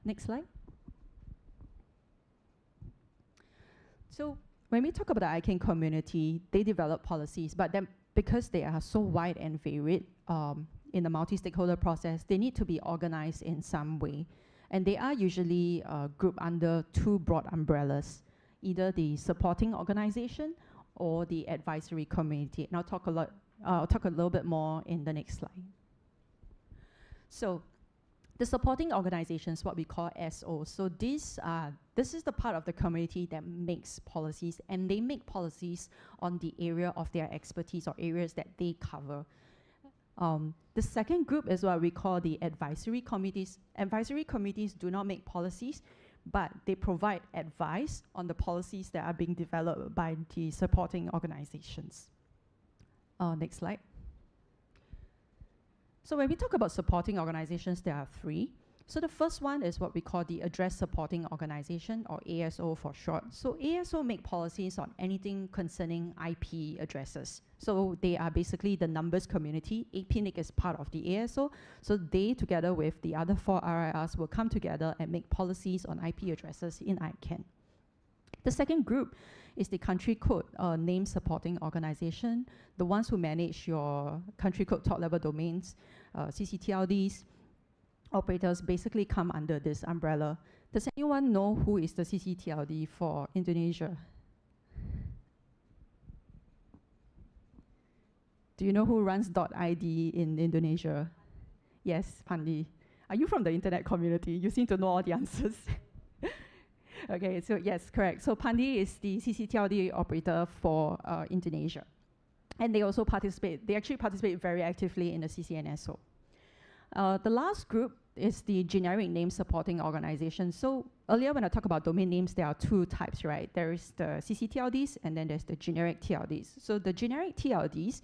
Next slide. So when we talk about the ICANN community, they develop policies, but then because they are so wide and varied in the multi-stakeholder process, they need to be organized in some way. And they are usually grouped under two broad umbrellas, either the supporting organization or the advisory community. And I'll talk a little bit more in the next slide. So the supporting organizations, what we call SO. So this is the part of the community that makes policies, and they make policies on the area of their expertise or areas that they cover. The second group is what we call the advisory committees. Advisory committees do not make policies, but they provide advice on the policies that are being developed by the supporting organizations. Next slide. So when we talk about supporting organizations, there are three. So the first one is what we call the Address Supporting Organization, or ASO for short. So ASO make policies on anything concerning IP addresses. So they are basically the numbers community. APNG is part of the ASO. So they, together with the other 4 RIRs, will come together and make policies on IP addresses in ICANN. The second group is the country code name supporting organization, the ones who manage your country code top level domains, CCTLDs. Operators basically come under this umbrella. Does anyone know who is the CCTLD for Indonesia? Do you know who runs .id in Indonesia? Yes, Pandi. Are you from the internet community? You seem to know all the answers. Okay, so yes, correct. So Pandi is the CCTLD operator for Indonesia. And they also participate, they actually participate very actively in the CCNSO. The last group is the generic name supporting organization. So earlier when I talked about domain names, there are two types, right? There is the CCTLDs and then there's the generic TLDs. So the generic TLDs,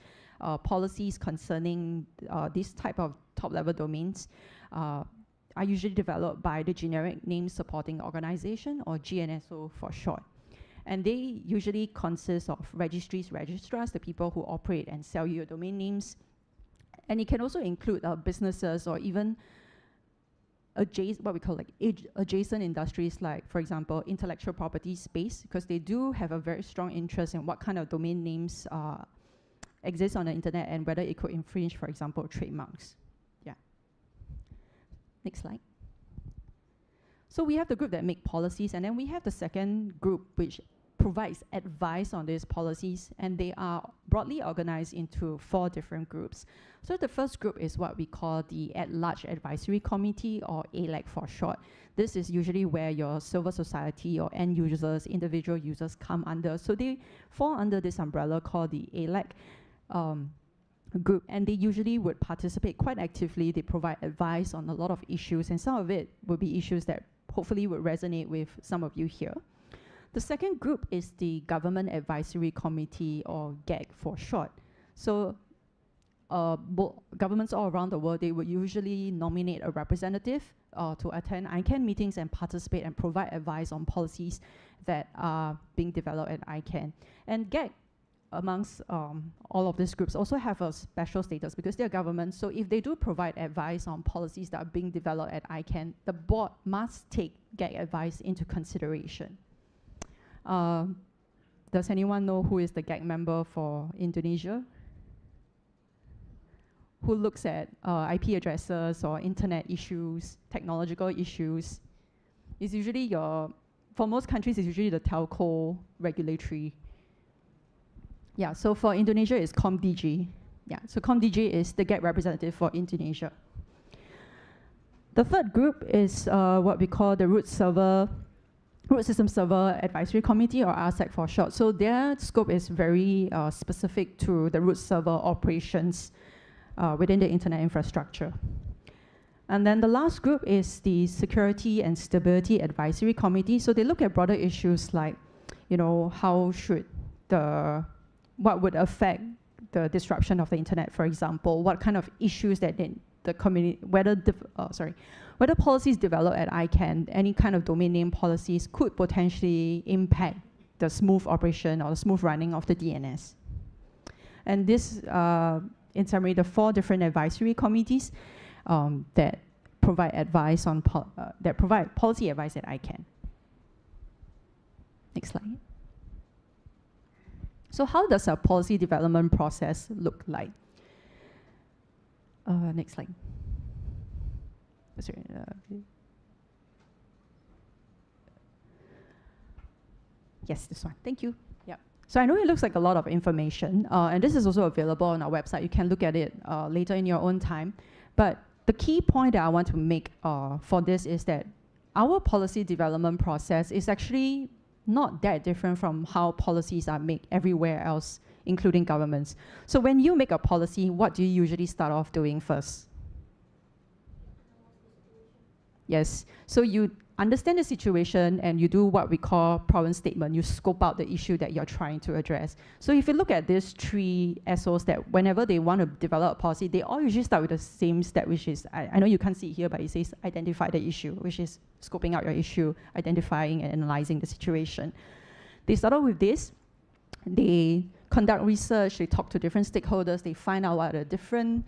policies concerning this type of top level domains are usually developed by the generic name supporting organization, or GNSO for short. And they usually consist of registries, registrars, the people who operate and sell you your domain names. And it can also include businesses or even what we call like adjacent industries, like, for example, intellectual property space, because they do have a very strong interest in what kind of domain names exist on the internet and whether it could infringe, for example, trademarks. Yeah. Next slide. So we have the group that make policies, and then we have the second group which provides advice on these policies, and they are broadly organized into 4 different groups. So the first group is what we call the At-Large Advisory Committee, or ALAC for short. This is usually where your civil society or end users, individual users come under. So they fall under this umbrella called the ALAC group, and they usually would participate quite actively. They provide advice on a lot of issues, and some of it will be issues that hopefully would resonate with some of you here. The second group is the Government Advisory Committee, or GAG for short. So governments all around the world, they would usually nominate a representative to attend ICANN meetings and participate and provide advice on policies that are being developed at ICANN. And GAG, amongst all of these groups, also have a special status because they're government. So if they do provide advice on policies that are being developed at ICANN, the board must take GAG advice into consideration. Does anyone know who is the GAG member for Indonesia? Who looks at IP addresses or internet issues, technological issues? It's usually for most countries, it's usually the telco regulatory. Yeah, so for Indonesia, it's ComDG. Yeah, so ComDG is the GAG representative for Indonesia. The third group is what we call the Root System Server Advisory Committee, or RSAC for short. So their scope is very specific to the root server operations within the internet infrastructure. And then the last group is the Security and Stability Advisory Committee. So they look at broader issues like, how should what would affect the disruption of the internet, for example, what kind of issues that the community, whether policies developed at ICANN, any kind of domain name policies could potentially impact the smooth operation or the smooth running of the DNS. And this, in summary, the 4 different advisory committees that provide advice on that provide policy advice at ICANN. Next slide. So how does a policy development process look like? Next slide. Sorry, yes, this one. Thank you. Yep. So I know it looks like a lot of information, and this is also available on our website. You can look at it later in your own time. But the key point that I want to make for this is that our policy development process is actually not that different from how policies are made everywhere else, including governments. So when you make a policy, what do you usually start off doing first? Yes, so you understand the situation and you do what we call problem statement. You scope out the issue that you're trying to address. So if you look at these three SOs that whenever they want to develop a policy, they all usually start with the same step, which is, I know you can't see it here, but it says identify the issue, which is scoping out your issue, identifying and analyzing the situation. They start off with this. They conduct research, they talk to different stakeholders, they find out what are the different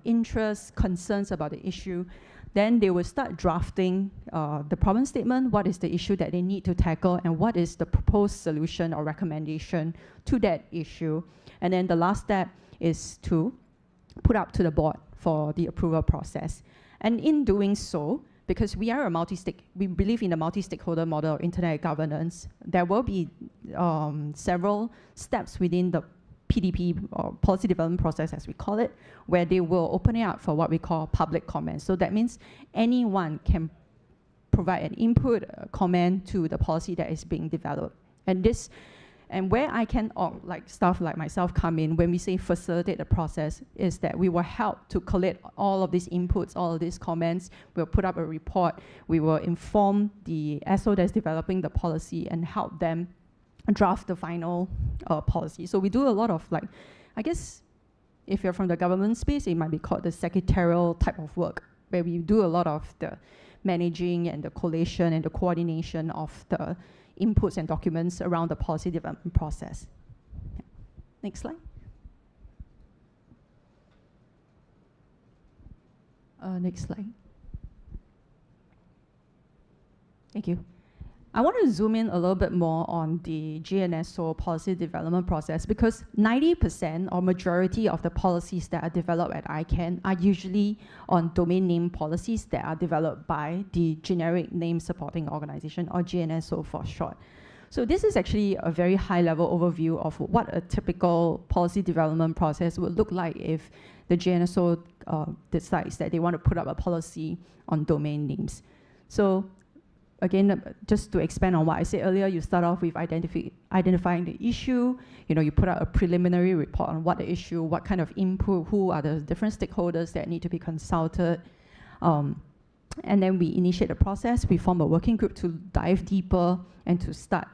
interests, concerns about the issue. Then they will start drafting the problem statement, what is the issue that they need to tackle, and what is the proposed solution or recommendation to that issue. And then the last step is to put up to the board for the approval process. And in doing so, because we are we believe in the multi-stakeholder model of internet governance, there will be several steps within the PDP, or policy development process as we call it, where they will open it up for what we call public comment. So that means anyone can provide an input, a comment to the policy that is being developed. And where ICANN org, like staff like myself come in, when we say facilitate the process, is that we will help to collate all of these inputs, all of these comments. We'll put up a report. We will inform the SO that's developing the policy and help them draft the final policy. So we do a lot of, like, I guess if you're from the government space, it might be called the secretarial type of work, where we do a lot of the managing and the collation and the coordination of the inputs and documents around the policy development process. Yeah. Next slide. Next slide. Thank you. I want to zoom in a little bit more on the GNSO policy development process, because 90% or majority of the policies that are developed at ICANN are usually on domain name policies that are developed by the Generic Name Supporting Organization, or GNSO for short. So this is actually a very high-level overview of what a typical policy development process would look like if the GNSO decides that they want to put up a policy on domain names. So again, just to expand on what I said earlier, you start off with identifying the issue. You put out a preliminary report on what the issue, what kind of input, who are the different stakeholders that need to be consulted. And then we initiate the process. We form a working group to dive deeper and to start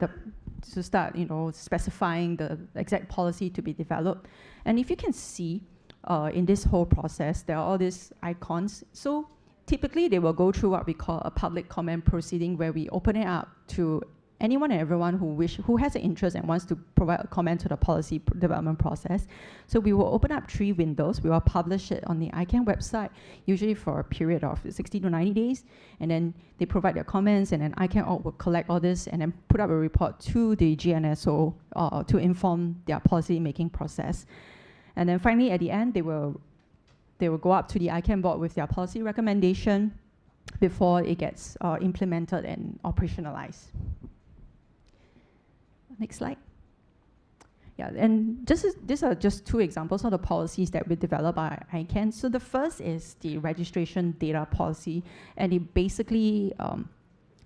specifying the exact policy to be developed. And if you can see in this whole process, there are all these icons. So typically, they will go through what we call a public comment proceeding, where we open it up to anyone and everyone who has an interest and wants to provide a comment to the policy development process. So we will open up 3 windows. We will publish it on the ICANN website, usually for a period of 60 to 90 days. And then they provide their comments, and then ICANN org will collect all this and then put up a report to the GNSO to inform their policy-making process. And then finally, at the end, they will go up to the ICANN board with their policy recommendation before it gets implemented and operationalized. Next slide. Yeah, and these are just 2 examples of the policies that we developed by ICANN. So the first is the registration data policy, and it basically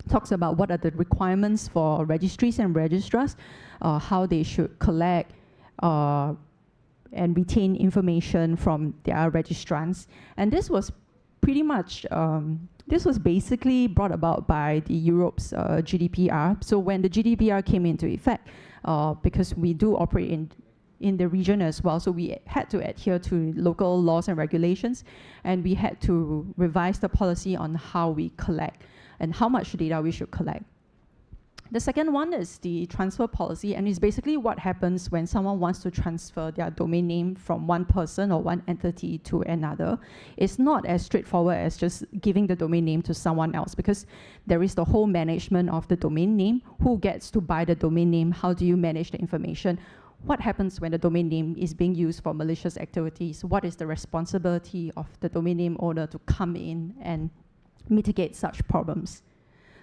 talks about what are the requirements for registries and registrars, how they should collect and retain information from their registrants. And this was pretty much, this was basically brought about by the Europe's GDPR. So when the GDPR came into effect, because we do operate in the region as well, so we had to adhere to local laws and regulations, and we had to revise the policy on how we collect and how much data we should collect. The second one is the transfer policy, and it's basically what happens when someone wants to transfer their domain name from one person or one entity to another. It's not as straightforward as just giving the domain name to someone else, because there is the whole management of the domain name. Who gets to buy the domain name? How do you manage the information? What happens when the domain name is being used for malicious activities? What is the responsibility of the domain name owner to come in and mitigate such problems?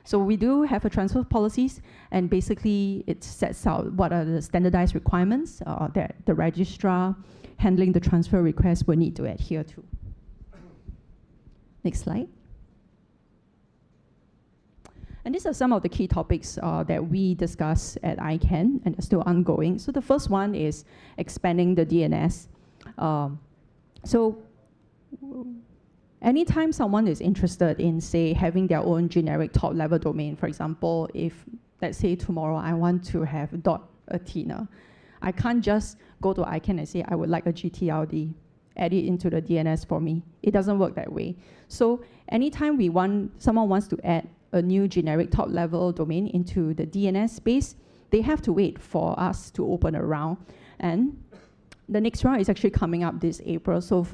So we do have a transfer policies, and basically it sets out what are the standardized requirements that the registrar handling the transfer request will need to adhere to. Next slide. And these are some of the key topics that we discuss at ICANN, and are still ongoing. So the first one is expanding the DNS. So anytime someone is interested in, say, having their own generic top-level domain, for example, if, let's say, tomorrow I want to have .athena, I can't just go to ICANN and say, I would like a GTLD, add it into the DNS for me. It doesn't work that way. So anytime someone wants to add a new generic top-level domain into the DNS space, they have to wait for us to open a round. And the next round is actually coming up this April. So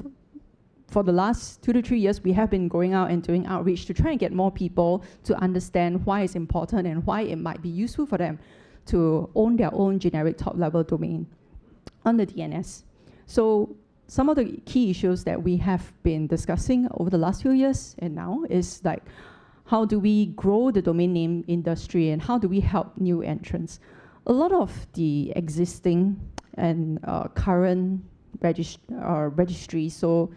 for the last 2 to 3 years, we have been going out and doing outreach to try and get more people to understand why it's important and why it might be useful for them to own their own generic top-level domain on the DNS. So some of the key issues that we have been discussing over the last few years and now is like, how do we grow the domain name industry and how do we help new entrants? A lot of the existing and current registries, so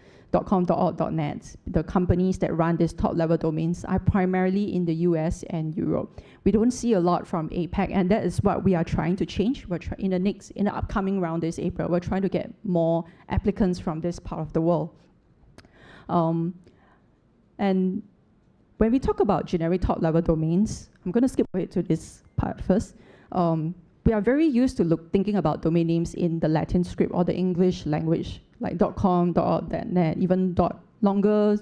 .com, .org, .net, the companies that run these top-level domains are primarily in the US and Europe. We don't see a lot from APAC, and that is what we are trying to change. In the upcoming round this April, we're trying to get more applicants from this part of the world. And when we talk about generic top-level domains, I'm going to skip ahead to this part first. We are very used to thinking about domain names in the Latin script or the English language, like .com, .org, .net, even longer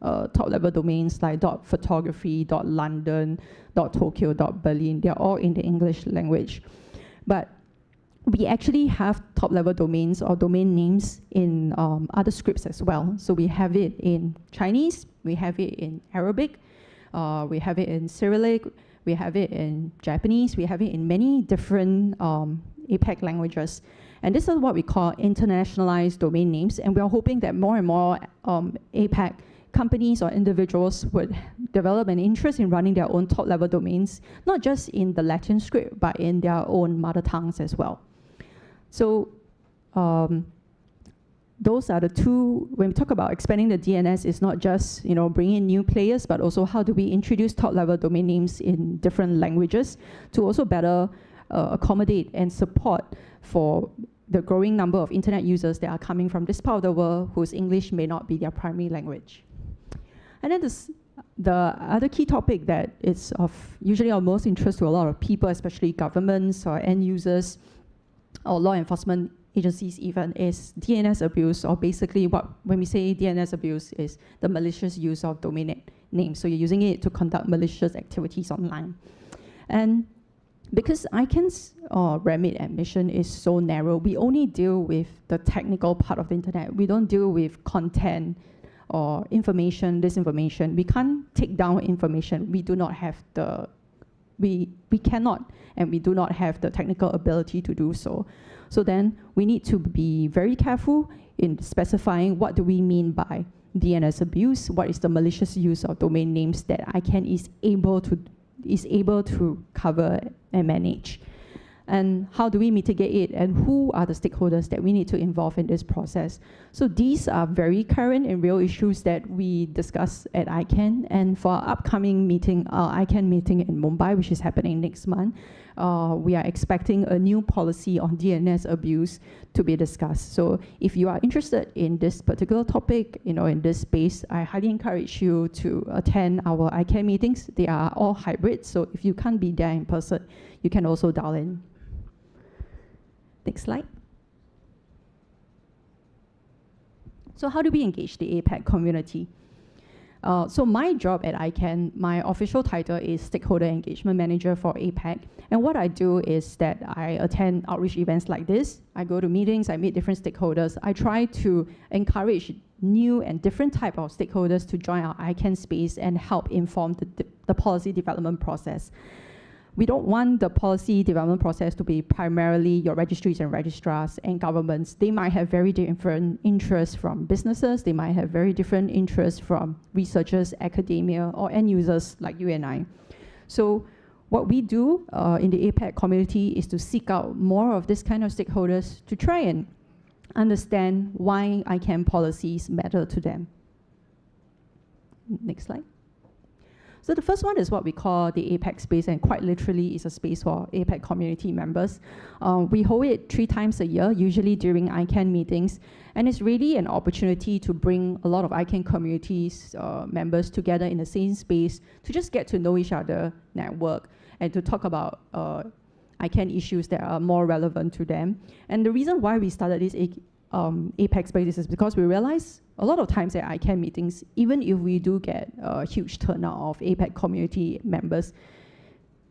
top-level domains like .photography, .london, .tokyo, .berlin. They're all in the English language. But we actually have top-level domains or domain names in other scripts as well. So we have it in Chinese, we have it in Arabic, we have it in Cyrillic, we have it in Japanese, we have it in many different APAC languages. And this is what we call internationalized domain names. And we are hoping that more and more APAC companies or individuals would develop an interest in running their own top-level domains, not just in the Latin script, but in their own mother tongues as well. So those are the two. When we talk about expanding the DNS, it's not just bringing in new players, but also how do we introduce top-level domain names in different languages to also better accommodate and support for the growing number of internet users that are coming from this part of the world whose English may not be their primary language. And then the other key topic that is usually of most interest to a lot of people, especially governments or end users or law enforcement agencies even, is DNS abuse, or basically when we say DNS abuse is the malicious use of domain names. So you're using it to conduct malicious activities online. And because ICANN's remit and mission is so narrow, we only deal with the technical part of the internet. We don't deal with content or information, disinformation. We can't take down information. We do not have we cannot, and we do not have the technical ability to do so. So then we need to be very careful in specifying what do we mean by DNS abuse, what is the malicious use of domain names that ICANN is able to cover and manage. And how do we mitigate it, and who are the stakeholders that we need to involve in this process? So these are very current and real issues that we discuss at ICANN. And for our upcoming meeting, ICANN meeting in Mumbai, which is happening next month, we are expecting a new policy on DNS abuse to be discussed. So if you are interested in this particular topic, in this space, I highly encourage you to attend our ICANN meetings. They are all hybrid, so if you can't be there in person, you can also dial in. Next slide. So how do we engage the APAC community? So my job at ICANN, my official title is Stakeholder Engagement Manager for APAC. And what I do is that I attend outreach events like this. I go to meetings, I meet different stakeholders. I try to encourage new and different type of stakeholders to join our ICANN space and help inform the policy development process. We don't want the policy development process to be primarily your registries and registrars and governments. They might have very different interests from businesses. They might have very different interests from researchers, academia, or end users like you and I. So what we do in the APAC community is to seek out more of this kind of stakeholders to try and understand why ICANN policies matter to them. Next slide. So the first one is what we call the APAC space, and quite literally is a space for APAC community members. We hold it 3 times a year, usually during ICANN meetings, and it's really an opportunity to bring a lot of ICANN communities members together in the same space to just get to know each other, network, and to talk about ICANN issues that are more relevant to them. And the reason why we started this APAC space is because we realize a lot of times at ICANN meetings, even if we do get a huge turnout of APAC community members,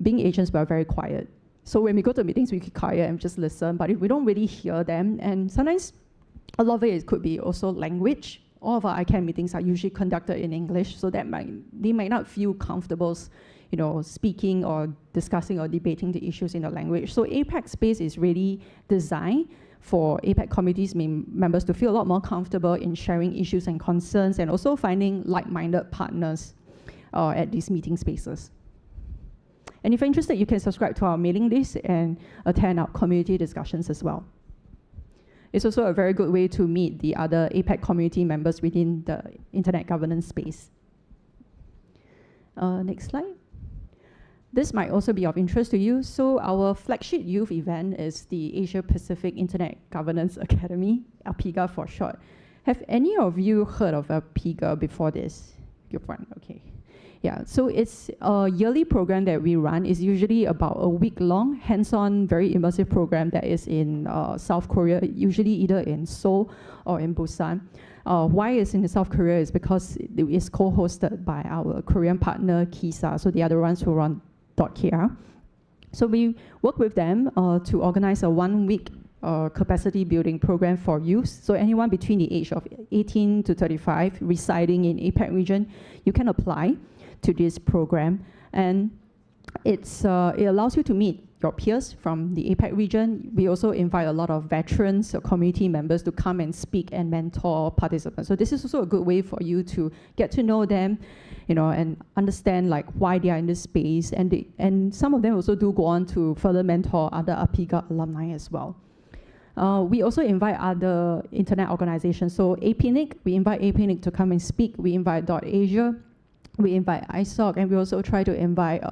being agents, we are very quiet. So when we go to meetings, we keep quiet and just listen, but if we don't really hear them, and sometimes a lot of it could be also language. All of our ICANN meetings are usually conducted in English, so that they might not feel comfortable, speaking or discussing or debating the issues in the language. So APAC space is really designed for APAC communities members to feel a lot more comfortable in sharing issues and concerns, and also finding like-minded partners at these meeting spaces. And if you're interested, you can subscribe to our mailing list and attend our community discussions as well. It's also a very good way to meet the other APAC community members within the internet governance space. Next slide. This might also be of interest to you. So our flagship youth event is the Asia Pacific Internet Governance Academy, APIGA for short. Have any of you heard of APIGA before this? Good one, okay. Yeah, so it's a yearly program that we run. It's usually about a week-long, hands-on, very immersive program that is in South Korea, usually either in Seoul or in Busan. Why it's in South Korea is because it is co-hosted by our Korean partner, KISA, so the other ones who run .kr. So we work with them to organize a 1-week capacity building program for youth. So anyone between the age of 18 to 35 residing in APAC region, you can apply to this program. And it allows you to meet your peers from the APAC region. We also invite a lot of veterans or community members to come and speak and mentor participants. So this is also a good way for you to get to know them, and understand like why they are in this space. And some of them also do go on to further mentor other APIGA alumni as well. We also invite other internet organizations. So APNG, we invite APNG to come and speak. We invite .Asia. We invite ISOC, and we also try to invite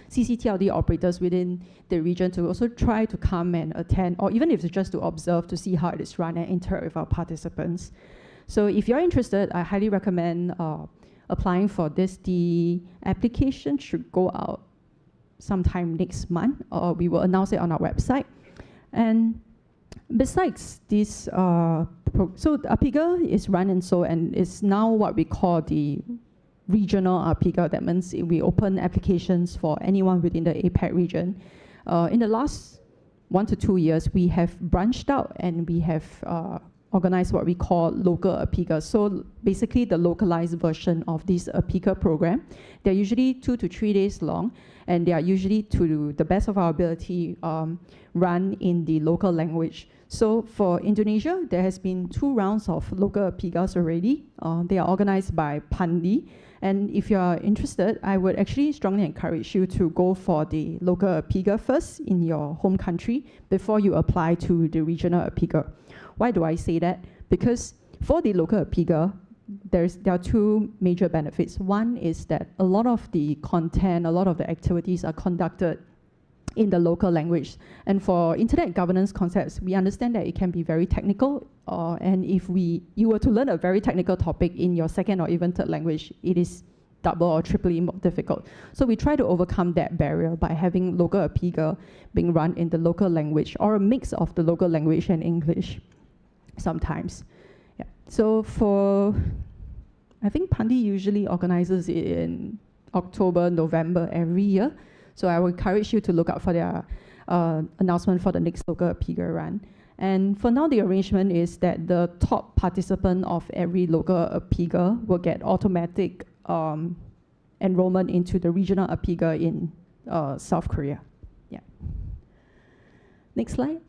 CCTLD operators within the region to also try to come and attend, or even if it's just to observe, to see how it is run and interact with our participants. So if you're interested, I highly recommend applying for this. The application should go out sometime next month, or we will announce it on our website. And besides this, so APIGA is run in Seoul, and it's now what we call the regional APIGA. That means we open applications for anyone within the APAC region. In the last 1 to 2 years, we have branched out and we have organized what we call local APIGA. So basically the localized version of this APIGA program. They're usually 2 to 3 days long, and they are usually, to the best of our ability, run in the local language. So for Indonesia, there has been 2 rounds of local APIGAs already. They are organized by Pandi. And if you are interested, I would actually strongly encourage you to go for the local APIGA first in your home country before you apply to the regional APIGA. Why do I say that? Because for the local APIGA, there are 2 major benefits. One is that a lot of the content, a lot of the activities are conducted in the local language. And for internet governance concepts, we understand that it can be very technical, and if you were to learn a very technical topic in your 2nd or even 3rd language, it is double or triply more difficult. So we try to overcome that barrier by having local APIGA being run in the local language, or a mix of the local language and English sometimes. Yeah. So I think Pandi usually organizes it in October, November every year. So I would encourage you to look out for their announcement for the next local APIGA run. And for now, the arrangement is that the top participant of every local APIGA will get automatic enrollment into the regional APIGA in South Korea. Yeah. Next slide.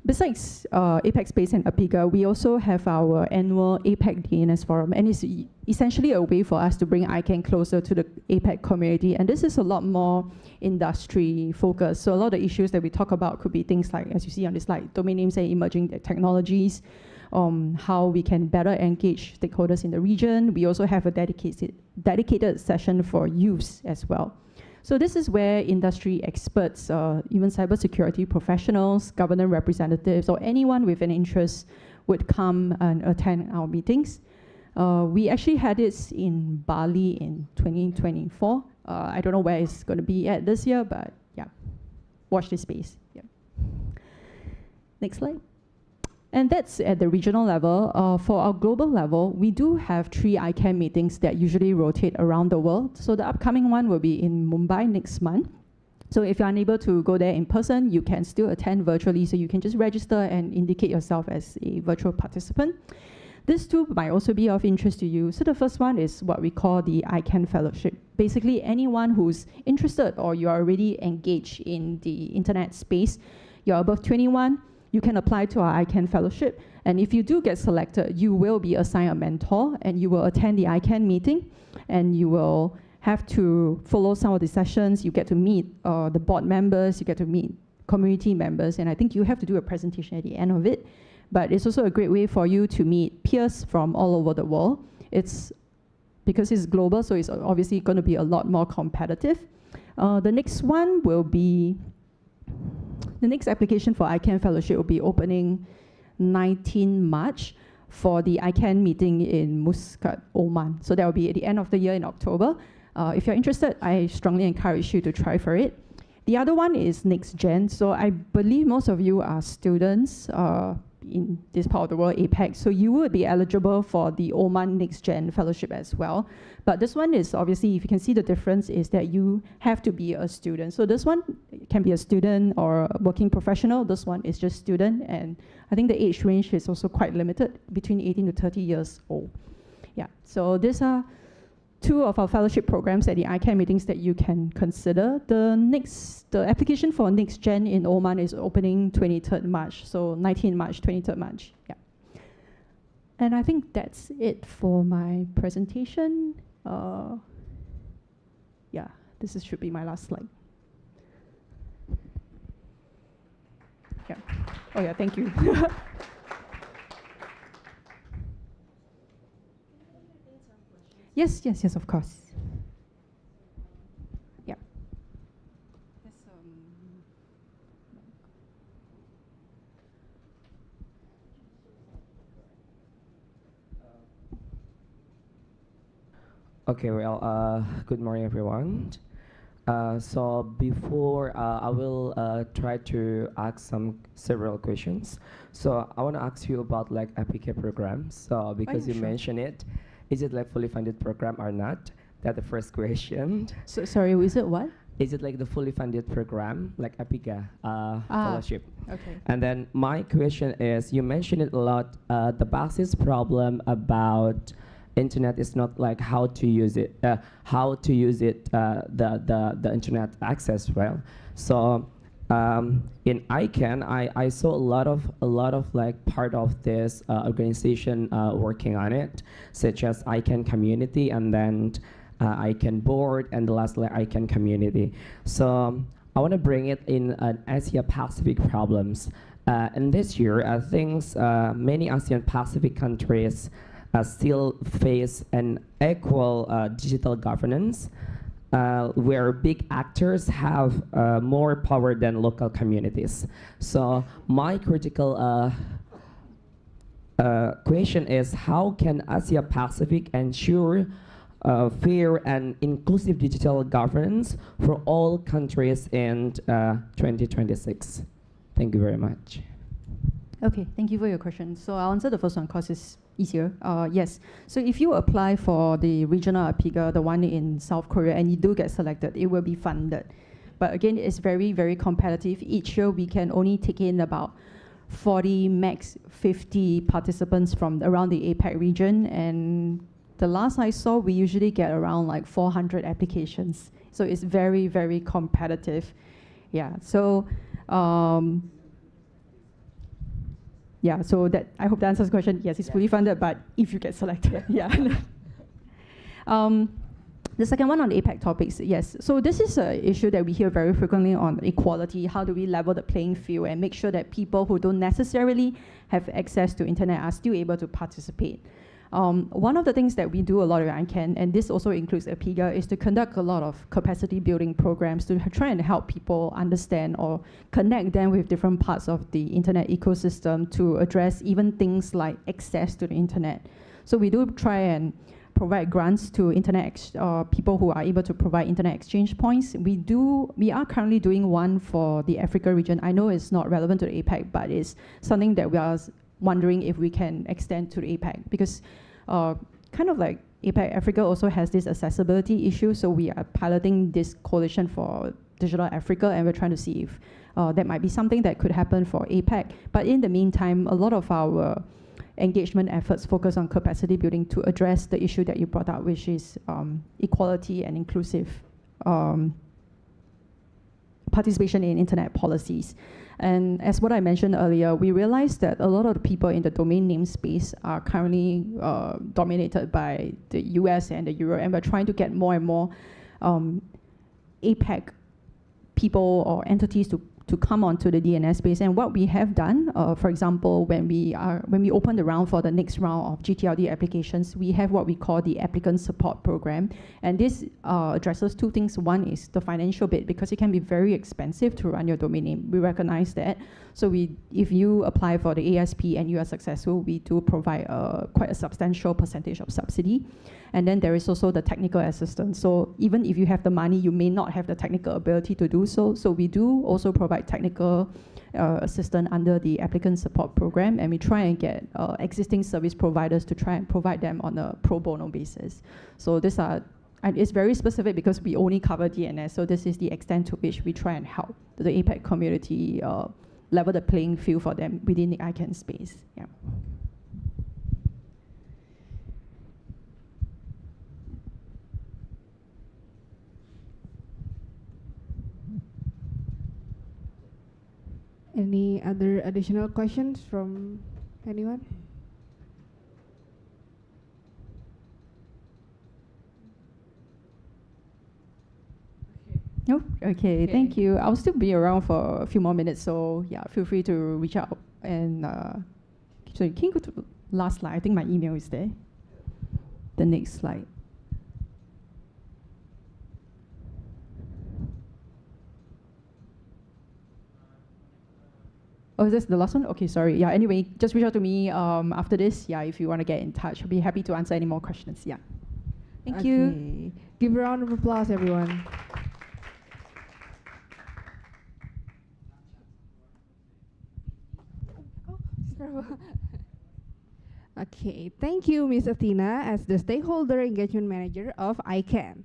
Besides APEC Space and APIGA, we also have our annual APEC DNS Forum, and it's essentially a way for us to bring ICANN closer to the APEC community, and this is a lot more industry focused. So a lot of the issues that we talk about could be things like, as you see on this slide, domain names and emerging technologies, how we can better engage stakeholders in the region. We also have a dedicated session for youths as well. So this is where industry experts, even cybersecurity professionals, government representatives, or anyone with an interest would come and attend our meetings. We actually had this in Bali in 2024. I don't know where it's going to be at this year, but yeah, watch this space. Yeah. Next slide. And that's at the regional level. For our global level, we do have 3 ICANN meetings that usually rotate around the world. So the upcoming one will be in Mumbai next month. So if you're unable to go there in person, you can still attend virtually. So you can just register and indicate yourself as a virtual participant. This too might also be of interest to you. So the first one is what we call the ICANN Fellowship. Basically, anyone who's interested or you're already engaged in the internet space, you're above 21, you can apply to our ICANN Fellowship. And if you do get selected, you will be assigned a mentor and you will attend the ICANN meeting and you will have to follow some of the sessions. You get to meet the board members, you get to meet community members, and I think you have to do a presentation at the end of it. But it's also a great way for you to meet peers from all over the world. Because it's global, so it's obviously going to be a lot more competitive. The next one will be, the next application for ICANN Fellowship will be opening 19 March for the ICANN meeting in Muscat, Oman. So that will be at the end of the year in October. If you're interested, I strongly encourage you to try for it. The other one is Next Gen. So I believe most of you are students in this part of the world, APEC. So you would be eligible for the Oman Next Gen Fellowship as well. But this one is obviously, if you can see the difference, is that you have to be a student. So this one can be a student or a working professional. This one is just student. And I think the age range is also quite limited, between 18 to 30 years old. Yeah, so these are 2 of our fellowship programs at the ICANN meetings that you can consider. The application for Next Gen in Oman is opening 23rd March, so 19 March, 23rd March. Yeah. And I think that's it for my presentation. Yeah, should be my last slide. Yeah. Oh yeah, thank you. Yes, of course. Yeah. Okay, well, good morning, everyone. So before I will try to ask several questions. So I want to ask you about like APK programs. So because you mentioned it, is it like fully funded program or not? That's the first question. So, sorry, is it what? Is it like the fully funded program, like APIGA fellowship? Okay. And then my question is, you mentioned it a lot, the basis problem about internet is not like how to use it, the internet access, well. So in ICANN, I saw a lot of like part of this organization working on it, such as ICANN community and then ICANN board and the last like ICANN community. So I want to bring it in an Asia Pacific problems. And this year, I think many ASEAN Pacific countries still face an equal digital governance, where big actors have more power than local communities. So my critical question is, how can Asia Pacific ensure fair and inclusive digital governance for all countries in 2026? Thank you very much. Okay, thank you for your question. So I'll answer the first one because it's easier. Yes. So if you apply for the regional APIGA, the one in South Korea, and you do get selected, it will be funded. But again, it's very, very competitive. Each year, we can only take in about 40, max 50 participants from around the APAC region. And the last I saw, we usually get around like 400 applications. So it's very, very competitive. Yeah. So, yeah, so that I hope that answers the question. Yes, it's fully funded, but if you get selected, yeah. The second one on the APAC topics, yes. So this is an issue that we hear very frequently on equality. How do we level the playing field and make sure that people who don't necessarily have access to internet are still able to participate? One of the things that we do a lot at ICANN, and this also includes APIGA, is to conduct a lot of capacity building programs to try and help people understand or connect them with different parts of the internet ecosystem to address even things like access to the internet. So we do try and provide grants to people who are able to provide internet exchange points. We are currently doing one for the Africa region. I know it's not relevant to the APAC, but it's something that we are wondering if we can extend to the APAC, because kind of like APAC Africa also has this accessibility issue, so we are piloting this coalition for Digital Africa, and we're trying to see if that might be something that could happen for APAC. But in the meantime, a lot of our engagement efforts focus on capacity building to address the issue that you brought up, which is equality and inclusive participation in internet policies. And as what I mentioned earlier, we realized that a lot of the people in the domain name space are currently dominated by the US and the Euro, and we're trying to get more and more APAC people or entities to come onto the DNS space. And what we have done, for example, when we open the round for the next round of GTLD applications, we have what we call the applicant support program. And this addresses two things. One is the financial bit, because it can be very expensive to run your domain name. We recognize that. So if you apply for the ASP and you are successful, we do provide quite a substantial percentage of subsidy. And then there is also the technical assistance. So even if you have the money, you may not have the technical ability to do so. So we do also provide technical assistance under the applicant support program, and we try and get existing service providers to try and provide them on a pro bono basis. So and it's very specific because we only cover DNS. So this is the extent to which we try and help the APAC community level the playing field for them within the ICANN space. Yeah. Any other additional questions from anyone? No? Okay, thank you. I'll still be around for a few more minutes, so yeah, feel free to reach out. And so can you go to the last slide? I think my email is there. The next slide. Oh, is this the last one? Okay, sorry. Yeah, anyway, just reach out to me after this. Yeah, if you want to get in touch, I'll be happy to answer any more questions. Yeah. Thank you. Give a round of applause, everyone. Okay, thank you, Ms. Athena, as the Stakeholder Engagement Manager of ICANN.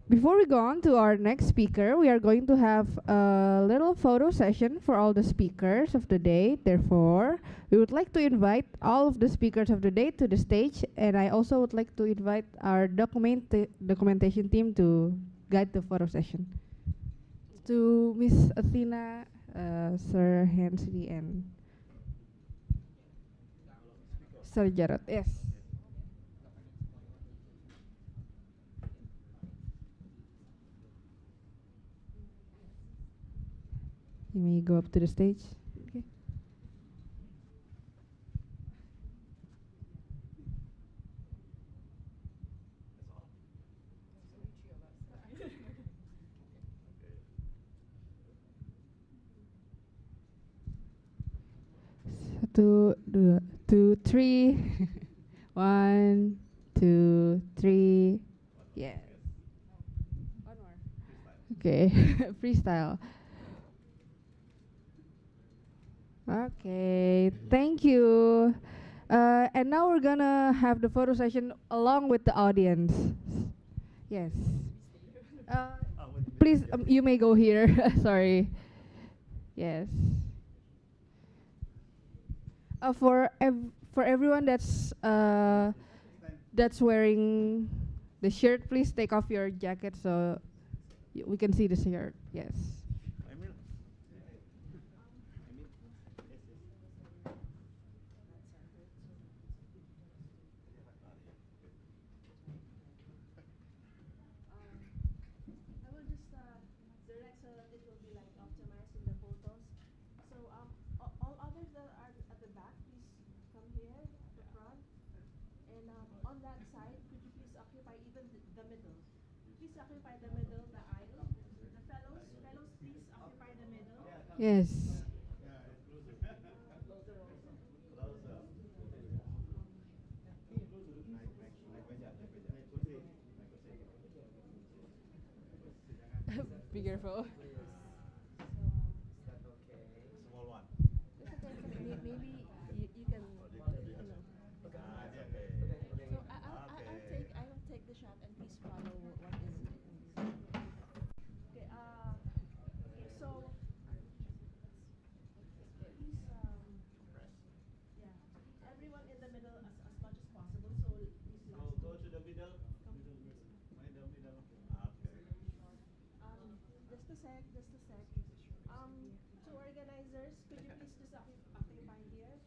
Before we go on to our next speaker, we are going to have a little photo session for all the speakers of the day. Therefore, we would like to invite all of the speakers of the day to the stage, and I also would like to invite our documentation team to guide the photo session. To Ms. Athena, Sir Hensley, and Sir Jarod. Yes. You may go up to the stage. Okay. Two, three. 1, 2, 3. Yes. One more. Okay. Freestyle. Okay, thank you. And now we're gonna have the photo session along with the audience. Yes. Uh, please, you may go here. Sorry. Yes. For everyone that's wearing the shirt, please take off your jacket so we can see the shirt. Yes. I will just direct so that it will be like optimized in the photos. So all others that are at the back, please come here at the front. And on that side, could you please occupy even the middle? Please occupy the middle, the aisle. The fellows, please occupy the middle. Yes. Be careful. It's okay, it's okay. Maybe you can, you know. So I'll take the shot and please follow what is. Okay. Okay. So please yeah. Everyone in the middle as much as possible. So please go to the middle. Just a sec. Just a sec. To organizers, could you please just occupy here?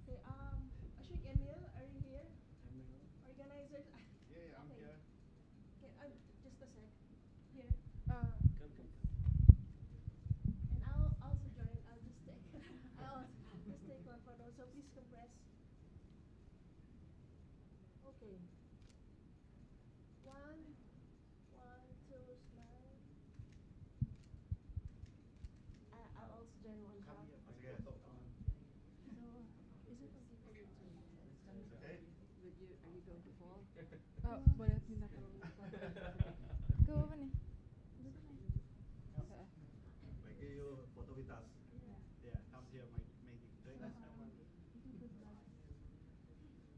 Okay. Ashik, Emil, are you here? Organizers. Okay. Okay. Just a sec. Here. And I'll also join. I'll just take. I'll just take one photo. So please compress. Okay. One, one, two, smile. I'll also join one shot. So, is it okay for you to okay? Are you going to fall? Oh, boleh pindah ke Ke apa nih?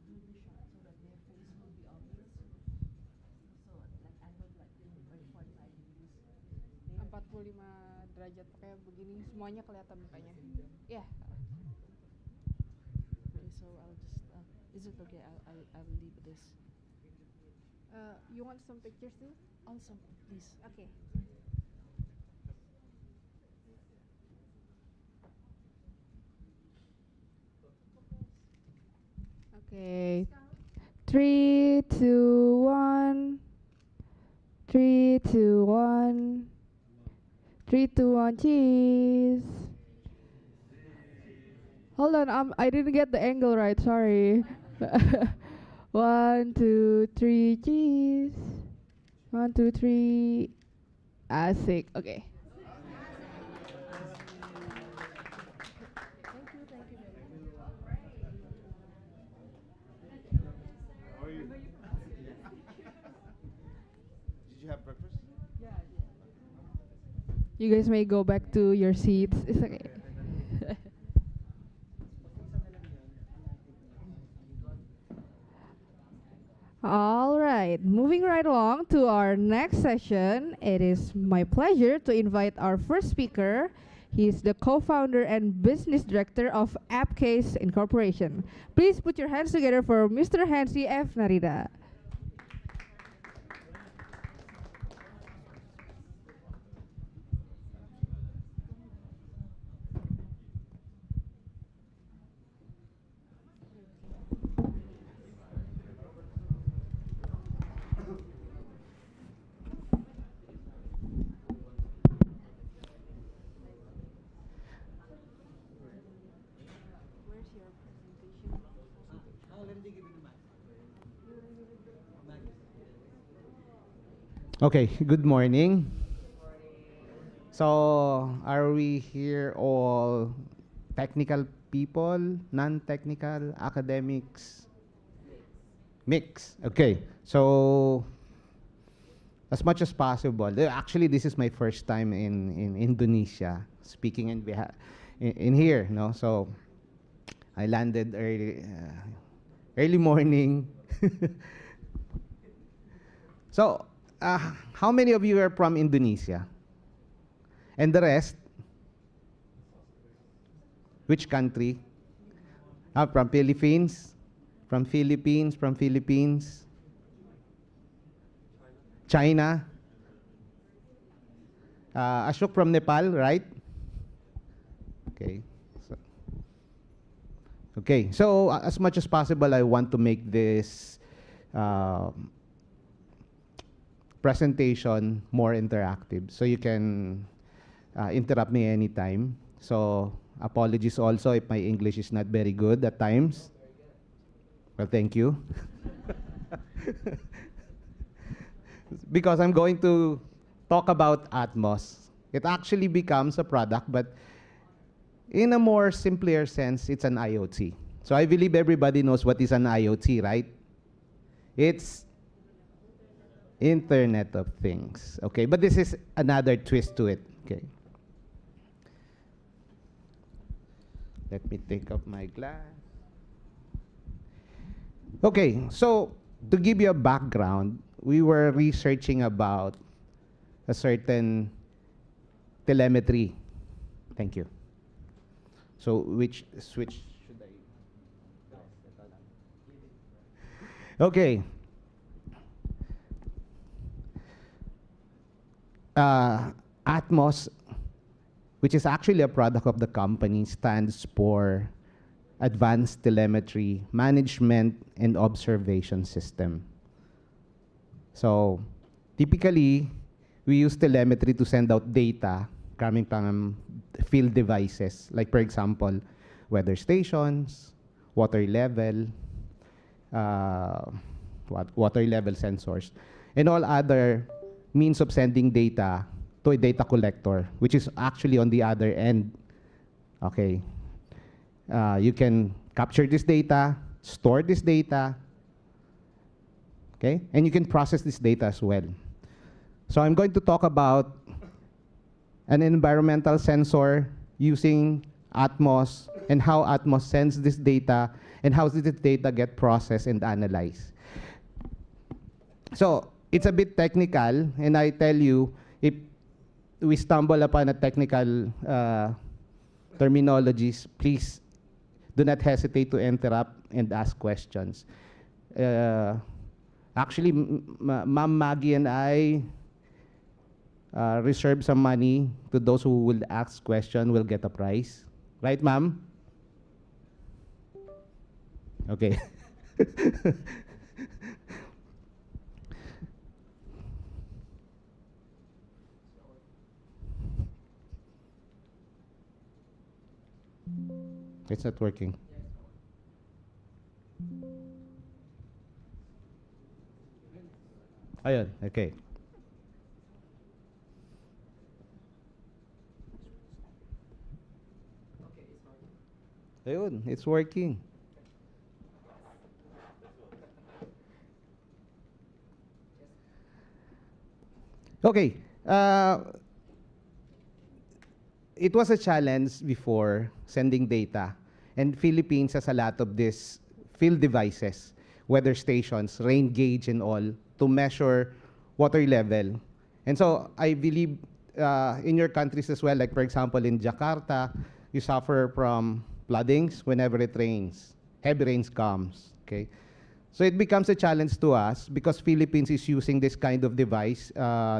Do the shot so that their face will be obvious. So like angled like 45 degrees. 45 derajat kayak begini semuanya kelihatan mukanya. Ya. Okay, so I'll just. Is it okay? I'll leave this. You want some pictures too? Also, please. Okay. Okay. 3, 2, 1. 3, 2, 1. 3, 2, 1. Cheese. Hold on, I didn't get the angle right. Sorry. 1, 2, 3. Cheese. 1, 2, 3. Asik. Okay. Thank you, Did you have breakfast? You guys may go back to your seats. It's okay. All right, moving right along to our next session. It is my pleasure to invite our first speaker. He's the co-founder and business director of AppCase Incorporation. Please put your hands together for Mr. Hansi F. Narida. Where's your presentation? Okay, good morning. So, are we here all technical people, non-technical, academics? Mix. Okay. So, as much as possible. Actually, this is my first time in Indonesia, speaking in here, no? So I landed early morning. So, how many of you are from Indonesia? And the rest? Which country? From Philippines? From Philippines? From Philippines? China? Ashok from Nepal, right? Okay. So as much as possible, I want to make this presentation more interactive, so you can interrupt me anytime. So apologies also if my English is not very good at times. Well, thank you. Because I'm going to talk about Atmos. It actually becomes a product, but in a more simpler sense, it's an IoT. So I believe everybody knows what is an IoT, right? It's Internet of Things. Okay, but this is another twist to it. Okay. Let me take off my glass. Okay, so to give you a background, we were researching about a certain telemetry. Thank you. So which switch should I? Okay. Atmos, which is actually a product of the company, stands for Advanced Telemetry Management and Observation System. So typically, we use telemetry to send out data coming from field devices, like for example, weather stations, water level, water level sensors, and all other means of sending data to a data collector, which is actually on the other end. Okay. You can capture this data, store this data, okay, and you can process this data as well. So I'm going to talk about an environmental sensor using Atmos and how Atmos sends this data and how does this data get processed and analyzed. So it's a bit technical, and I tell you, if we stumble upon a technical terminologies, please do not hesitate to interrupt and ask questions. Actually, Ma'am Maggie and I reserve some money to those who will ask question will get a prize. Right, ma'am? Okay. It's not working. Ayun, okay. Ayun, it's working. Okay. It was a challenge before sending data, and Philippines has a lot of these field devices, weather stations, rain gauge, and all to measure water level. And so I believe in your countries as well, like for example in Jakarta, you suffer from floodings whenever it rains, heavy rains comes. Okay, so it becomes a challenge to us because Philippines is using this kind of device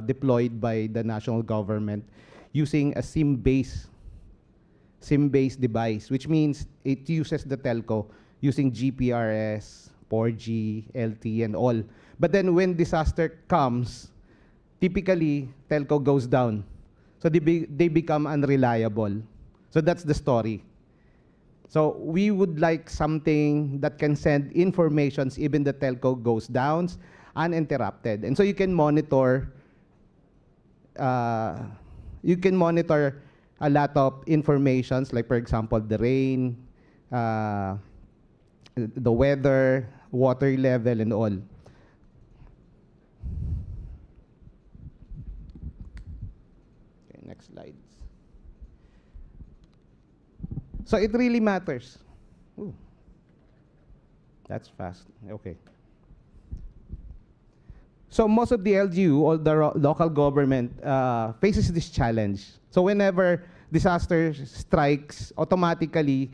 deployed by the national government using a SIM-based device, which means it uses the telco using GPRS, 4G, LTE, and all. But then when disaster comes, typically telco goes down. So they become unreliable. So that's the story. So we would like something that can send informations even the telco goes down uninterrupted. And so you can monitor a lot of informations, like for example, the rain, the weather, water level, and all. Next slide. So it really matters. Ooh. That's fast. Okay. So most of the LGU, or the local government, faces this challenge. So whenever disaster strikes, automatically,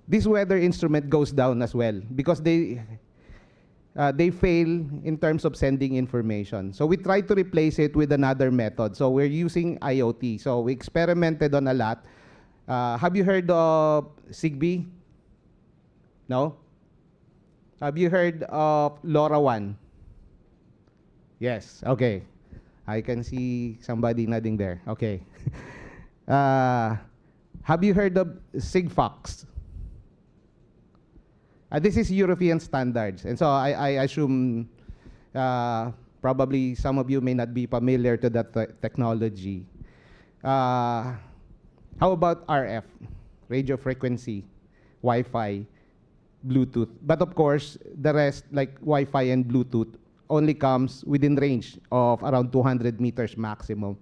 this weather instrument goes down as well because they fail in terms of sending information. So we try to replace it with another method. So we're using IoT. So we experimented on a lot. Have you heard of Zigbee? No? Have you heard of LoRaWAN? Yes, okay. I can see somebody nodding there. Okay. Have you heard of Sigfox? This is European standards. And so I assume probably some of you may not be familiar to that technology. How about RF, radio frequency, Wi-Fi, Bluetooth? But of course, the rest, like Wi-Fi and Bluetooth, only comes within range of around 200 meters maximum.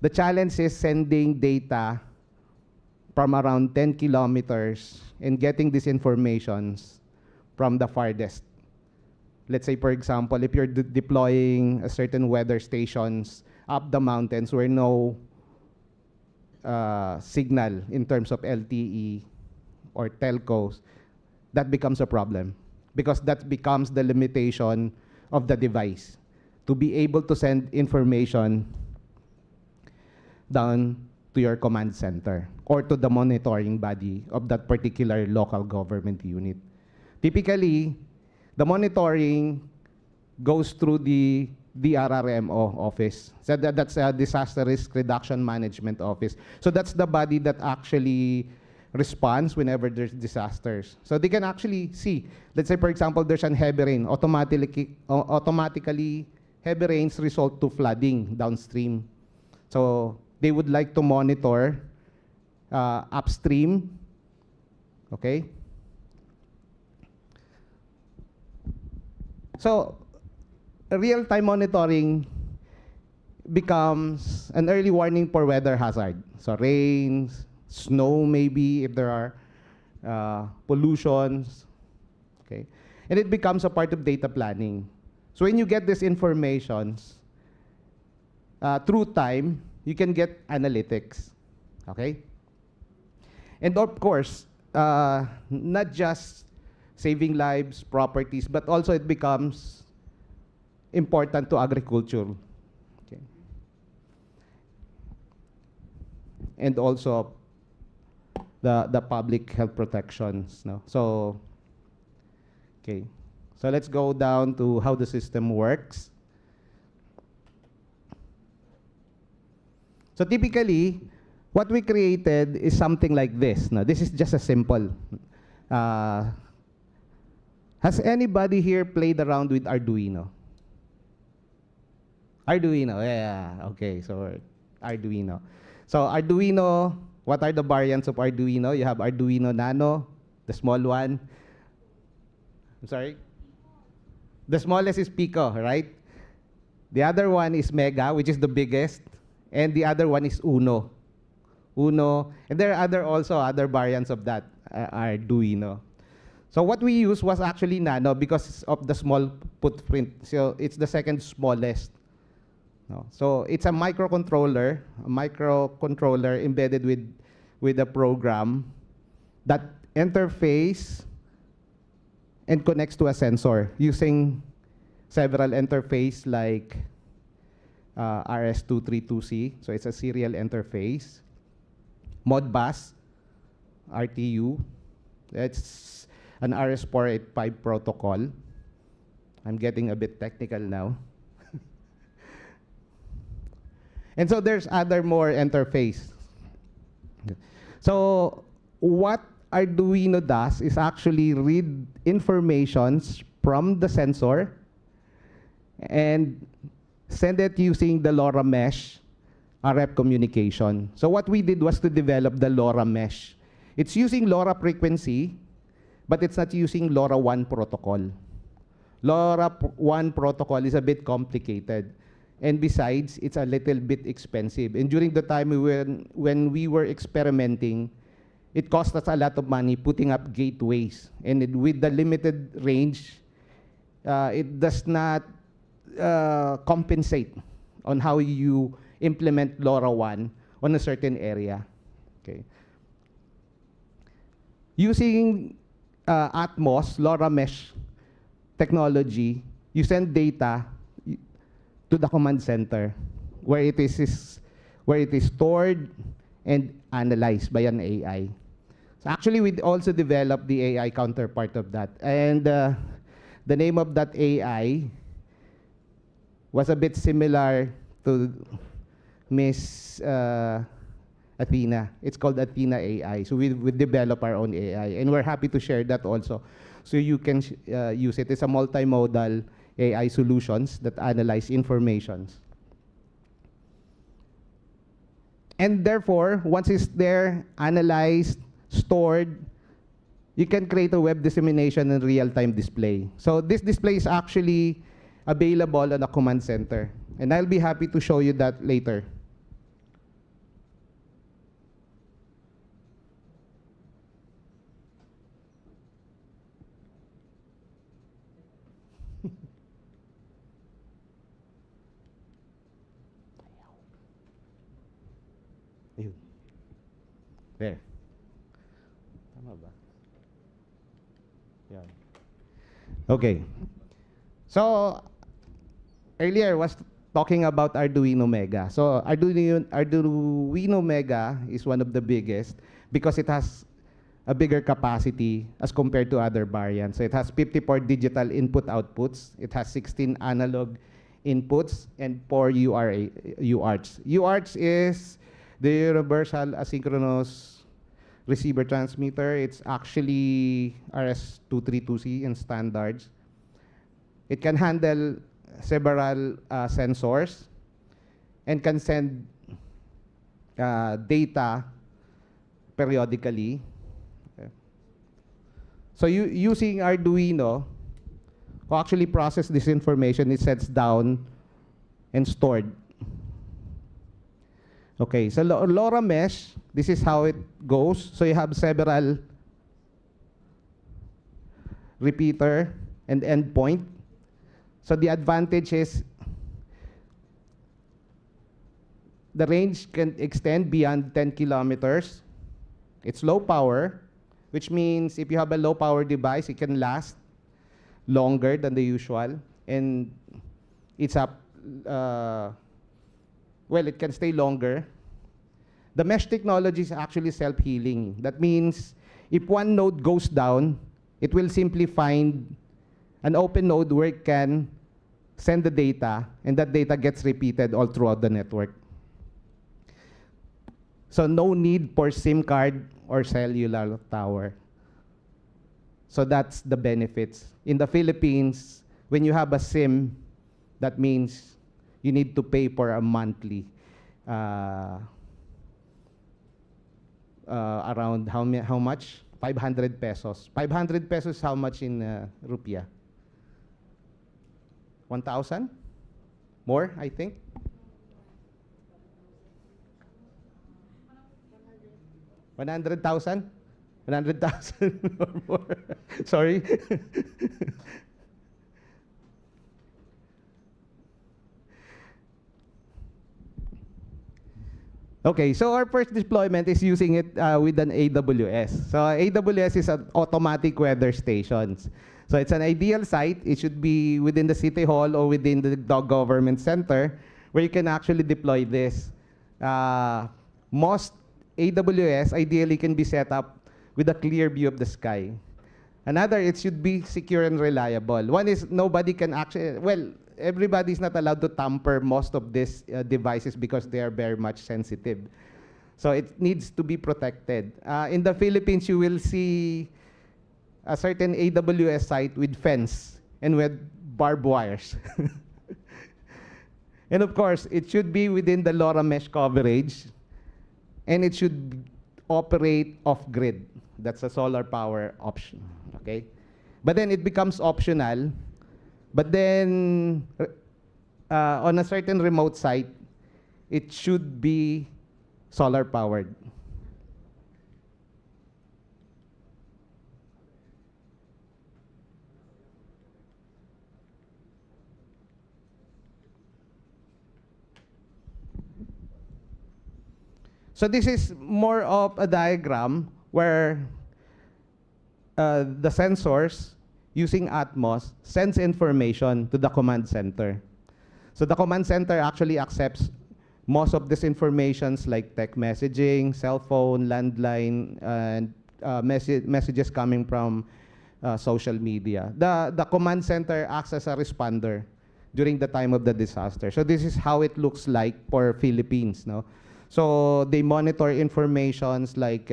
The challenge is sending data from around 10 kilometers and getting these informations from the farthest. Let's say, for example, if you're deploying a certain weather stations up the mountains where no signal in terms of LTE or telcos, that becomes a problem because that becomes the limitation of the device to be able to send information down to your command center or to the monitoring body of that particular local government unit. Typically, the monitoring goes through the DRRMO office. So that's a Disaster Risk Reduction Management Office. So that's the body that actually responds whenever there's disasters. So they can actually see, let's say for example, there's an heavy rain, automatically heavy rains result to flooding downstream. So they would like to monitor upstream, okay? So real-time monitoring becomes an early warning for weather hazard. So rains, snow maybe, if there are pollutions, okay? And it becomes a part of data planning. So when you get these informations, through time, you can get analytics, okay? And of course, not just saving lives, properties, but also it becomes important to agriculture, okay? And also the public health protections, no? So, okay. So let's go down to how the system works. So typically, what we created is something like this. Now, this is just a simple. Has anybody here played around with Arduino? Arduino, yeah, okay, so Arduino. So Arduino, what are the variants of Arduino? You have Arduino Nano, the small one. I'm sorry? The smallest is Pico, right? The other one is Mega, which is the biggest. And the other one is Uno. Uno, and there are other variants of that, Arduino. So what we used was actually Nano because of the small footprint. So it's the second smallest. No. So it's a microcontroller embedded with a program that interface and connects to a sensor using several interface like RS232C. So it's a serial interface. Modbus, RTU. It's an RS485 protocol. I'm getting a bit technical now. And so there's other more interface. So what Arduino does is actually read informations from the sensor and send it using the LoRa mesh RF communication. So what we did was to develop the LoRa mesh. It's using LoRa frequency, but it's not using LoRaWAN protocol. LoRaWAN protocol is a bit complicated. And besides, it's a little bit expensive. And during the time when we were experimenting, it cost us a lot of money putting up gateways. And with the limited range, it does not compensate on how you implement LoRaWAN on a certain area. Okay. Using Atmos, LoRa Mesh technology, you send data to the command center where it is stored and analyzed by an AI. So actually, we also developed the AI counterpart of that. And the name of that AI was a bit similar to Miss Athena. It's called Athena AI. So we develop our own AI. And we're happy to share that also. So you can use it. It's a multimodal AI solutions that analyze informations. And therefore, once it's there, analyzed, stored, you can create a web dissemination and real-time display. So this display is actually available on the command center. And I'll be happy to show you that later. Ayun. There. Tama ba? Yan. Okay. So, earlier was talking about Arduino Mega. So, Arduino Mega is one of the biggest because it has a bigger capacity as compared to other variants. So, it has 54 digital input outputs. It has 16 analog inputs and 4 UARTs. UARTs is the Universal Asynchronous Receiver Transmitter. It's actually RS232C in standards. It can handle several sensors and can send data periodically. Okay. So using Arduino, to actually process this information, it sets down and stored. Okay, so LoRa Mesh, this is how it goes. So you have several repeater and endpoint. So the advantage is the range can extend beyond 10 kilometers. It's low power, which means if you have a low power device, it can last longer than the usual. And it's up, well, it can stay longer. The mesh technology is actually self-healing. That means if one node goes down, it will simply find an open node where it can send the data, and that data gets repeated all throughout the network. So no need for SIM card or cellular tower. So that's the benefits. In the Philippines, when you have a SIM, that means you need to pay for a monthly around how much? 500 pesos. 500 pesos, how much in rupiah? 1,000? More, I think. 100,000? 100,000 or more. Sorry. Okay, so our first deployment is using it with an AWS. So AWS is an automatic weather stations. So it's an ideal site. It should be within the city hall or within the government center where you can actually deploy this. Most AWS ideally can be set up with a clear view of the sky. Another, it should be secure and reliable. One is nobody can actually, well, everybody's not allowed to tamper most of these devices because they are very much sensitive. So it needs to be protected. In the Philippines, you will see a certain AWS site with fence and with barbed wires. And of course, it should be within the LoRa mesh coverage, and it should operate off-grid. That's a solar power option, okay? But then it becomes optional. But then on a certain remote site, it should be solar powered. So this is more of a diagram where the sensors using Atmos sends information to the command center. So the command center actually accepts most of these informations like text messaging, cell phone, landline, and messages coming from social media. The command center acts as a responder during the time of the disaster. So this is how it looks like for Philippines. No? So they monitor informations like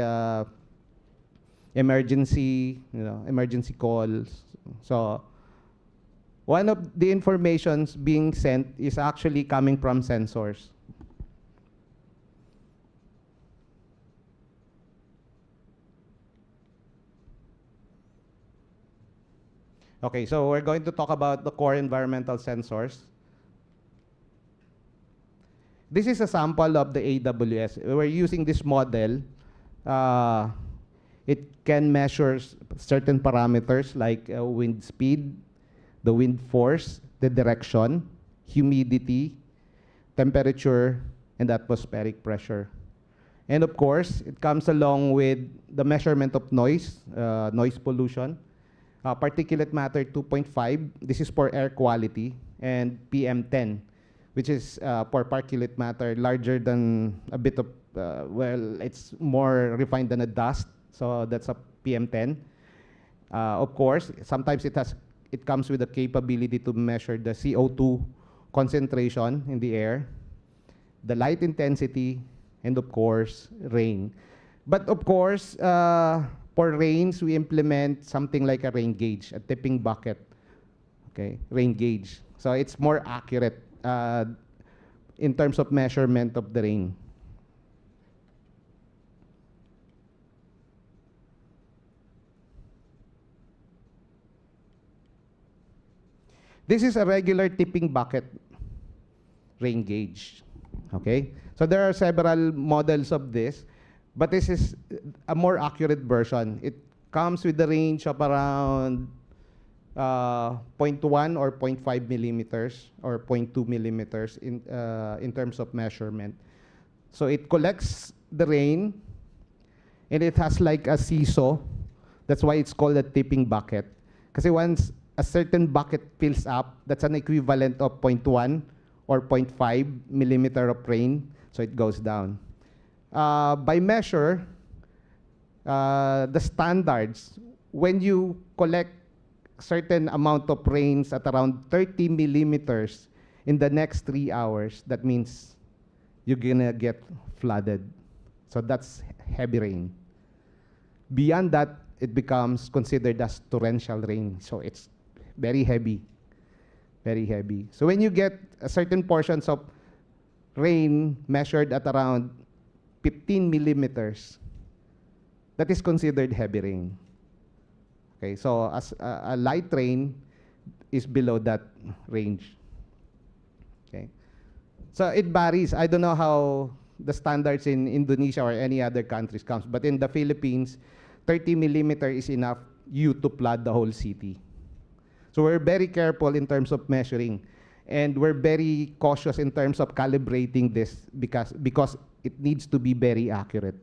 emergency calls. So one of the informations being sent is actually coming from sensors. Okay, so we're going to talk about the core environmental sensors. This is a sample of the AWS. We're using this model. It can measure certain parameters like wind speed, the wind force, the direction, humidity, temperature, and atmospheric pressure. And of course, it comes along with the measurement of noise, noise pollution, particulate matter 2.5, this is for air quality, and PM10, which is for particulate matter larger than a bit of, well, it's more refined than a dust, so that's a PM10. Of course, sometimes it comes with the capability to measure the CO2 concentration in the air, the light intensity, and of course, rain. But of course, for rains, we implement something like a rain gauge, a tipping bucket, okay, rain gauge. So it's more accurate in terms of measurement of the rain. This is a regular tipping bucket rain gauge, okay? So there are several models of this, but this is a more accurate version. It comes with the range of around 0.1 or 0.5 millimeters or 0.2 millimeters in terms of measurement. So it collects the rain, and it has like a seesaw. That's why it's called a tipping bucket. Because once a certain bucket fills up, that's an equivalent of 0.1 or 0.5 millimeter of rain, so it goes down. By measure, the standards, when you collect certain amount of rains at around 30 millimeters in the next 3 hours, that means you're gonna get flooded. So that's heavy rain. Beyond that, it becomes considered as torrential rain. So it's very heavy, very heavy. So when you get a certain portions of rain measured at around 15 millimeters, that is considered heavy rain. Okay, so as a light rain is below that range. Okay, so it varies. I don't know how the standards in Indonesia or any other countries comes, but in the Philippines, 30 millimeter is enough you to flood the whole city. So we're very careful in terms of measuring, and we're very cautious in terms of calibrating this because it needs to be very accurate.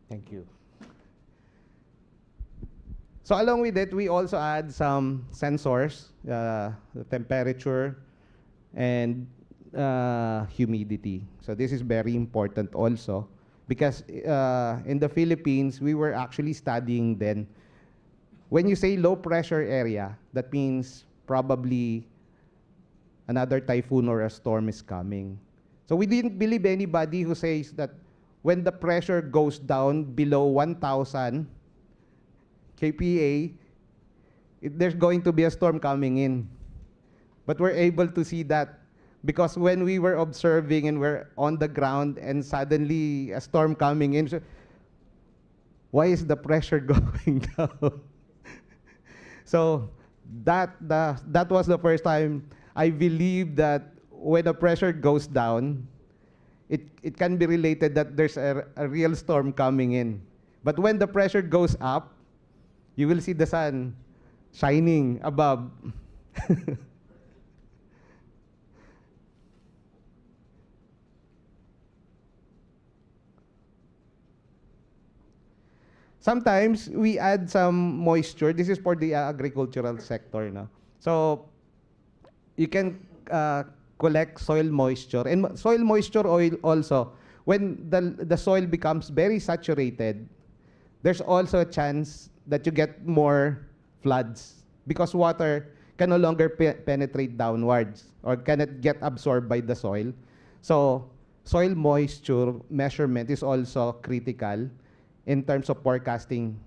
Thank you. So along with it, we also add some sensors, the temperature and humidity. So this is very important also because in the Philippines, we were actually studying then. When you say low pressure area, that means probably another typhoon or a storm is coming. So we didn't believe anybody who says that when the pressure goes down below 1,000 kPa, there's going to be a storm coming in. But we're able to see that because when we were observing and we're on the ground and suddenly a storm coming in, so why is the pressure going down? So that was the first time I believe that when the pressure goes down, it can be related that there's a real storm coming in. But when the pressure goes up, you will see the sun shining above. Sometimes we add some moisture. This is for the agricultural sector. No? So you can collect soil moisture. And soil moisture oil also, when the soil becomes very saturated, there's also a chance that you get more floods because water can no longer penetrate downwards or cannot get absorbed by the soil. So soil moisture measurement is also critical in terms of forecasting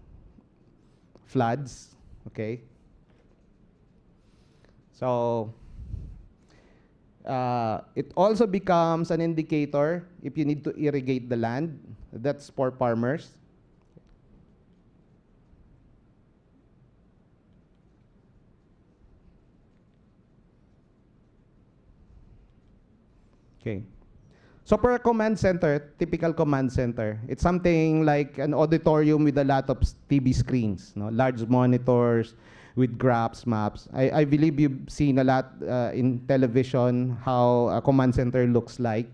floods, okay? So it also becomes an indicator if you need to irrigate the land. That's for farmers. Okay. So for a command center, typical command center, it's something like an auditorium with a lot of TV screens, no? Large monitors with graphs, maps. I believe you've seen a lot in television how a command center looks like.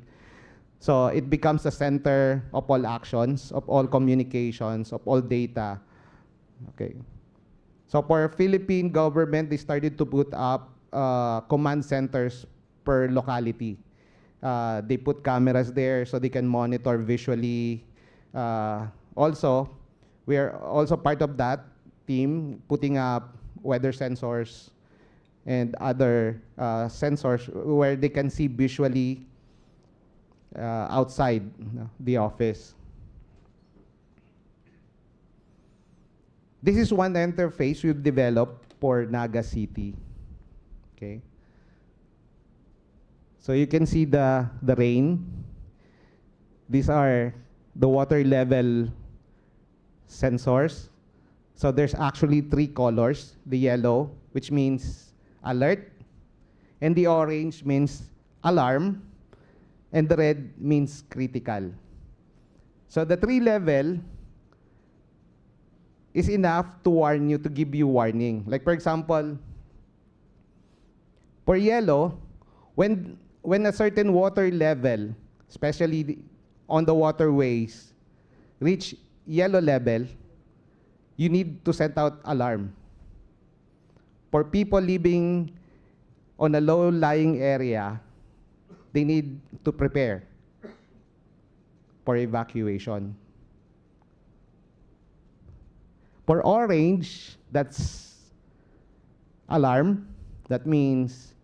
So it becomes the center of all actions, of all communications, of all data. Okay. So for Philippine government, they started to put up command centers per locality. They put cameras there so they can monitor visually. Also, we are also part of that team putting up weather sensors and other sensors where they can see visually outside the office. This is one interface we've developed for Naga City. Okay. So you can see the rain. These are the water level sensors. So there's actually 3 colors. The yellow, which means alert, and the orange means alarm, and the red means critical. So the 3 level is enough to warn you, to give you warning. Like for example, for yellow, when a certain water level, especially on the waterways, reach yellow level, you need to send out alarm. For people living on a low-lying area, they need to prepare for evacuation. For orange, that's alarm. That means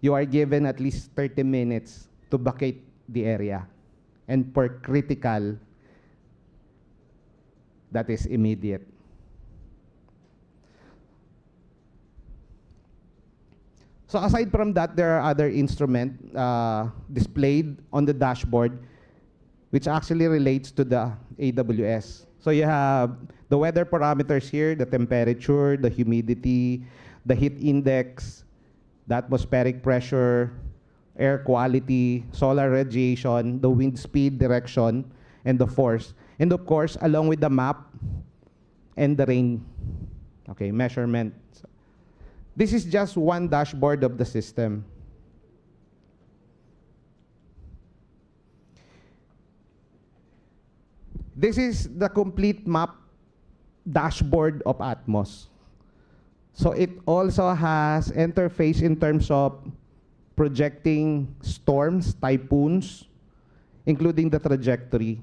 you are given at least 30 minutes to vacate the area. And for critical, that is immediate. So aside from that, there are other instruments displayed on the dashboard which actually relates to the AWS. So you have the weather parameters here, the temperature, the humidity, the heat index, the atmospheric pressure, air quality, solar radiation, the wind speed, direction, and the force. And of course, along with the map and the rain, okay, measurement. This is just one dashboard of the system. This is the complete map dashboard of Atmos. So it also has interface in terms of projecting storms, typhoons, including the trajectory,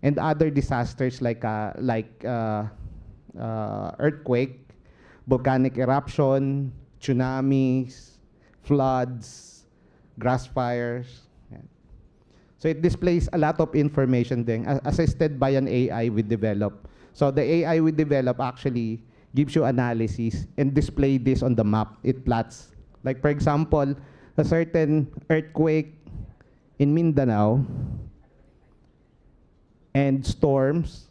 and other disasters like earthquake, volcanic eruption, tsunamis, floods, grass fires. So it displays a lot of information then, assisted by an AI we develop. So the AI we develop actually gives you analysis and display this on the map. It plots. Like for example, a certain earthquake in Mindanao and storms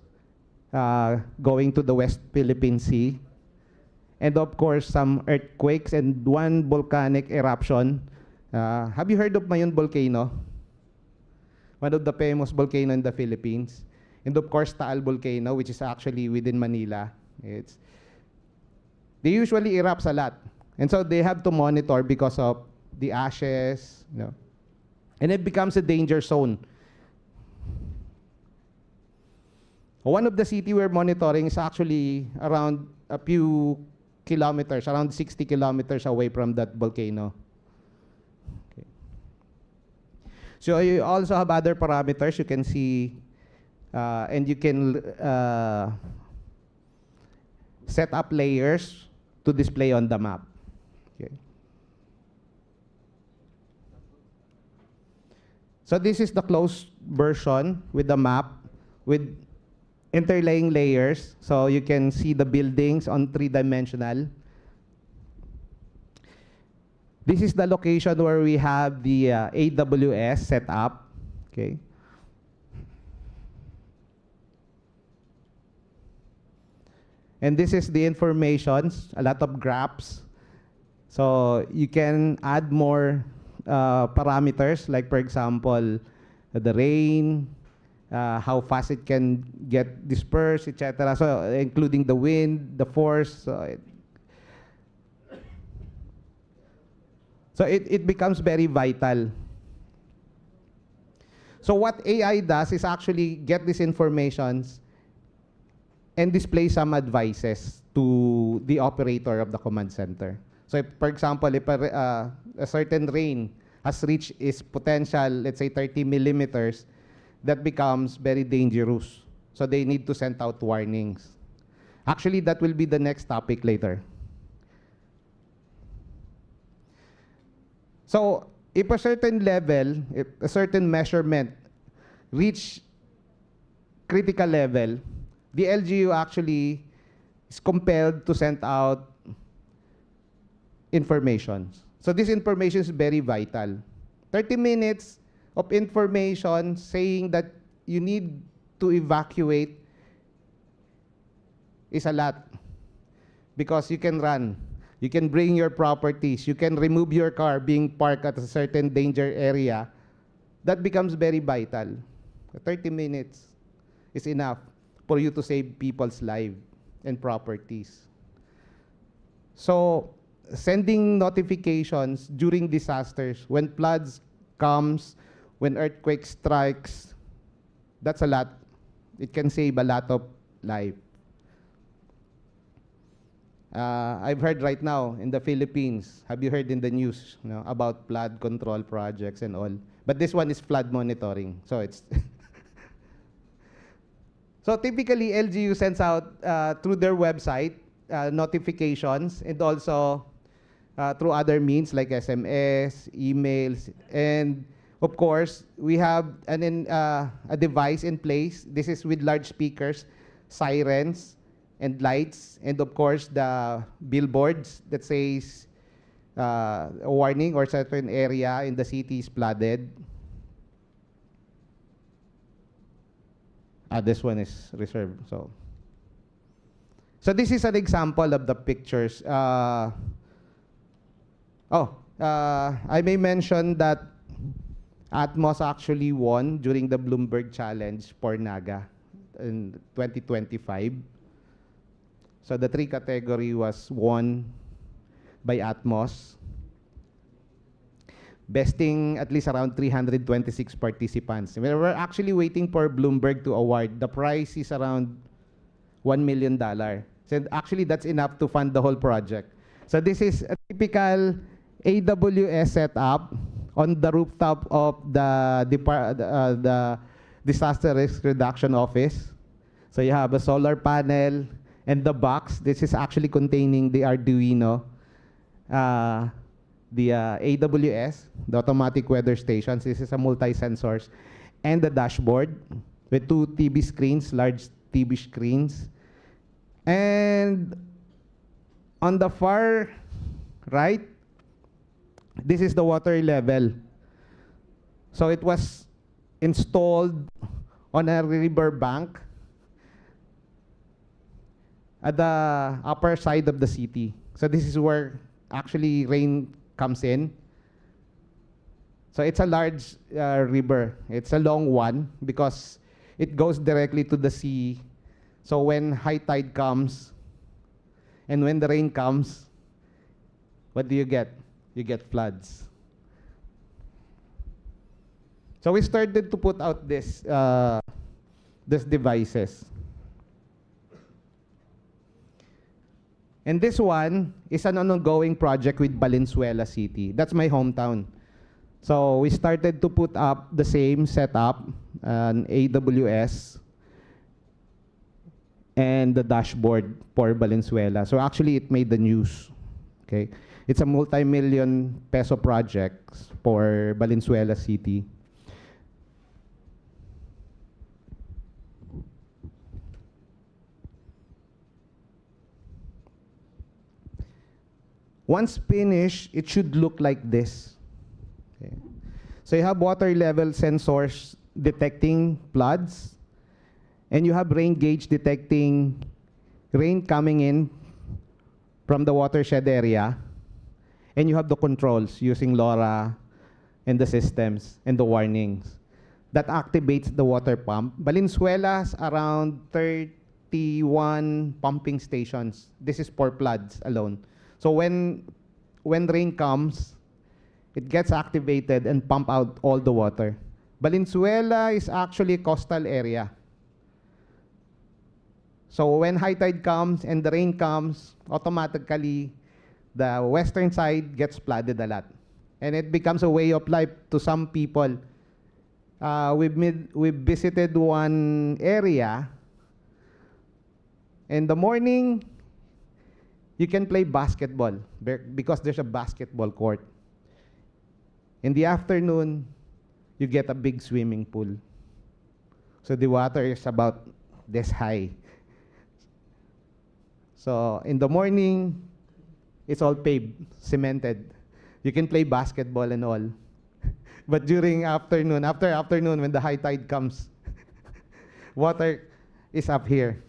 going to the West Philippine Sea. And of course, some earthquakes and one volcanic eruption. Have you heard of Mayon volcano? One of the famous volcano in the Philippines. And of course, Taal volcano, which is actually within Manila. They usually erupt a lot. And so they have to monitor because of the ashes, you know. And it becomes a danger zone. One of the city we're monitoring is actually around a few kilometers, around 60 kilometers away from that volcano. Okay. So you also have other parameters you can see, and you can set up layers to display on the map. Okay. So this is the closed version with the map with interlaying layers, so you can see the buildings on three-dimensional. This is the location where we have the AWS set up. Okay. And this is the informations, a lot of graphs. So you can add more parameters, like for example, the rain, how fast it can get dispersed, etc. So including the wind, the force. So it becomes very vital. So what AI does is actually get these informations and display some advices to the operator of the command center. So if, for example, if a certain rain has reached its potential, let's say 30 millimeters, that becomes very dangerous. So they need to send out warnings. Actually, that will be the next topic later. So if a certain level, if a certain measurement reach critical level, the LGU actually is compelled to send out information. So this information is very vital. 30 minutes of information saying that you need to evacuate is a lot, because you can run, you can bring your properties, you can remove your car being parked at a certain danger area. That becomes very vital. 30 minutes is enough for you to save people's lives and properties. So sending notifications during disasters, when floods comes, when earthquake strikes, that's a lot. It can save a lot of life. I've heard right now in the Philippines, have you heard in the news, you know, about flood control projects and all? But this one is flood monitoring. So it's so typically LGU sends out through their website notifications, and also through other means like SMS, emails, and of course, we have a device in place. This is with large speakers, sirens, and lights, and of course, the billboards that says a warning or certain area in the city is flooded. This one is reserved. So this is an example of the pictures. I may mention that Atmos actually won during the Bloomberg Challenge for Naga in 2025. So the 3 category was won by Atmos, besting at least around 326 participants. We're actually waiting for Bloomberg to award. The prize is around $1 million. So actually, that's enough to fund the whole project. So this is a typical AWS setup on the rooftop of the Disaster Risk Reduction Office. So you have a solar panel and the box. This is actually containing the Arduino, the AWS, the automatic weather stations. This is a multi-sensors, and the dashboard with 2 TV screens, large TV screens. And on the far right, this is the water level. So it was installed on a river bank. at the upper side of the city. So this is where actually rain comes in. So it's a large river. It's a long one because it goes directly to the sea. So when high tide comes and when the rain comes, what do you get? You get floods. So we started to put out these devices. And this one is an ongoing project with Valenzuela City. That's my hometown. So we started to put up the same setup, an AWS, and the dashboard for Valenzuela. So actually it made the news. Okay, it's a multi-million peso project for Valenzuela City. Once finished, it should look like this. Okay. So you have water level sensors detecting floods, and you have rain gauge detecting rain coming in from the watershed area, and you have the controls using LoRa and the systems and the warnings that activates the water pump. Valenzuela's around 31 pumping stations. This is for floods alone. So when rain comes, it gets activated and pump out all the water. Valenzuela is actually a coastal area. So when high tide comes and the rain comes, automatically the western side gets flooded a lot. And it becomes a way of life to some people. We've visited one area. In the morning, you can play basketball because there's a basketball court. In the afternoon, you get a big swimming pool. So the water is about this high. So in the morning, it's all paved, cemented. You can play basketball and all. But during afternoon, after afternoon, when the high tide comes, water is up here.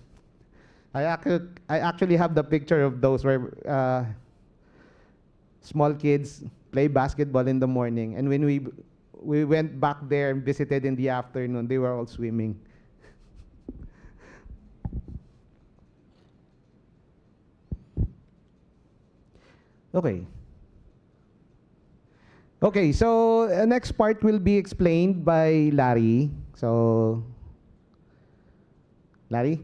I actually have the picture of those where small kids play basketball in the morning, and when we went back there and visited in the afternoon, they were all swimming. Okay. Okay, so next part will be explained by Larry. So, Larry?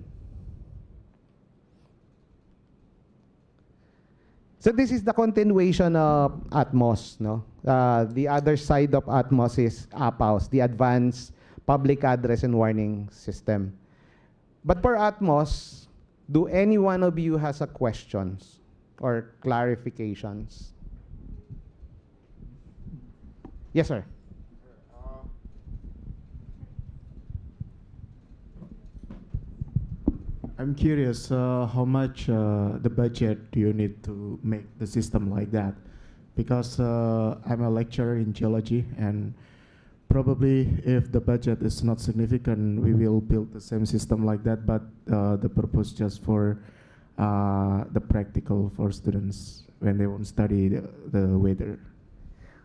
So this is the continuation of Atmos, no? The other side of Atmos is APAOS, the Advanced Public Address and Warning System. But for Atmos, do any one of you has a questions or clarifications? Yes, sir. I'm curious, how much the budget do you need to make the system like that? Because I'm a lecturer in geology, and probably if the budget is not significant, we will build the same system like that, but the purpose just for the practical for students when they won't study the weather.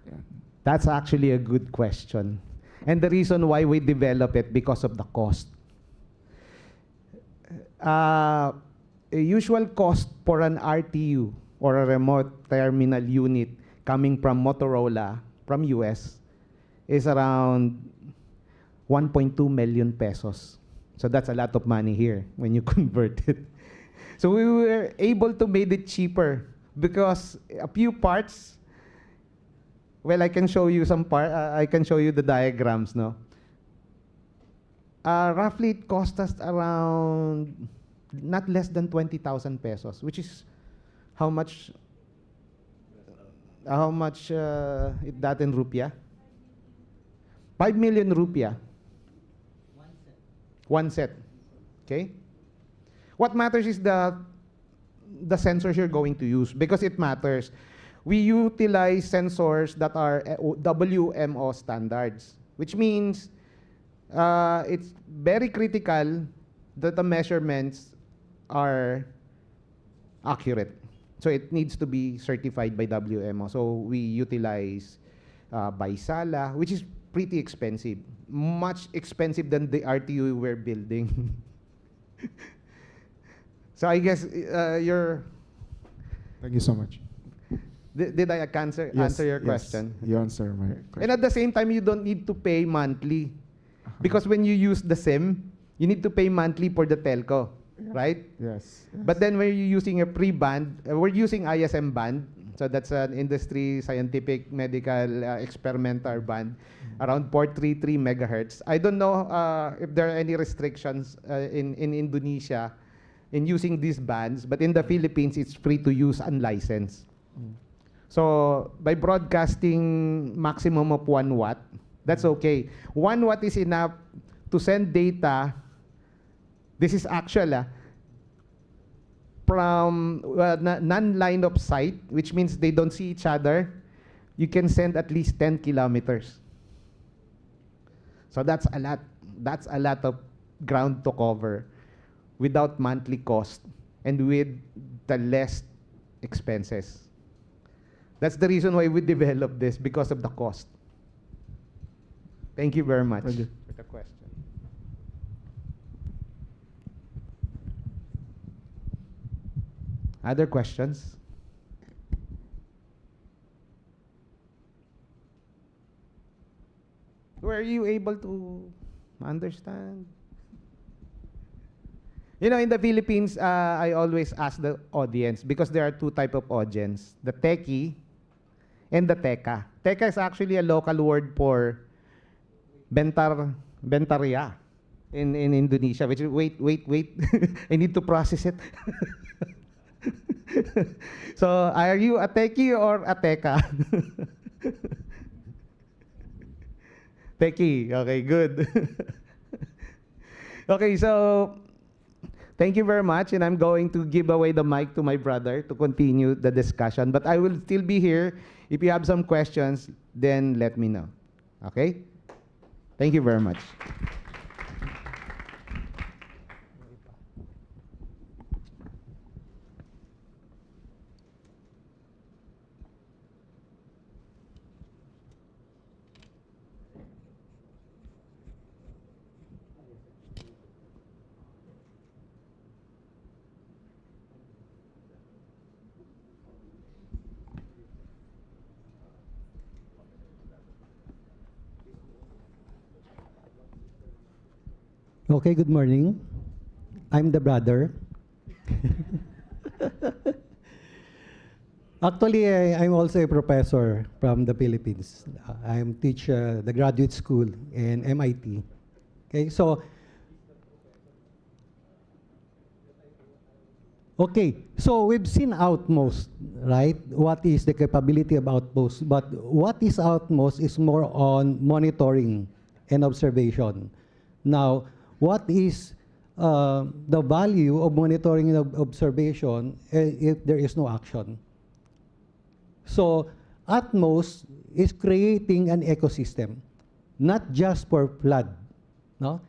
Yeah. That's actually a good question. And the reason why we develop it, because of the cost. A usual cost for an RTU or a remote terminal unit coming from Motorola, from US, is around 1.2 million pesos. So that's a lot of money here when you convert it. So we were able to make it cheaper because a few parts, well, I can show you some I can show you the diagrams, no? Roughly, it cost us around not less than 20,000 pesos, which is how much? Is that in rupiah? 5 million rupiah. One set. Okay. What matters is the sensors you're going to use, because it matters. We utilize sensors that are WMO standards, which means it's very critical that the measurements are accurate. So it needs to be certified by WMO. So we utilize Baisala, which is pretty expensive, much expensive than the RTU we're building. So I guess you're. Thank you so much. Did I answer your question? You answer my question. And at the same time, you don't need to pay monthly. Because when you use the SIM, you need to pay monthly for the telco, right? Yes. But then when you're using a pre-band, we're using ISM band. So that's an industry, scientific, medical, experimental band, around 433 megahertz. I don't know if there are any restrictions in Indonesia in using these bands, but in the Philippines, it's free to use unlicensed. So by broadcasting maximum of 1 watt, that's okay. 1 watt is enough to send data. This is actual from non-line of sight, which means they don't see each other. You can send at least 10 kilometers. So that's a lot. That's a lot of ground to cover without monthly cost and with the less expenses. That's the reason why we developed this, because of the cost. Thank you very much Thank you. for the question. Other questions? Were you able to understand? You know, in the Philippines, I always ask the audience, because there are two types of audience, the techie and the teka. Teka is actually a local word for bentarya in Indonesia, which is, wait, I need to process it. So, are you a techie or a teka? Techie, okay, good. Okay, so thank you very much, and I'm going to give away the mic to my brother to continue the discussion, but I will still be here. If you have some questions, then let me know. Okay? Thank you very much. Okay, good morning. I'm the brother. Actually, I'm also a professor from the Philippines. I'm teach the graduate school in MIT. Okay, so we've seen Outmost, right? What is the capability of Outmost? But what is Outmost is more on monitoring and observation. Now, what is the value of monitoring and observation if there is no action? So Atmos is creating an ecosystem, not just for flood. No?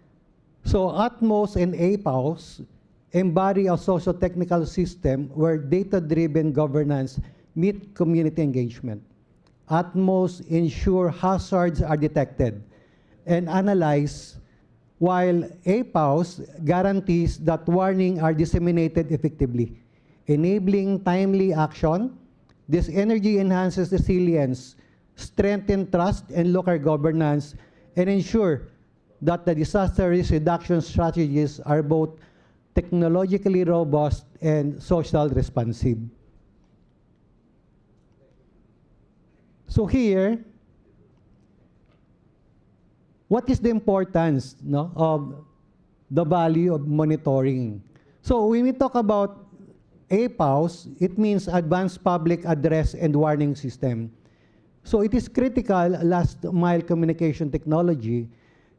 So Atmos and APAUS embody a socio-technical system where data-driven governance meet community engagement. Atmos ensure hazards are detected and analyzed, while APAUS guarantees that warnings are disseminated effectively, enabling timely action. This energy enhances resilience, strengthens trust and local governance, and ensure that the disaster risk reduction strategies are both technologically robust and social responsive. So here, what is the importance of the value of monitoring? So when we talk about APAUS, it means Advanced Public Address and Warning System. So it is critical last mile communication technology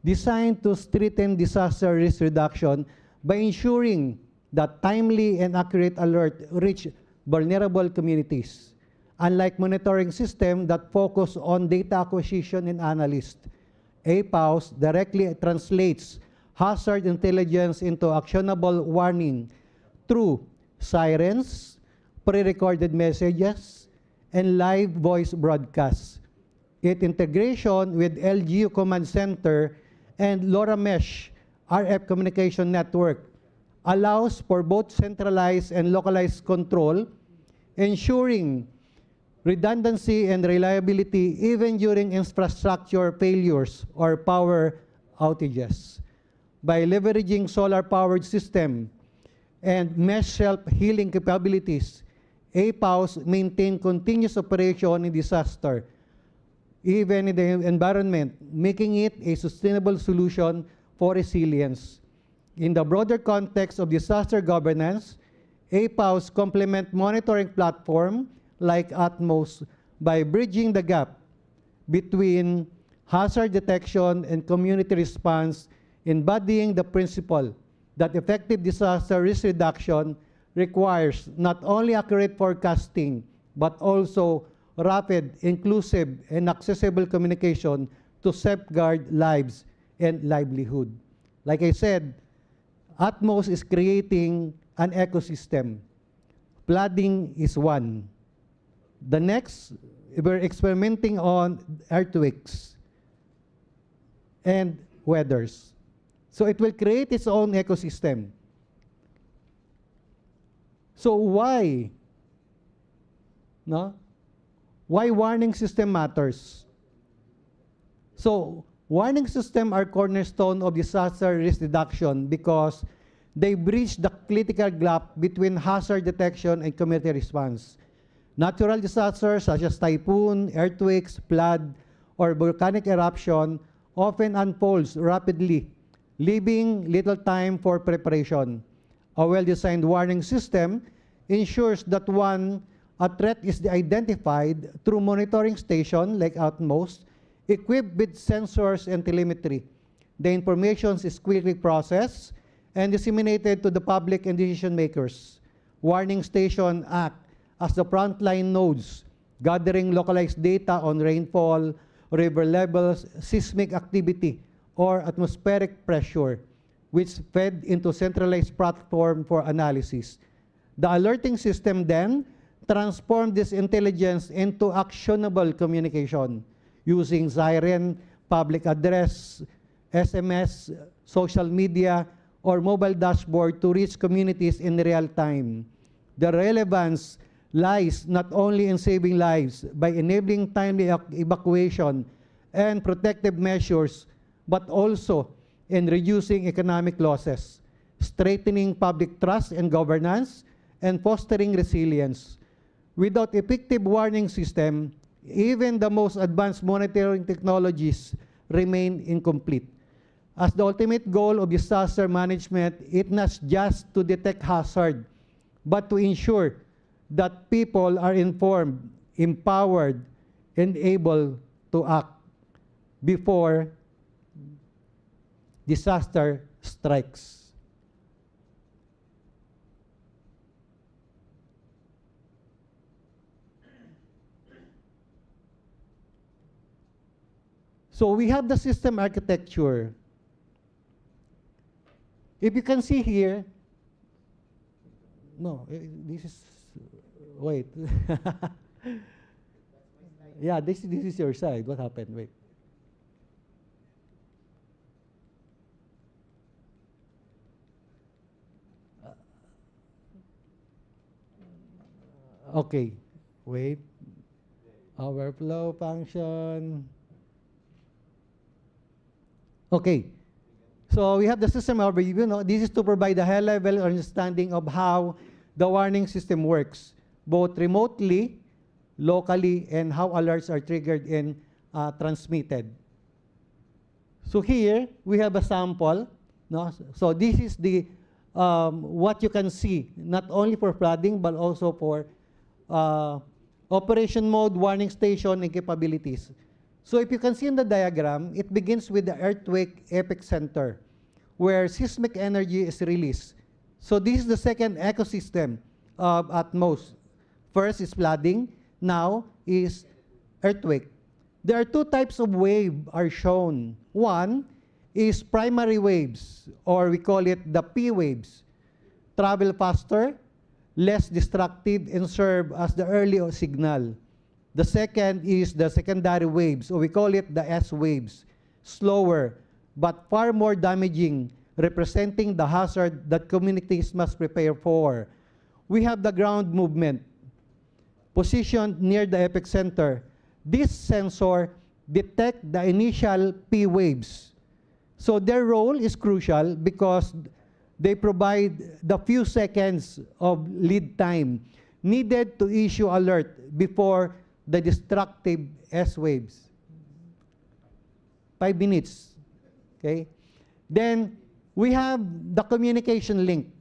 designed to strengthen disaster risk reduction by ensuring that timely and accurate alert reach vulnerable communities. Unlike monitoring system that focus on data acquisition and analysis, APAUS directly translates hazard intelligence into actionable warning through sirens, pre-recorded messages, and live voice broadcasts. Its integration with LGU Command Center and LoRa Mesh RF communication network allows for both centralized and localized control, ensuring redundancy and reliability even during infrastructure failures or power outages. By leveraging solar-powered system and mesh self-healing capabilities, APAOs maintain continuous operation in disaster, even in the environment, making it a sustainable solution for resilience. In the broader context of disaster governance, APAOs complement monitoring platform like Atmos by bridging the gap between hazard detection and community response, embodying the principle that effective disaster risk reduction requires not only accurate forecasting, but also rapid, inclusive, and accessible communication to safeguard lives and livelihood. Like I said, Atmos is creating an ecosystem. Flooding is one. The next, we're experimenting on earthquakes and weathers. So it will create its own ecosystem. So why? No? Why warning system matters? So warning system are cornerstone of disaster risk reduction because they bridge the critical gap between hazard detection and community response. Natural disasters such as typhoon, earthquakes, flood, or volcanic eruption often unfolds rapidly, leaving little time for preparation. A well-designed warning system ensures that a threat is identified through monitoring station like Outmost, equipped with sensors and telemetry. The information is quickly processed and disseminated to the public and decision makers. Warning station act as the frontline nodes, gathering localized data on rainfall, river levels, seismic activity, or atmospheric pressure, which fed into centralized platform for analysis. The alerting system then transformed this intelligence into actionable communication using siren, public address, SMS, social media, or mobile dashboard to reach communities in real time. The relevance lies not only in saving lives by enabling timely evacuation and protective measures, but also in reducing economic losses, strengthening public trust and governance, and fostering resilience. Without effective warning system, even the most advanced monitoring technologies remain incomplete. As the ultimate goal of disaster management, it's not just to detect hazard, but to ensure that people are informed, empowered, and able to act before disaster strikes. So we have the system architecture. If you can see here, no, this is, wait. Yeah, this is your side. What happened? Wait. Okay, wait. Overflow function. Okay, so we have the system overview. This is to provide a high-level understanding of how the warning system works, both remotely, locally, and how alerts are triggered and transmitted. So here we have a sample. No? So this is the what you can see, not only for flooding but also for operation mode, warning station, and capabilities. So if you can see in the diagram, it begins with the earthquake epicenter, where seismic energy is released. So this is the second ecosystem at most. First is flooding, now is earthquake. There are two types of wave are shown. One is primary waves, or we call it the P waves. Travel faster, less destructive, and serve as the early signal. The second is the secondary waves, or we call it the S waves, slower but far more damaging, representing the hazard that communities must prepare for. We have the ground movement, positioned near the epicenter. This sensor detects the initial P waves. So their role is crucial because they provide the few seconds of lead time needed to issue alert before the destructive S waves. 5 minutes. Okay? Then we have the communication link.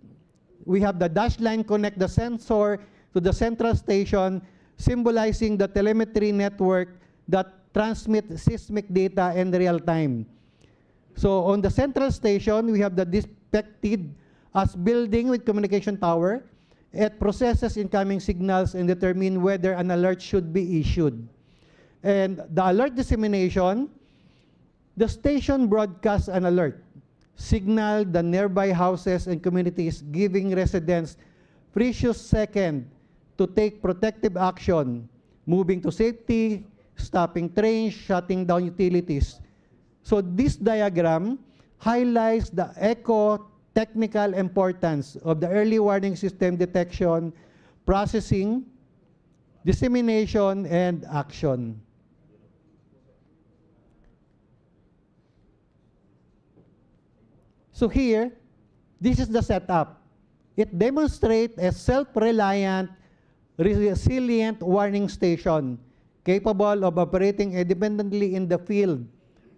We have the dash line connect the sensor to the central station, symbolizing the telemetry network that transmits seismic data in real time. So on the central station, we have the depicted as building with communication tower. It processes incoming signals and determine whether an alert should be issued. And the alert dissemination, the station broadcasts an alert, signal the nearby houses and communities, giving residents precious seconds to take protective action, moving to safety, stopping trains, shutting down utilities. So this diagram highlights the eco-technical importance of the early warning system detection, processing, dissemination, and action. So here, this is the setup. It demonstrates a self-reliant, resilient warning station capable of operating independently in the field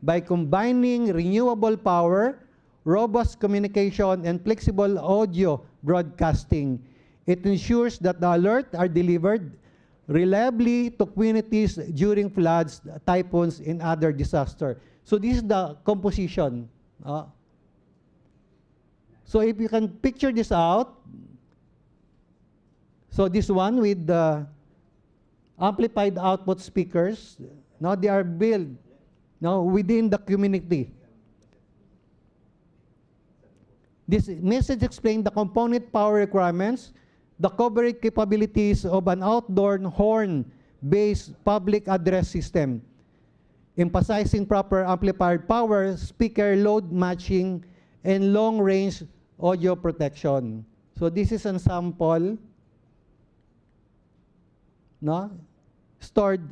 by combining renewable power, robust communication, and flexible audio broadcasting. It ensures that the alerts are delivered reliably to communities during floods, typhoons, and other disasters. So this is the composition. So if you can picture this out, so this one with the amplified output speakers, now they are built now within the community. This message explains the component power requirements, the coverage capabilities of an outdoor horn-based public address system, emphasizing proper amplified power, speaker load matching, and long-range audio protection. So this is a sample, no, stored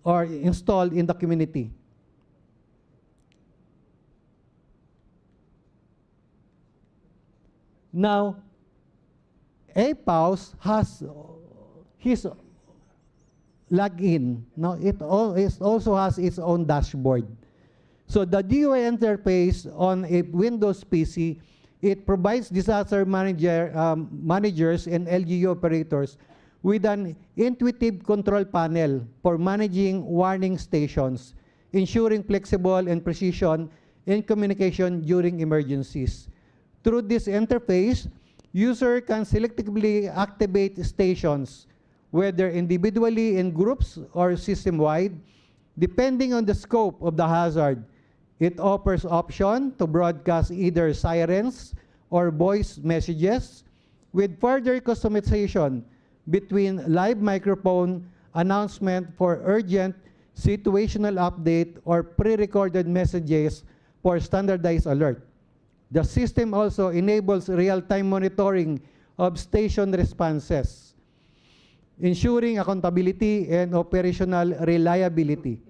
or installed in the community. Now, APAUS has his login. Now, it also has its own dashboard. So the GUI interface on a Windows PC, it provides disaster managers and LGU operators with an intuitive control panel for managing warning stations, ensuring flexible and precision in communication during emergencies. Through this interface, user can selectively activate stations, whether individually in groups or system-wide, depending on the scope of the hazard. It offers option to broadcast either sirens or voice messages with further customization between live microphone announcement for urgent situational update or pre-recorded messages for standardized alert. The system also enables real-time monitoring of station responses, ensuring accountability and operational reliability.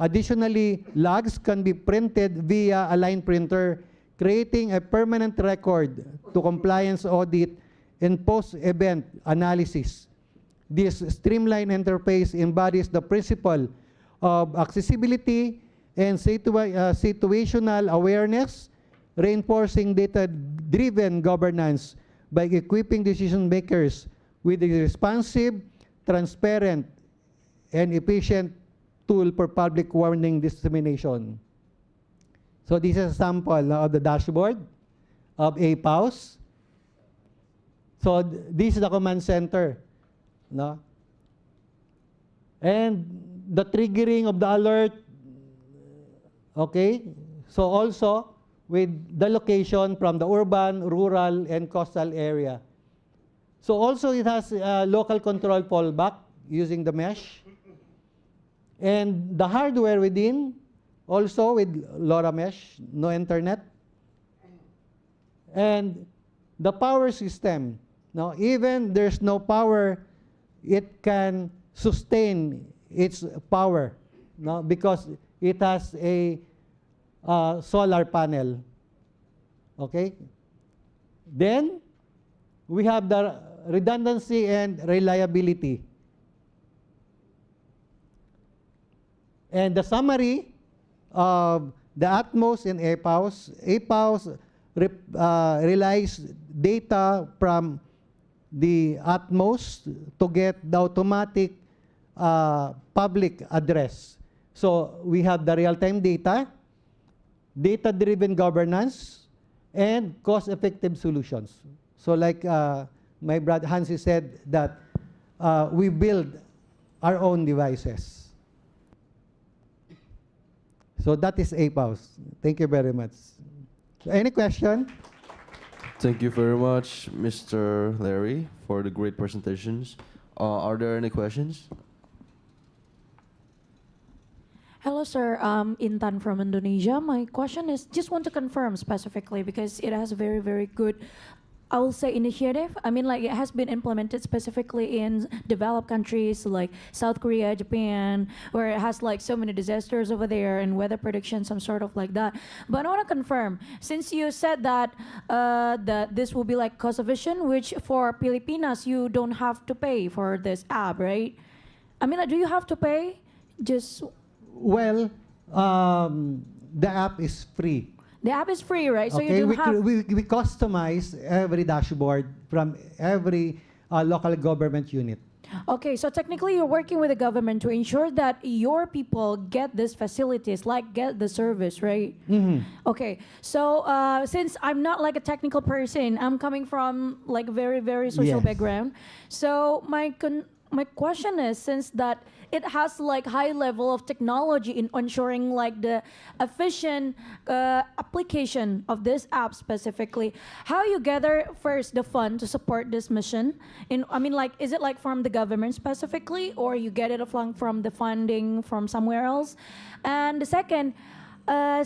Additionally, logs can be printed via a line printer, creating a permanent record to compliance audit and post-event analysis. This streamlined interface embodies the principle of accessibility and situational awareness, reinforcing data-driven governance by equipping decision makers with a responsive, transparent, and efficient tool for public warning dissemination. So this is a sample of the dashboard of APAUS. So this is the command center, no? And the triggering of the alert, okay? So also with the location from the urban, rural, and coastal area. So also it has local control fallback using the mesh. And the hardware within, also with LoRa mesh, no internet. And the power system. Now, even there's no power, it can sustain its power, no, because it has a solar panel. Okay? Then, we have the redundancy and reliability. And the summary of the Atmos and APAOS. APAOS relies data from the Atmos to get the automatic public address. So we have the real-time data, data-driven governance, and cost-effective solutions. So like my brother Hansi said that we build our own devices. So that is APAOS. Thank you very much. So any question? Thank you very much, Mr. Larry, for the great presentations. Are there any questions? Hello, sir. Intan from Indonesia. My question is, just want to confirm specifically because it has a very, very good, I will say, initiative. I mean, like it has been implemented specifically in developed countries like South Korea, Japan, where it has like so many disasters over there and weather prediction, some sort of like that. But I want to confirm, since you said that that this will be like cost efficient, which for Filipinas you don't have to pay for this app, right? I mean, like, do you have to pay? Just Well, the app is free. the app is free, right? So Okay, you don't have. we customize every dashboard from every local government unit. Okay, so technically you're working with the government to ensure that your people get these facilities, like get the service, right? Okay, so since I'm not like a technical person, I'm coming from like very, very social Yes. background. So my question is, since that it has like high level of technology in ensuring like the efficient application of this app specifically, how you gather first the fund to support this mission? I mean, like, is it like from the government specifically, or you get it from the funding from somewhere else? And the second,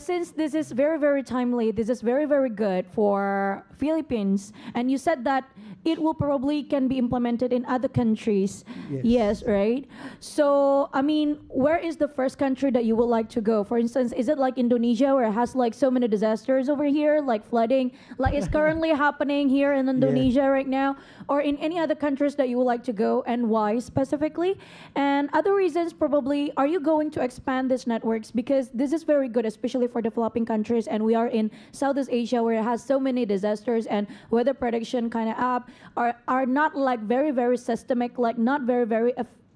since this is very, very timely, this is very, very good for Philippines, and you said that it will probably can be implemented in other countries. Yes. Right? So, I mean, where is the first country that you would like to go? For instance, is it like Indonesia, where it has like so many disasters over here, like flooding, like it's currently happening here in Indonesia right now, or in any other countries that you would like to go, and why specifically? And other reasons, probably, are you going to expand these networks? Because this is very good, especially for developing countries, and we are in Southeast Asia, where it has so many disasters, and weather prediction kind of app are not like very, very systemic, like not very, very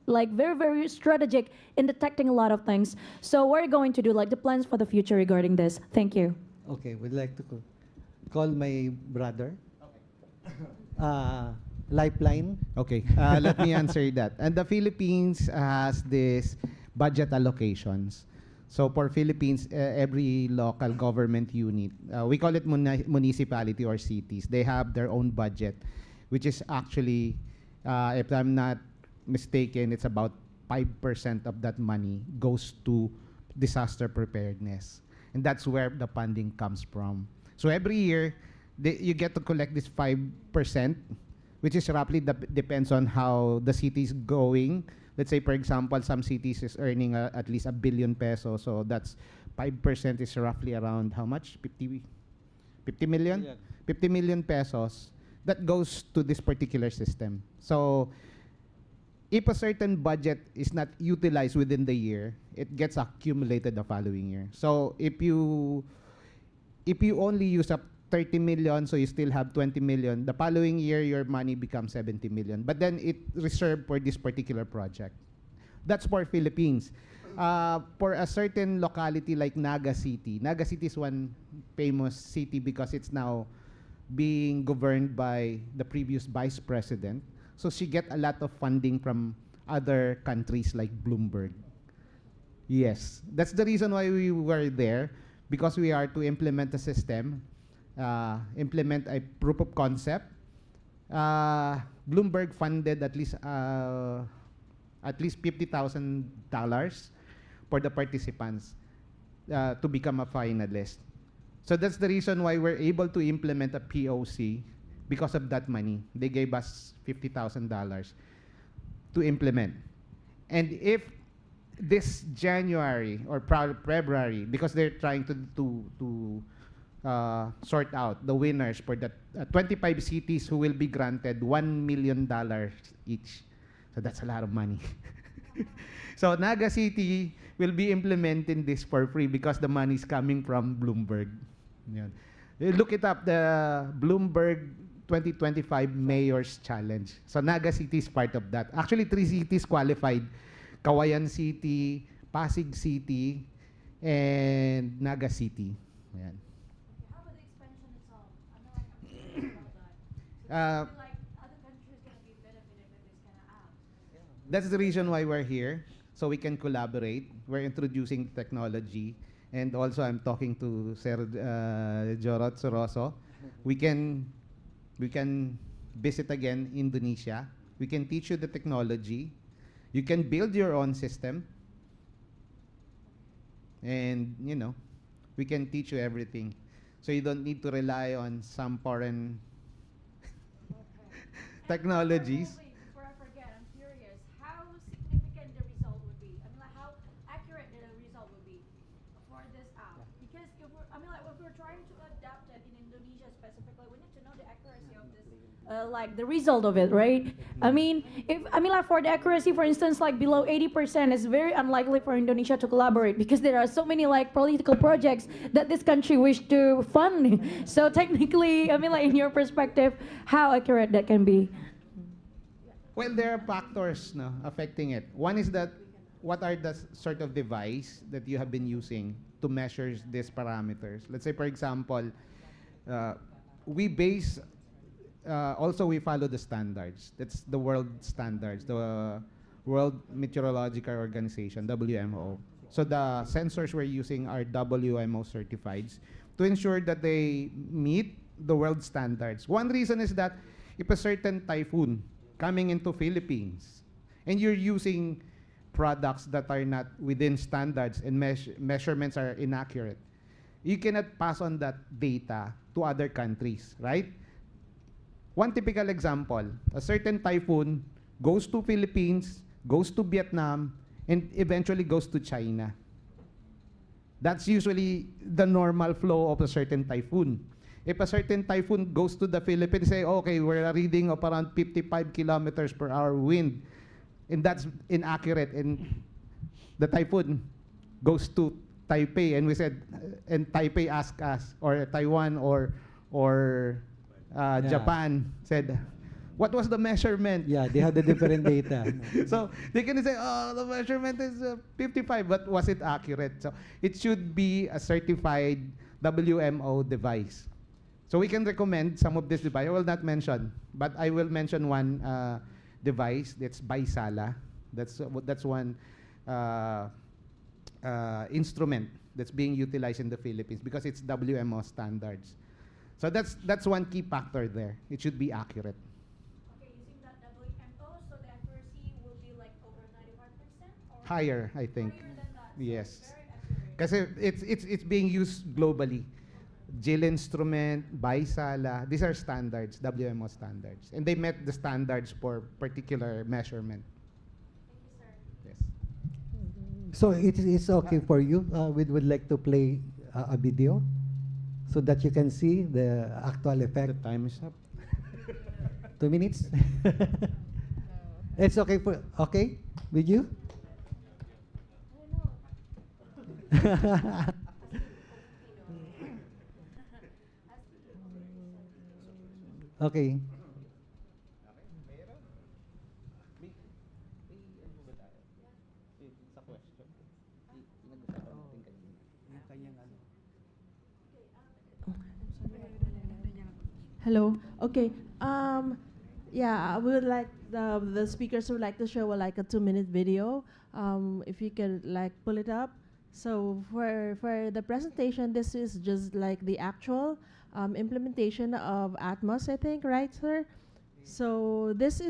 like very, very strategic in detecting a lot of things. So what are you going to do, like the plans for the future regarding this? Thank you. Okay, we'd like to call my brother. Lifeline. Okay, let me answer that. And the Philippines has this budget allocations. So for Philippines, every local government unit, we call it municipality or cities, they have their own budget, which is actually, if I'm not mistaken, it's about 5% of that money goes to disaster preparedness. And that's where the funding comes from. So every year, you get to collect this 5%, which is roughly depends on how the city is going. Let's say, for example, some cities is earning at least 1 billion pesos. So that's 5% is roughly around how much? 50 million? 50 million pesos that goes to this particular system. So if a certain budget is not utilized within the year, it gets accumulated the following year. So if you only use up 30 million, so you still have 20 million, the following year your money becomes 70 million. But then it reserved for this particular project. That's for Philippines. For a certain locality like Naga City is one famous city because it's now being governed by the previous vice president. So she get a lot of funding from other countries like Bloomberg. Yes, that's the reason why we were there, because we are to implement a system, implement a proof of concept, Bloomberg funded at least $50,000 for the participants to become a finalist. So that's the reason why we're able to implement a POC because of that money. They gave us $50,000 to implement. And if this January or February, because they're trying to sort out the winners for the 25 cities who will be granted $1 million each. So that's a lot of money. So Naga City will be implementing this for free because the money is coming from Bloomberg. Yan. Look it up, the Bloomberg 2025 Mayor's Challenge. So Naga City is part of that. Actually, 3 cities qualified. Kawayan City, Pasig City, and Naga City. Yan. How about the expansion itself? I know I'm curious about that. So like other countries gonna be benefited with this kind of app. That's the reason why we're here, so we can collaborate. We're introducing technology, and also I'm talking to Sir Jorot Soroso. We can visit again Indonesia. We can teach you the technology. You can build your own system, and we can teach you everything. So you don't need to rely on some foreign technologies. Before I forget, I'm curious how significant the result would be. I mean, like how accurate the result would be for this app. Because if we're, I mean, like if we're trying to adapt it in Indonesia specifically, we need to know the accuracy of this, like the result of it, right? I mean, like for the accuracy, for instance, like below 80%, it's very unlikely for Indonesia to collaborate because there are so many like political projects that this country wish to fund. So technically, I mean, like in your perspective, how accurate that can be? Well, there are factors affecting it. One is that what are the sort of device that you have been using to measure these parameters? Let's say, for example, we base also we follow the standards. That's the world standards, the World Meteorological Organization, WMO. So the sensors we're using are WMO certified to ensure that they meet the world standards. One reason is that if a certain typhoon coming into Philippines and you're using products that are not within standards and measurements are inaccurate, you cannot pass on that data to other countries, right? One typical example, a certain typhoon goes to Philippines, goes to Vietnam, and eventually goes to China. That's usually the normal flow of a certain typhoon. If a certain typhoon goes to the Philippines, say, okay, we're a reading of around 55 kilometers per hour wind, and that's inaccurate, and the typhoon goes to Taipei, and we said, and Taipei asked us, or Taiwan, or Japan said, what was the measurement? Yeah, they have the different data. So they can say, oh, the measurement is 55, but was it accurate? So it should be a certified WMO device. So we can recommend some of this device. I will not mention, but I will mention one device that's Baisala. That's one instrument that's being utilized in the Philippines because it's WMO standards. So that's one key factor there. It should be accurate. Okay, using that WMO, so the accuracy will be like over 95% or Higher, I think. higher than that. So Yes. it's very accurate. Because it's being used globally. Jill instrument, Baisala, these are standards, WMO standards. And they met the standards for particular measurement. Thank you, sir. Yes. So it's okay for you. We would like to play a video so that you can see the actual effect. The time is up. 2 minutes. It's okay with you? Okay. Hello. Okay. Yeah, I would like the speakers would like to show like a 2-minute video. If you can like pull it up. So for the presentation, this is just like the actual implementation of Atmos, I think, right, sir? So this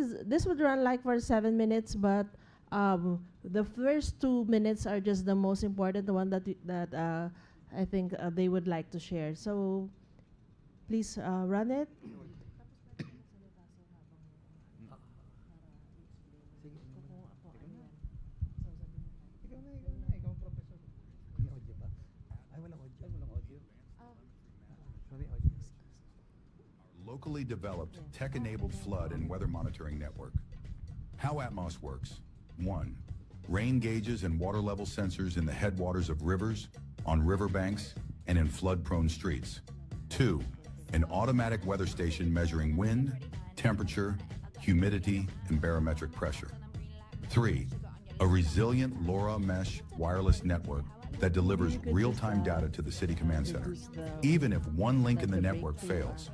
would run like for 7 minutes, but the first 2 minutes are just the most important, the one that I think they would like to share. So please run it. Locally developed, tech-enabled flood and weather monitoring network. How Atmos works. 1. Rain gauges and water level sensors in the headwaters of rivers, on riverbanks, and in flood-prone streets. 2. An automatic weather station measuring wind, temperature, humidity, and barometric pressure. 3. A resilient LoRa mesh wireless network that delivers real-time data to the city command center, even if one link in the network fails.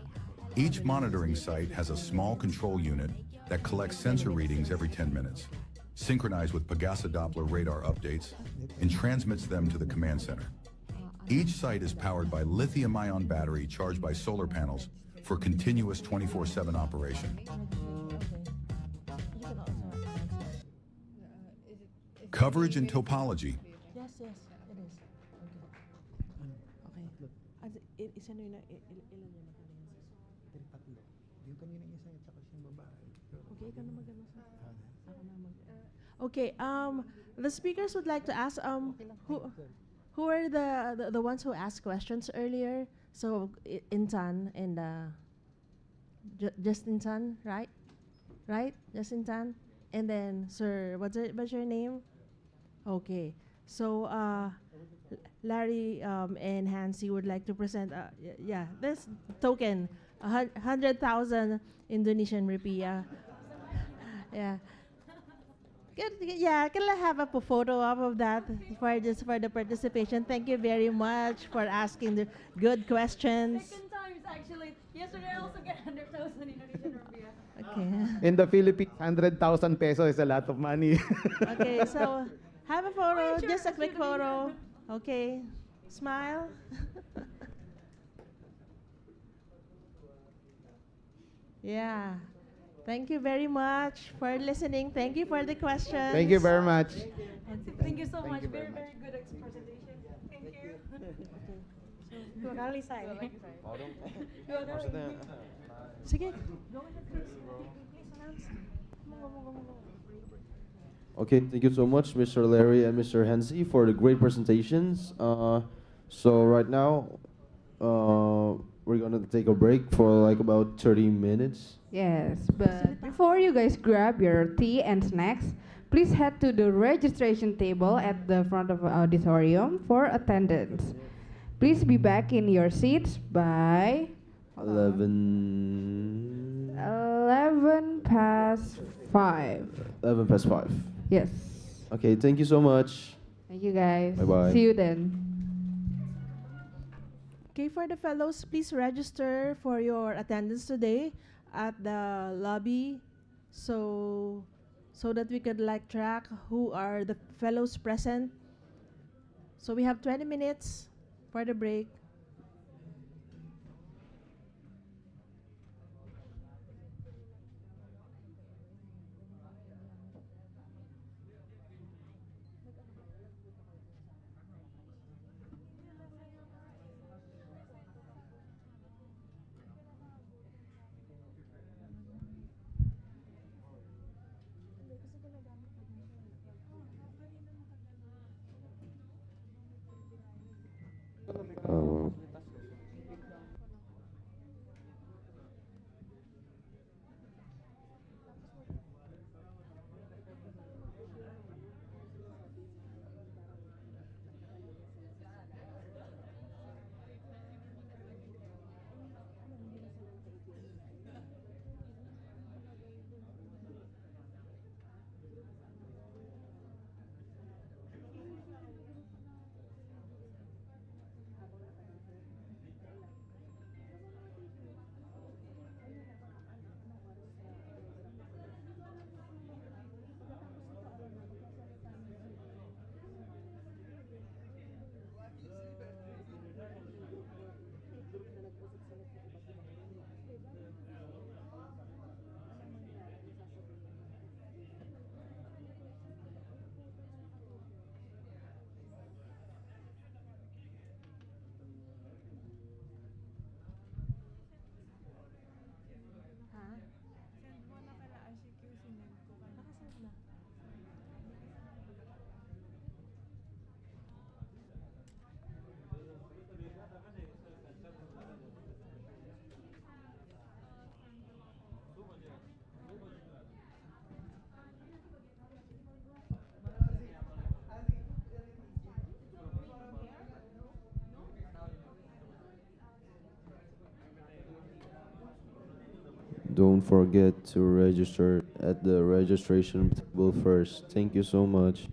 Each monitoring site has a small control unit that collects sensor readings every 10 minutes, synchronized with Pegasa Doppler radar updates, and transmits them to the command center. Each site is powered by lithium-ion battery charged by solar panels for continuous 24/7 operation. Coverage and topology. Yes, it is. Okay. Isa na yun, ilan yung Okay, ikaw na mag-ano sa ako na mag Okay, the speakers would like to ask who are the ones who asked questions earlier? So Intan and Justin Tan, right? Right? Justin Tan. And then Sir, what's your name? Okay. So Larry and Hansi would like to present this token, 100,000 Indonesian rupiah. Yeah. Can I have a photo of that for the participation? Thank you very much for asking the good questions. Second times actually. Yesterday I also get 100,000 Indonesian rupiah. Okay. In the Philippines, 100,000 peso is a lot of money. Okay, so have a photo, just a quick photo. Okay, smile. Yeah. Thank you very much for listening. Thank you for the questions. Thank you very much. Thank you so much. you Very, very very good presentation. Thank you. Dua kali say. Dua kali. Sige. Go ahead, please. Please announce. Go. Okay, thank you so much, Mr. Larry and Mr. Hensi, for the great presentations. So right now, we're gonna take a break for like about 30 minutes. Yes, but before you guys grab your tea and snacks, please head to the registration table at the front of the auditorium for attendance. Please be back in your seats by 11 past 5. 11 past 5. Yes. Okay, thank you so much. Thank you guys. Bye-bye. See you then. Okay, for the fellows, please register for your attendance today at the lobby, so that we could like track who are the fellows present. So we have 20 minutes for the break. Oh. don't forget to register at the registration table first. Thank you so much.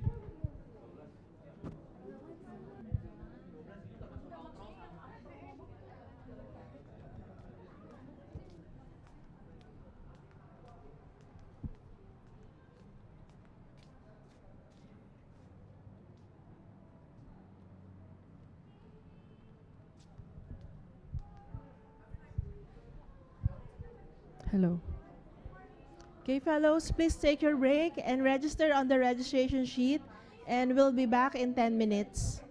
Hello. Okay, fellows, please take your break and register on the registration sheet, and we'll be back in 10 minutes.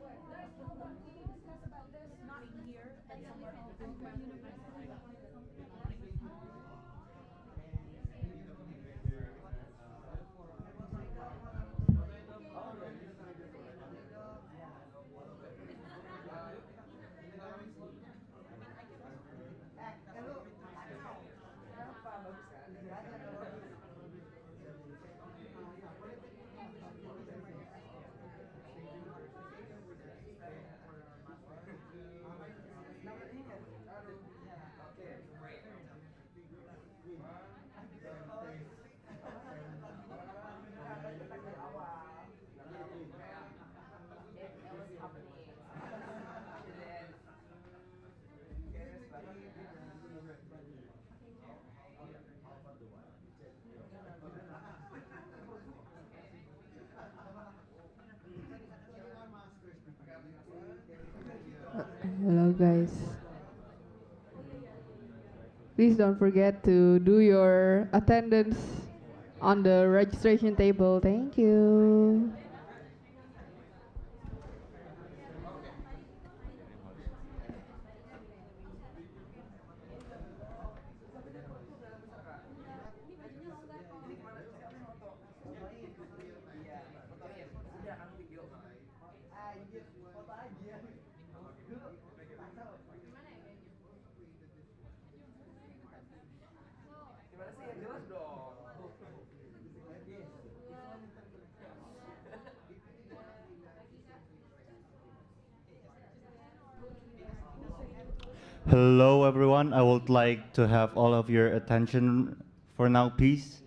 Hello, guys. Please don't forget to do your attendance on the registration table. Thank you. Hello, everyone. I would like to have all of your attention for now, please.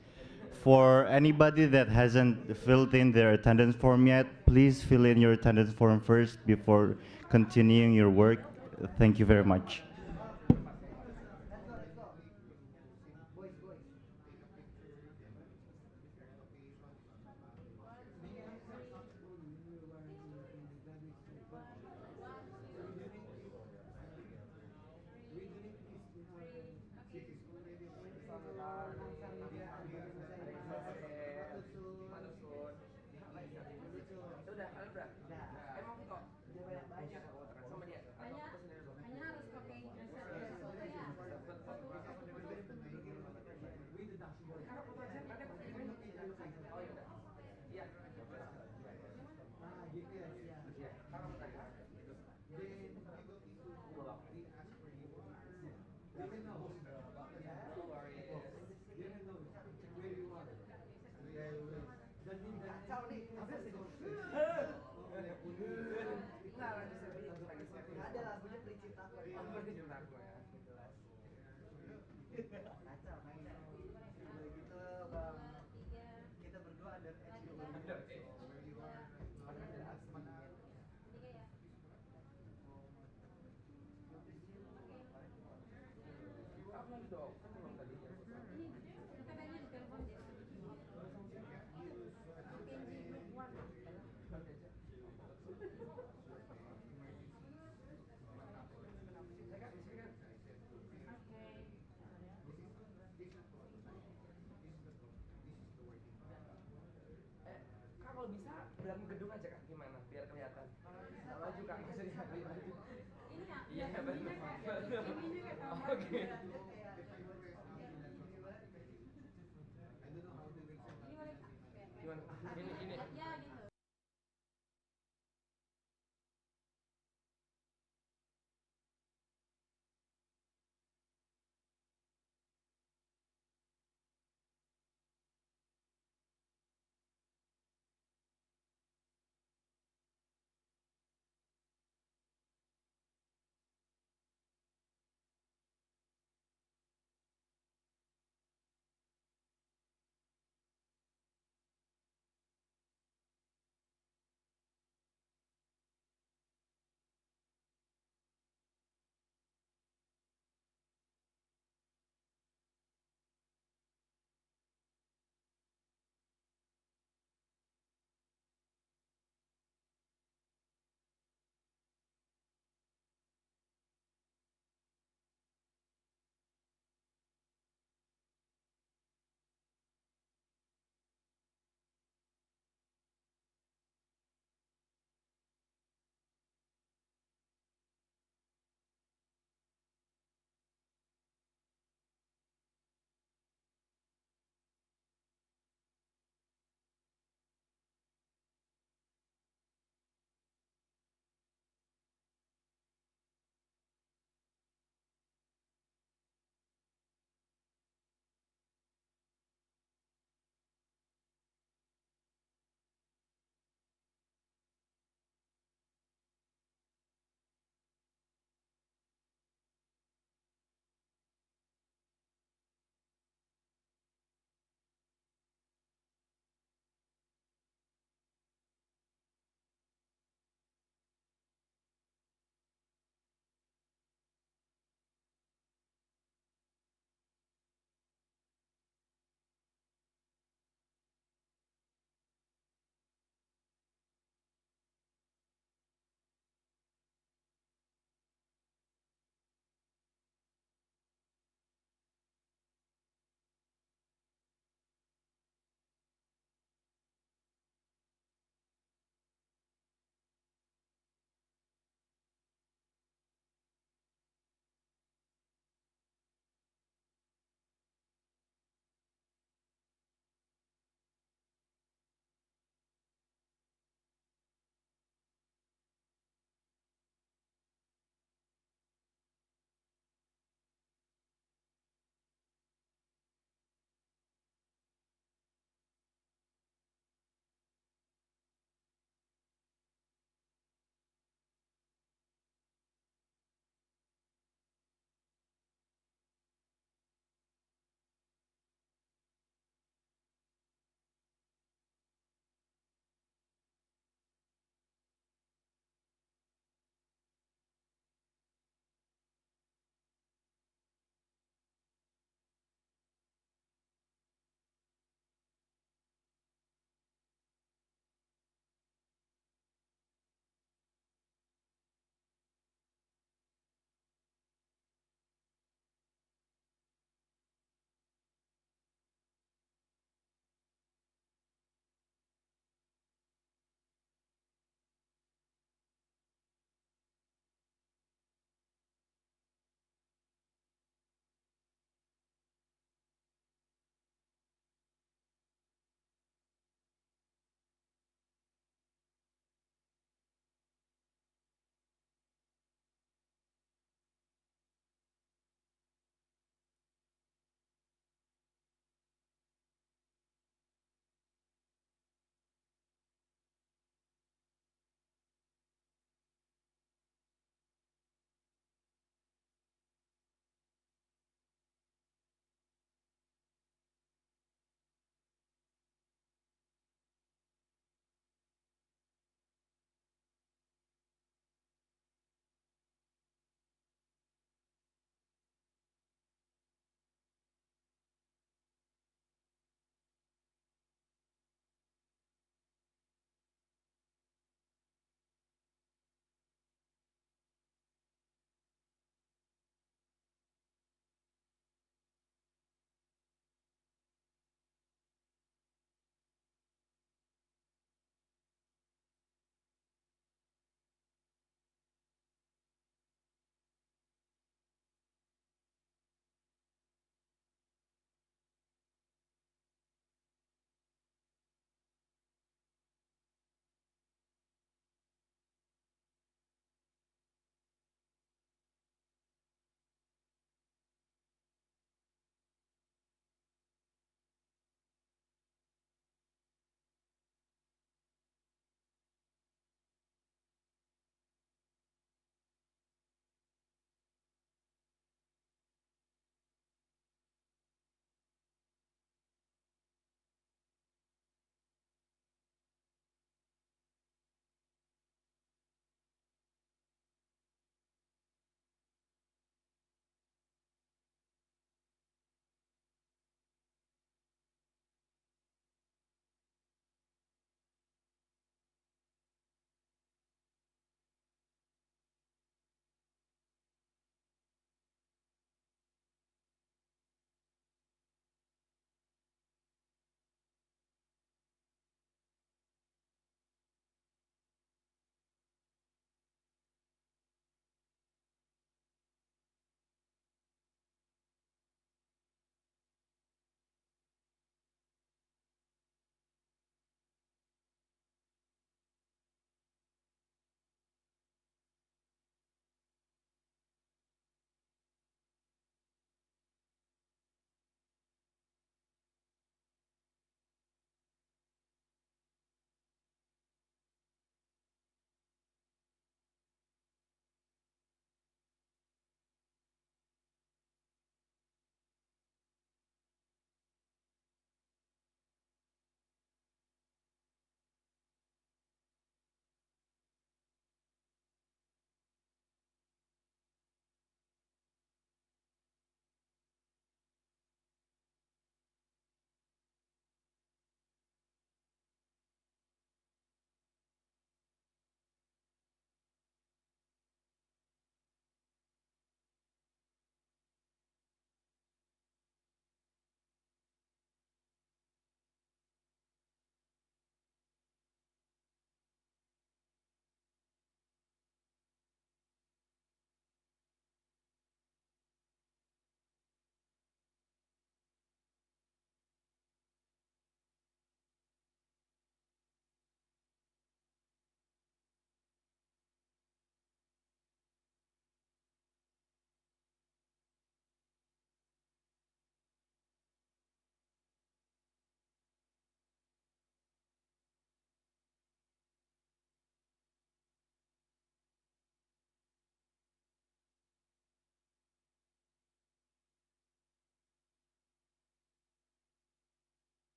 For anybody that hasn't filled in their attendance form yet, please fill in your attendance form first before continuing your work. Thank you very much.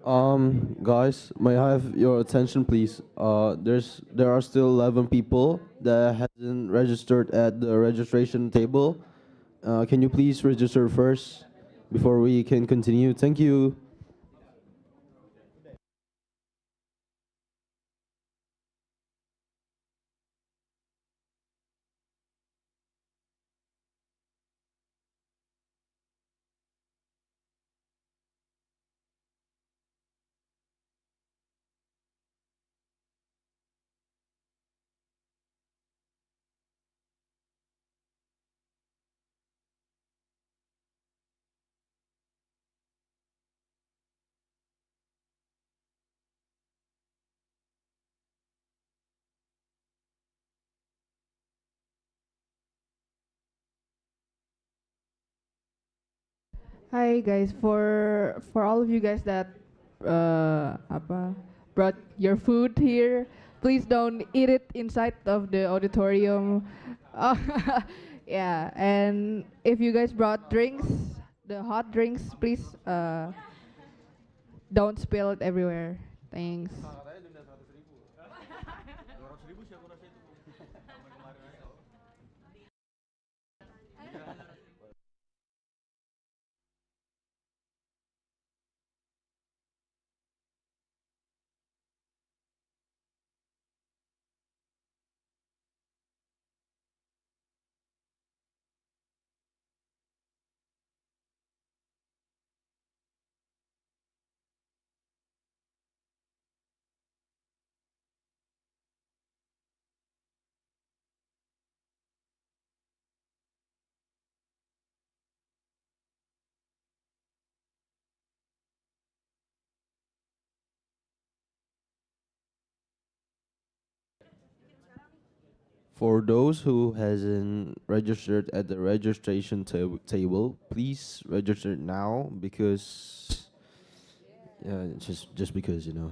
Guys, may I have your attention, please? There are still 11 people that hasn't registered at the registration table. Can you please register first before we can continue? Thank you. Hi guys, for all of you guys that brought your food here, please don't eat it inside of the auditorium. Uh, yeah, and if you guys brought drinks, the hot drinks, please don't spill it everywhere. Thanks. For those who hasn't registered at the registration table, please register now because yeah, just because, you know.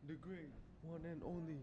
The great one and only.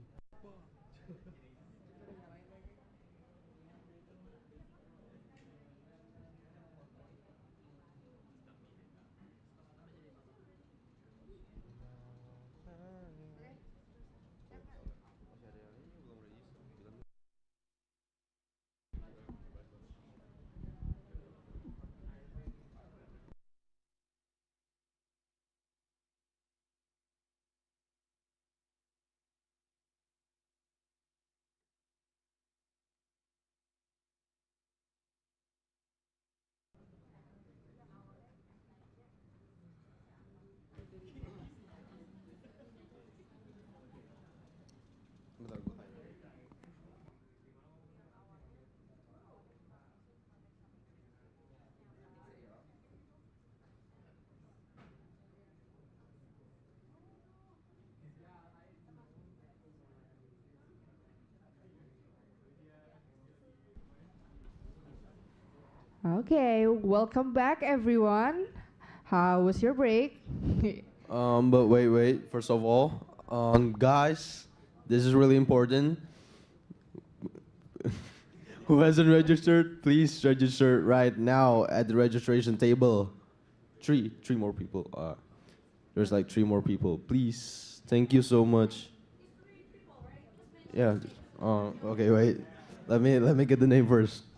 Okay, welcome back everyone. How was your break? But wait. First of all, guys, this is really important. Who hasn't registered, please register right now at the registration table. Three more people. There's like 3 more people. Please, thank you so much. Yeah. Okay, wait. Let me get the name first.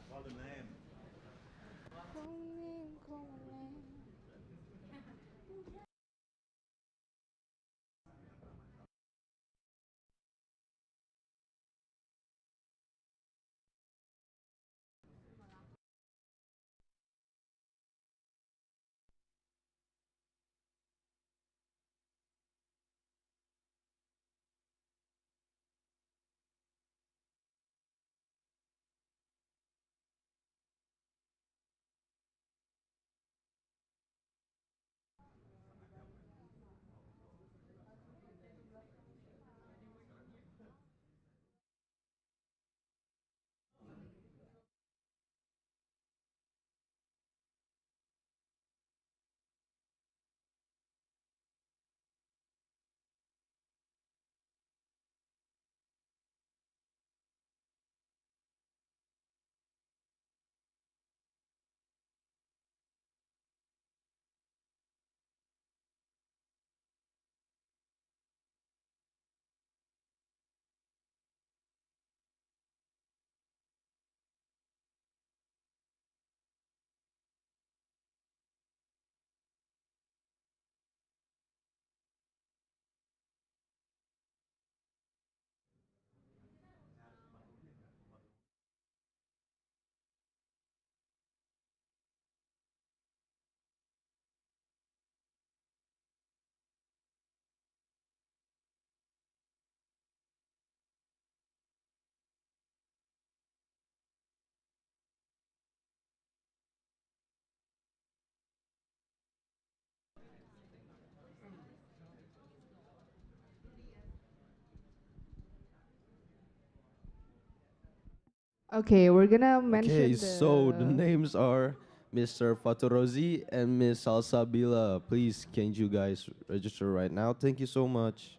Okay, we're gonna Okay, mention so the the. names are Mr. Faturozi and Miss Salsabila. Please, can you guys register right now? Thank you so much.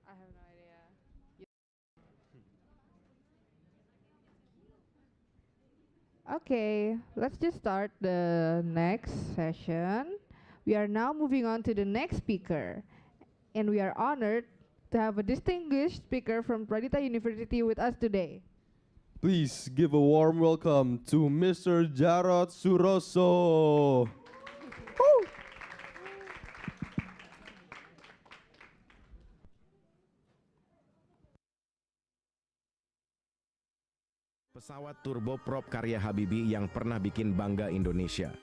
I have no idea. Okay, let's just start the next session. We are now moving on to the next speaker, and we are honored to have a distinguished speaker from Pradita University with us today. Please give a warm welcome to Mr. Jarod Suroso. Pesawat turboprop karya Habibie yang pernah bikin bangga Indonesia.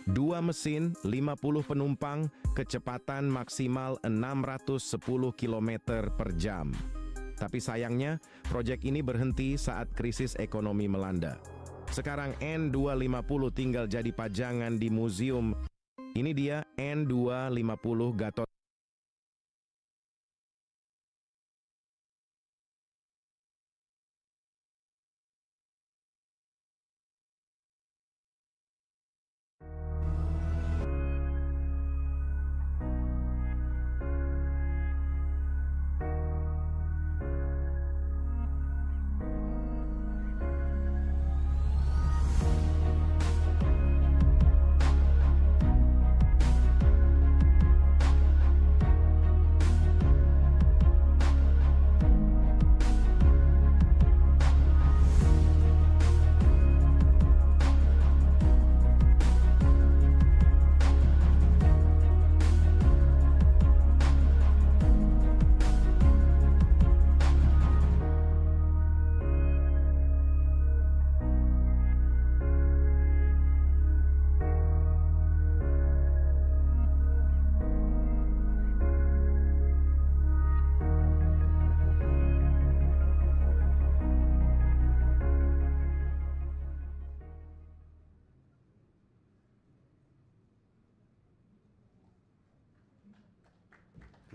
2 mesin, 50 penumpang, kecepatan maksimal 610 km per jam. Tapi sayangnya, proyek ini berhenti saat krisis ekonomi melanda. Sekarang N250 tinggal jadi pajangan di museum. Ini dia N250 Gatot.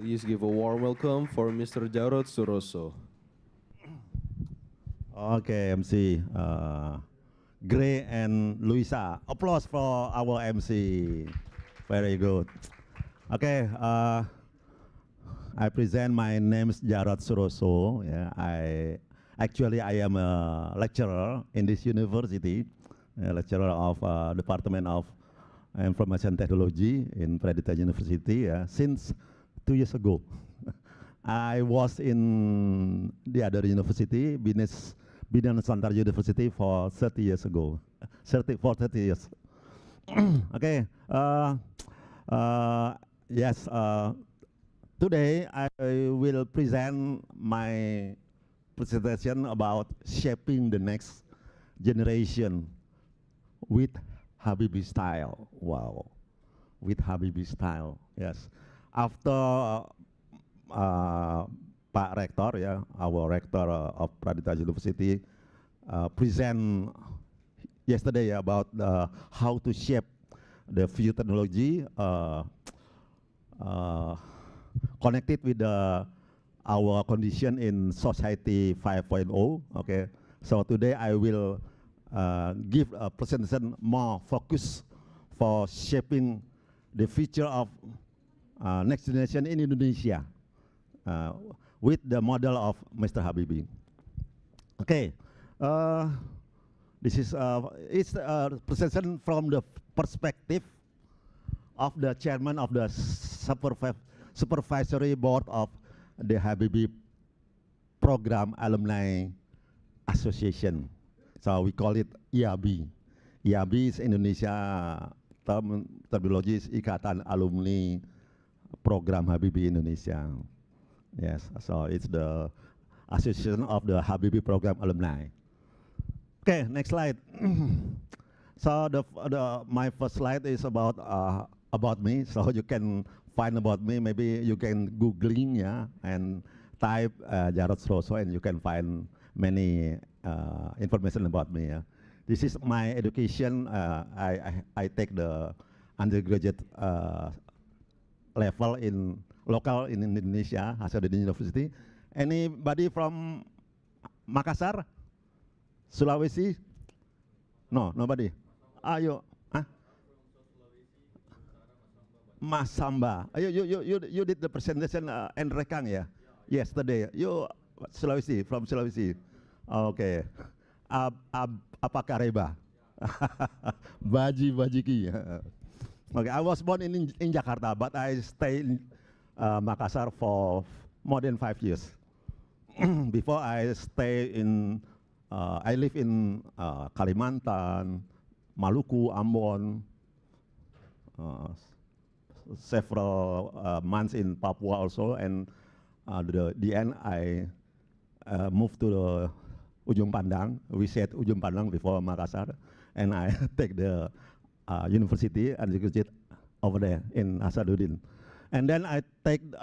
Please give a warm welcome for Mr. Jarod Suroso. Okay, MC. Gray and Luisa. Applause for our MC. Very good. Okay, I present my name is Jarod Suroso. Yeah, I am a lecturer in this university, a lecturer of Department of Information Technology in Predator University. Since 2 years ago, I was in the other university, Bidang Nusantara University, for 30 years ago. 30 years. Okay. Yes. Today I will present my presentation about shaping the next generation with Habibie style. Wow. With Habibie style. Yes. After Pak Rektor, our Rector of Pradita University, present yesterday about how to shape the future technology connected with our condition in society 5.0. Okay, so today I will give a presentation more focus for shaping the future of next generation in Indonesia. With the model of Mr. Habibie. Okay, this is it's a presentation from the perspective of the chairman of the supervisory board of the Habibie Program Alumni Association. So we call it IABI. IABI is Indonesia terminology is Ikatan Alumni Program Habibie Indonesia. Yes, so it's the association of the Habibie Program alumni. Okay, next slide. So my first slide is about me. So you can find about me. Maybe you can googling and type Jarod Suroso and you can find many information about me. This is my education. I take the undergraduate level in local in Indonesia, Hasanuddin University. Anybody from Makassar? Sulawesi? No, nobody. Ayo, Masamba. You did the presentation in Rekang yesterday. You Sulawesi, from Sulawesi. Okay. Apa Kareba? Bajiki. Okay, I was born in Jakarta, but I stay in Makassar for more than 5 years. Before I live in Kalimantan, Maluku, Ambon, several months in Papua also, and the end I moved to the Ujung Pandang. We said Ujung Pandang before Makassar, and I take the university and graduate over there in Hasanuddin. And then I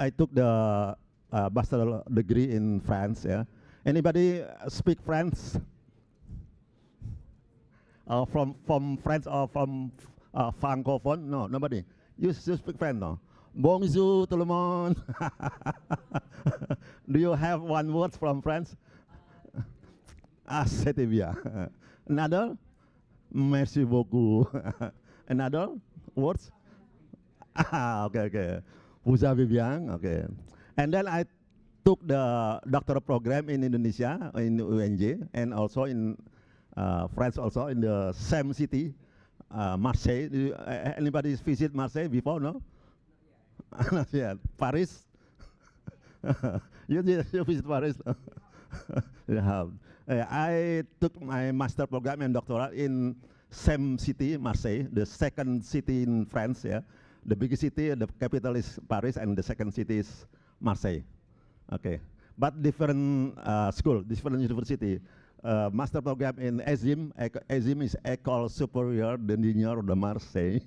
took the bachelor degree in France. Anybody speak French? From France or from francophone? No, nobody. You speak French, no? Bonjour, tout le monde. Do you have one word from France? C'était bien. Another? Merci beaucoup. Another words? Okay. Vous avez bien? Okay. And then I took the doctoral program in Indonesia, in UNJ, and also in France, also in the same city, Marseille. Anybody visit Marseille before? No? Yeah. Paris? you visit Paris? Yeah. I took my master program and doctoral in same city, Marseille, the second city in France. The biggest city, the capital is Paris, and the second city is Marseille. Okay, but different school, different university. Master program in ESIM. ESIM is École Supérieure d'Ingénieurs de Marseille,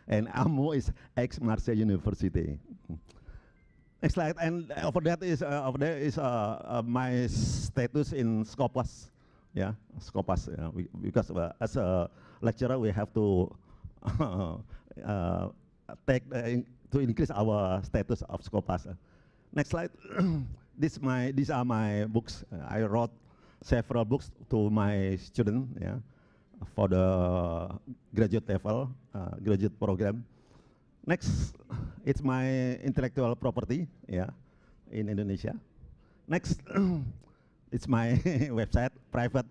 and AMU is ex-Marseille University. Next slide, and over there is my status in Scopus. Yeah, Scopus. Because as a lecturer, we have to take to increase our status of Scopus. Next slide. These are my books. I wrote several books to my student, yeah, for the graduate level, graduate program. Next, it's my intellectual property, yeah, in Indonesia. Next, it's my website, private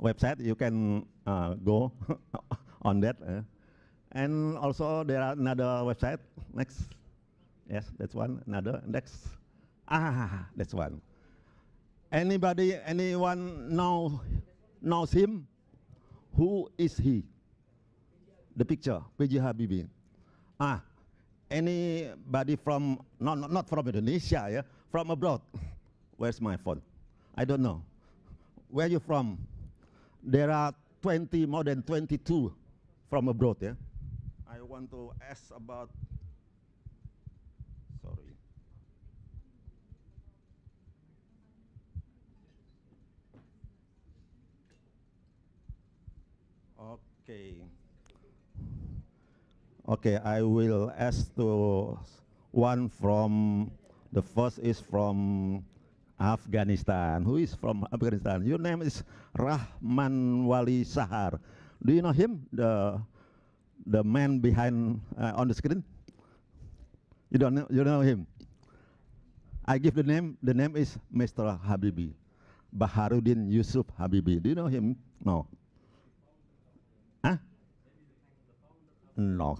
website. You can go on that. And also there are another website. Next, yes, that's one. Another. Next, that's one. Anyone knows him? Who is he? The picture, PJ Habibie. Anybody from not from Indonesia, yeah, from abroad? Where's my phone? I don't know. Where you from? There are more than 22 from abroad, yeah. I want to ask about. Sorry. Okay. Okay, I will ask to one from, the first is from Afghanistan. Who is from Afghanistan? Your name is Rahman Wali Sahar. Do you know him? The man behind on the screen? You don't know, you know him? I give the name. The name is Mr. Habibie. Baharudin Yusuf Habibie. Do you know him? No. Huh? No.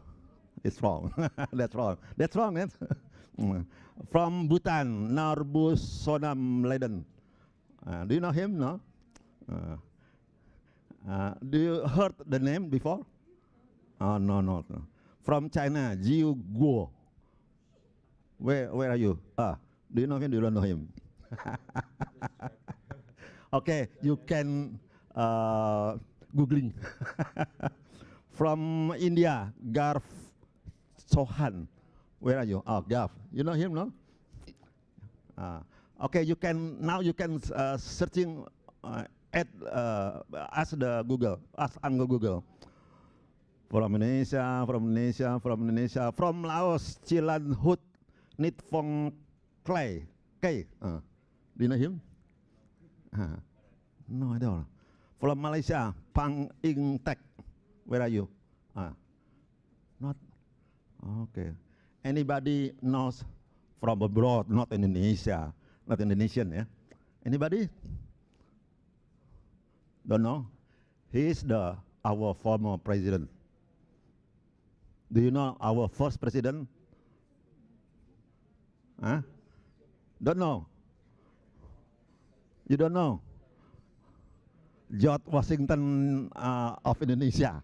It's wrong. That's wrong. That's wrong, man. From Bhutan, Narbu Sonam Leden. Do you know him? No. Do you heard the name before? Oh, no. From China, Jiu Guo. Where are you? Do you know him? Do you don't know him? Okay, you can Googling. From India, Garf Sohan. Where are you? Garf. You know him, no? Okay, you can searching at ask the Google, ask Anggo Google. From Indonesia, from Laos, Chilan Hut, Nitfong Clay. Do you know him? No, I don't. From Malaysia, Pang Ing Tek. Where are you? Not. Okay. Anybody knows from abroad, not Indonesia, not Indonesian, yeah? Anybody? Don't know? He is our former president. Do you know our first president? Don't know. You don't know? George Washington of Indonesia.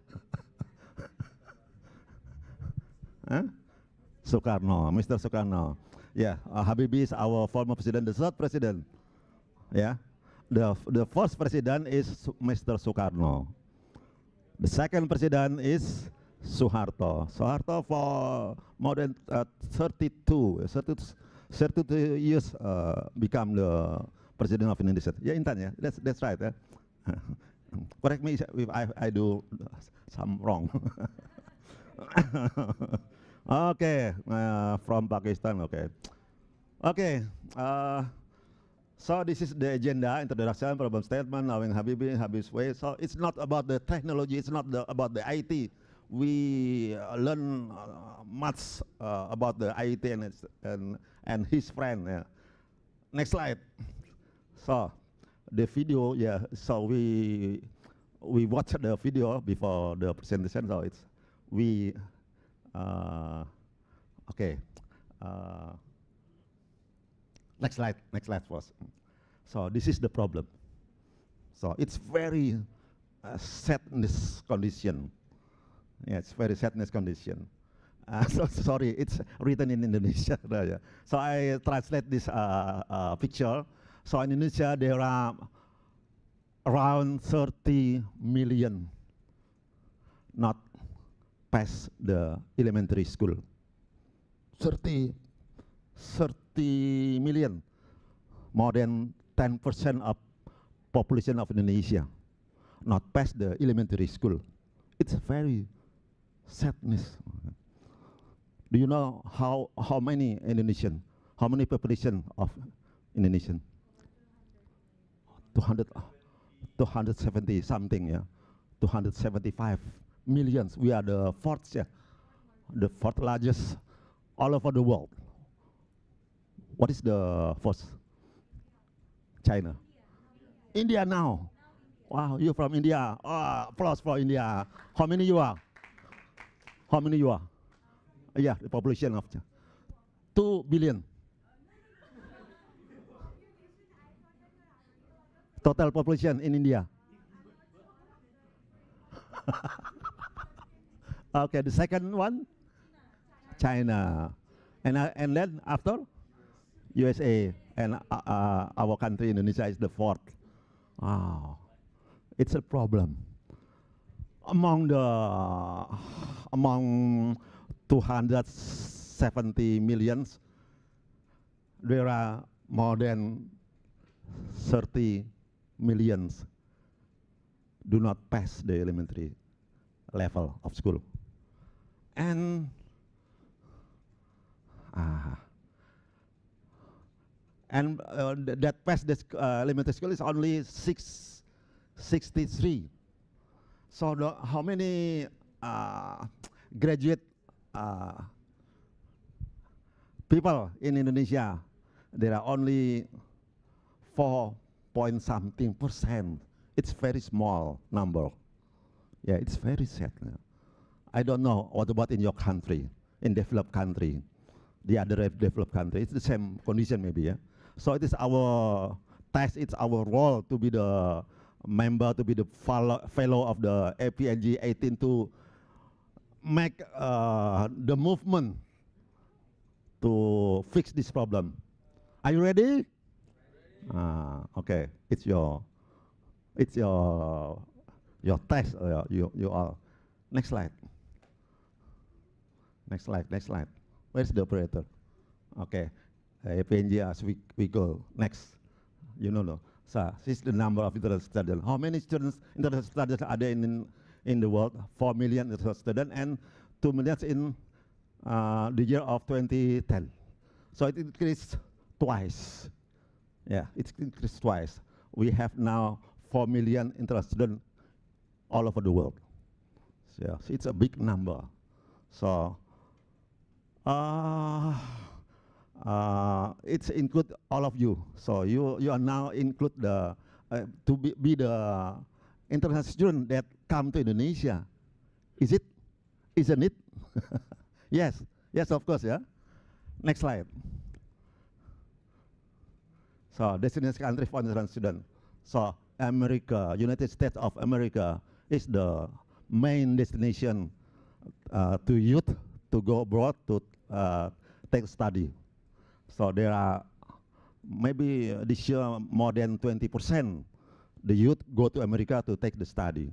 Soekarno, Mr. Soekarno. Yeah, Habibie is our former president, the third president. Yeah, the first president is Mr. Soekarno. The second president is Suharto. Suharto for more than 32 years become the president of Indonesia. Yeah, Intan, yeah, that's right. Correct me if I do some wrong. Okay, from Pakistan. Okay. So this is the agenda: introduction, problem statement, knowing Habibie, Habib's way. So it's not about the technology. It's not about the IT. We learn much about the IT and his friend. Yeah. Next slide. So the video, yeah. So we watched the video before the presentation. So it's okay. Next slide first. So this is the problem. So it's very sadness condition. Yeah, it's very sadness condition. So sorry, it's written in Indonesia. So I translate this picture. So in Indonesia there are around 30 million not pass the elementary school. 30 million, more than 10% of population of Indonesia not pass the elementary school. It's very sadness. Do you know how many Indonesian How many population of Indonesian? 200, 270 something, yeah. 275 millions. We are the fourth, yeah, the fourth largest all over the world. What is the first? China. India now. Wow, you're from India. Applause for India. How many you are? How many you are? Yeah, the population of 2 billion. Total population in India. Okay, the second one, China, and then after USA, and our country Indonesia is the fourth. Wow, it's a problem. Among 270 millions, there are more than 30 millions do not pass the elementary level of school. And that pass the elementary school is only 663. So how many graduate people in Indonesia? There are only 4 point something %. It's very small number. Yeah, it's very sad. I don't know what about in your country, in developed country, the other developed country. It's the same condition maybe, yeah. So it is our task, it's our role to be the member, to be the fellow of the APNG 18 to make the movement to fix this problem. Are you ready? Okay, it's your task. You are. Next slide. Next slide. Next slide. Where's the operator? Okay, APNG as we go. Next. You know, no. So this is the number of international students. How many students, international students are there in the world? 4 million international students and 2 million in the year of 2010. So it increased twice. Yeah, it's increased twice. We have now 4 million international students all over the world. So, yeah, so it's a big number. So it's include all of you. So you are now include the to be the international student that come to Indonesia. Is it? Isn't it? Yes. Yes, of course. Yeah. Next slide. So destination country for international student. So America, United States of America is the main destination to youth to go abroad to take study. So there are maybe this year more than 20% the youth go to America to take the study.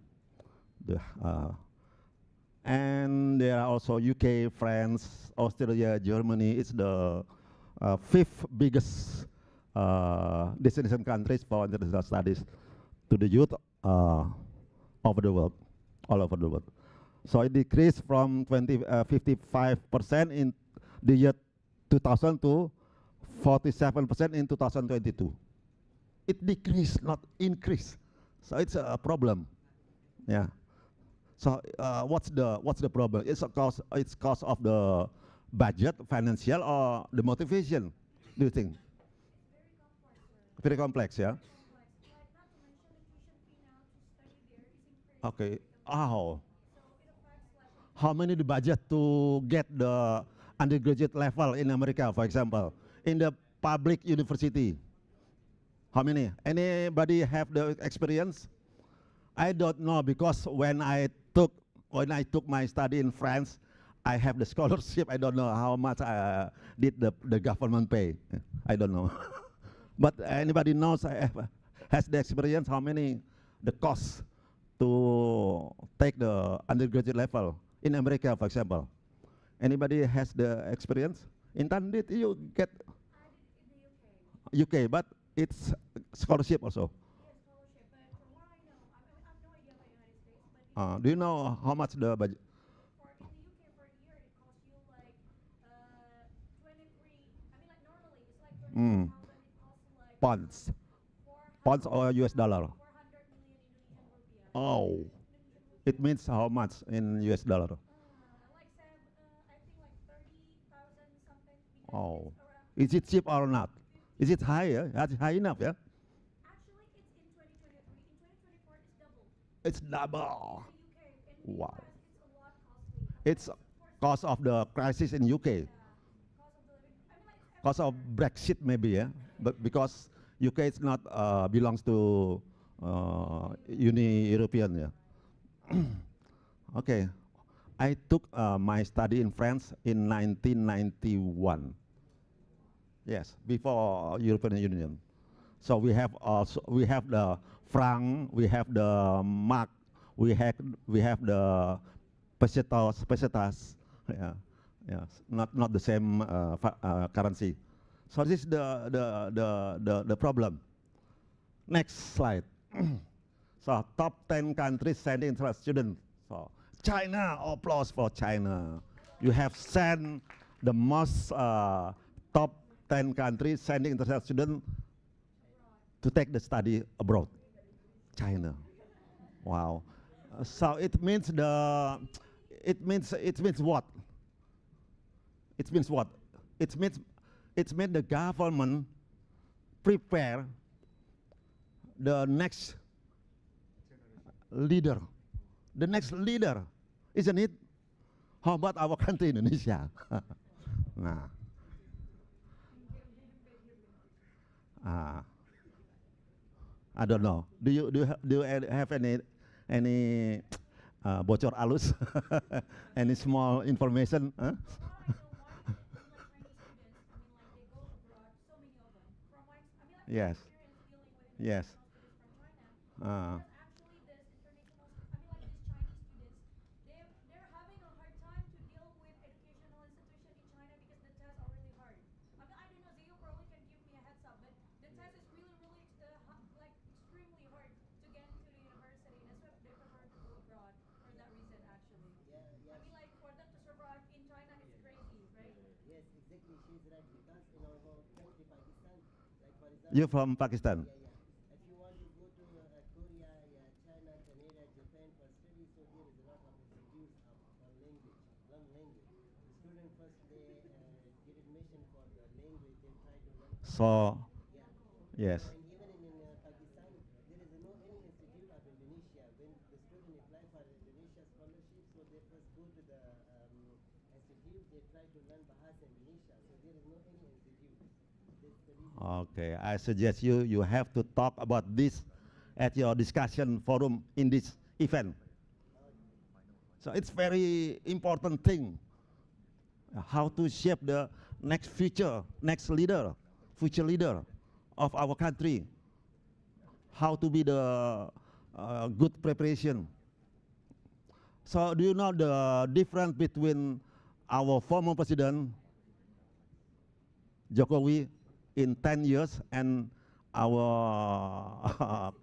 And there are also UK, France, Australia, Germany. It's the 5th biggest destination countries for international studies to the youth over the world, all over the world. So it decreased from 55% in the year 2000 to 47% in 2022. It decreased, not increased. So it's a problem. Yeah. So what's the problem? It's cause of the budget, financial, or the motivation? Do you think? Very complex, yeah. Okay. Oh. How many the budget to get the undergraduate level in America, for example, in the public university? How many? Anybody have the experience? I don't know, because when I took my study in France, I have the scholarship. I don't know how much did the government pay. I don't know. But anybody knows has the experience how many the cost to take the undergraduate level in America, for example? Anybody has the experience? Intan, did you get? UK, but it's scholarship also. Do you know how much the budget? Mm. Pounds. Pounds or US dollar? Oh. It means how much in US dollar? Oh. Is it cheap or not? Is it high? That's high enough, yeah? It's double. Wow. It's cause of the crisis in UK. Cause of Brexit maybe, yeah? But because UK is not belongs to European, yeah. Okay. I took my study in France in 1991. Yes, before European Union. So we have also the franc, we have the mark, we have the pesetas, yeah, yes, not the same currency. So this is the problem. Next slide. So top 10 countries sending international students. So China, applause for China. You have sent the most top 10 countries sending international students to take the study abroad. China. Wow. So it means what? It means what? It means the government prepare the next leader. The next leader, isn't it? How about our country, Indonesia? Nah. I don't know. Do you have any bocor alus? Any small information? Huh? Yes. Yes. You're from Pakistan? So, yes. Okay, I suggest you have to talk about this at your discussion forum in this event. So it's very important thing, how to shape the future leader of our country. How to be the good preparation. So do you know the difference between our former president Jokowi in 10 years and our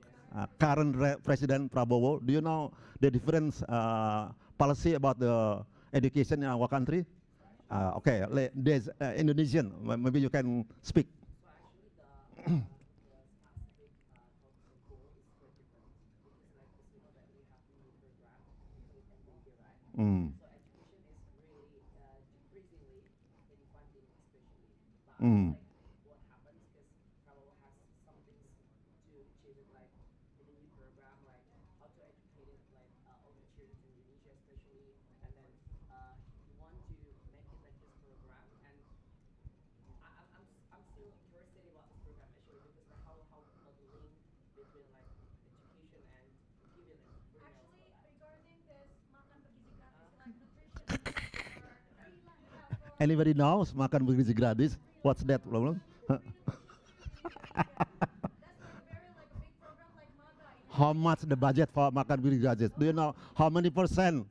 current president Prabowo? Do you know the difference policy about the education in our country? Okay, there's Indonesian. Maybe you can speak. Mm. Mm. Anybody knows makan bergizi gratis? What's that problem? How much the budget for makan bergizi gratis? Do you know how many percent?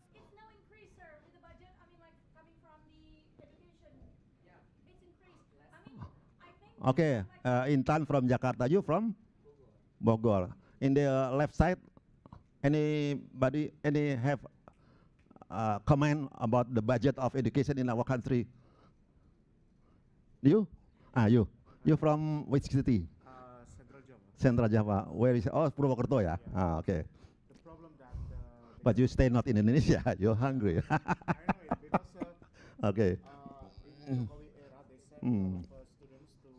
Okay, Intan from Jakarta. You from? Bogor. In the left side, any have comment about the budget of education in our country? You? You. You from which city? Central Java. Central Java. Where is? Oh, Purwokerto, yeah. Ah, okay. The problem that But you stay not in Indonesia. You're hungry. I know it because Okay. in Jokowi era they sent a lot of students to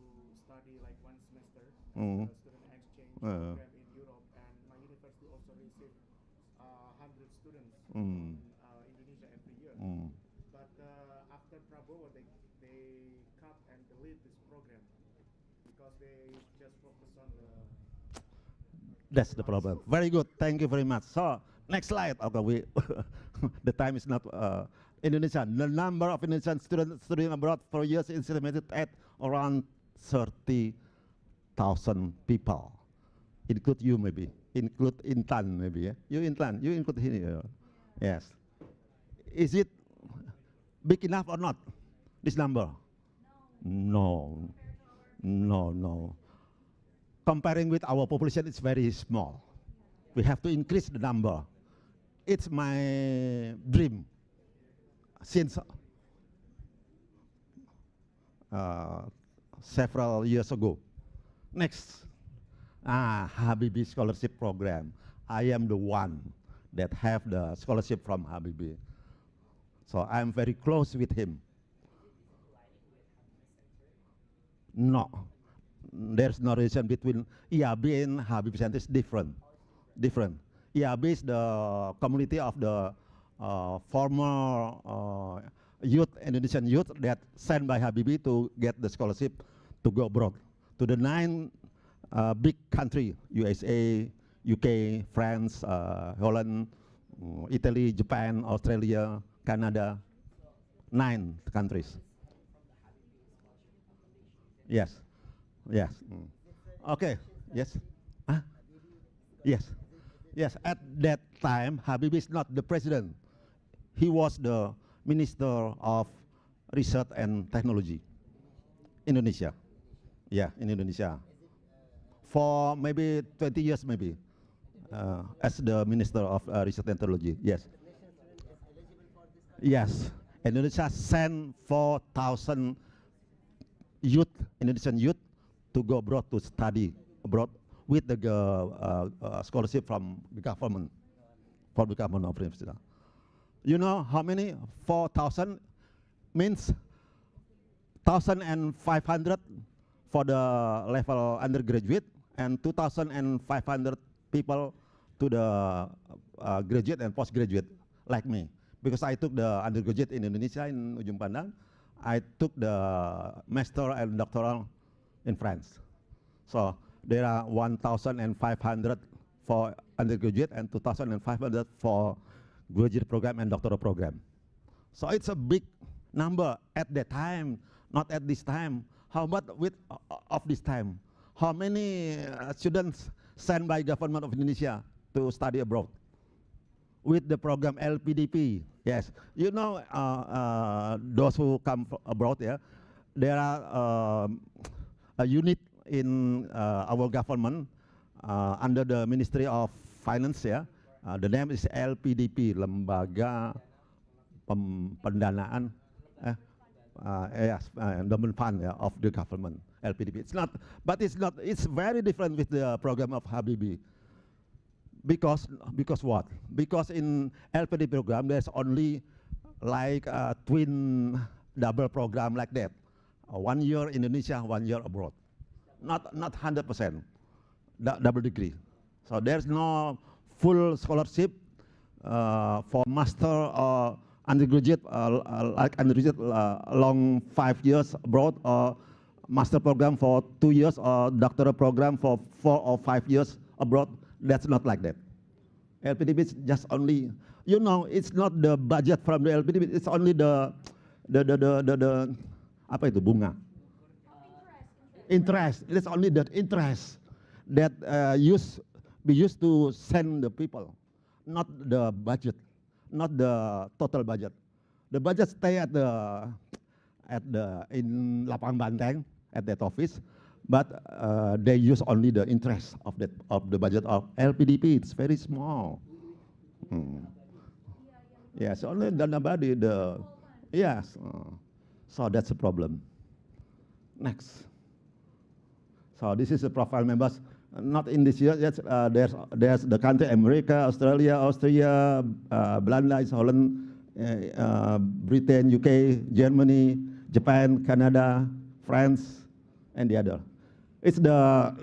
study like 1 semester as a student exchange program in Europe, and my university also received 100 students from Indonesia every year. But after Prabowo, they cut and delete this program because they just focus on the. That's the problem. Very good. Thank you very much. So next slide. Okay, we the time is not Indonesia. The number of Indonesian students studying abroad for years is estimated at around 30,000 people. Include you maybe. Include Intan maybe. Yeah? You Intan. You include here. Yes. Is it big enough or not? This number? No. No. No. Comparing with our population, it's very small. We have to increase the number. It's my dream since several years ago. Next, Habibie Scholarship Program. I am the one that have the scholarship from Habibie. So I'm very close with him. No. There's no relation between IAB and Habibie Center. It's different. IAB is the community of the former youth, Indonesian youth that sent by Habibie to get the scholarship to go abroad to the 9 big country: USA, UK, France, Holland, Italy, Japan, Australia, Canada. 9 countries. Yes. Yes. Okay. Yes. Yes. Yes. At that time, Habibie is not the president. He was the Minister of Research and Technology, Indonesia. Yeah, in Indonesia. For maybe 20 years, maybe, as the Minister of Research and Technology. Yes. Yes. Indonesia sent 4,000 youth, Indonesian youth, to go abroad to study abroad with the scholarship from the government, of Indonesia. You know how many? 4,000 means 1,500 for the level undergraduate and 2,500 people to the graduate and postgraduate like me. Because I took the undergraduate in Indonesia in Ujung Pandang, I took the master and doctoral in France. So there are 1,500 for undergraduate and 2,500 for graduate program and doctoral program. So it's a big number at that time, not at this time. How about with of this time? How many students sent by government of Indonesia to study abroad? With the program LPDP, yes. You know, those who come abroad, yeah, there are a unit in our government under the Ministry of Finance, yeah. The name is LPDP, Lembaga Pendanaan, yes, Endowment Fund, yeah, of the government, LPDP. It's not, but it's not. It's very different with the program of Habibie. Because what? Because in LPD program there's only like a twin double program like that. 1 year Indonesia, 1 year abroad. Not 100% double degree. So there's no full scholarship for master or undergraduate like undergraduate along 5 years abroad, or master program for 2 years, or doctoral program for 4 or 5 years abroad. That's not like that. LPDP is just only, you know, it's not the budget from the LPDP, it's only the apa itu, bunga? Interest. It's only that interest that be used to send the people, not the budget, not the total budget. The budget stay at the in Lapang Banteng at that office, but they use only the interest of the budget of LPDP. It's very small. Yes, only nobody yes. So that's a problem. Next. So this is the profile members. Not in this year. Yes, there's the country America, Australia, Austria, Belanda, Holland, Britain, UK, Germany, Japan, Canada, France, and the other. It's the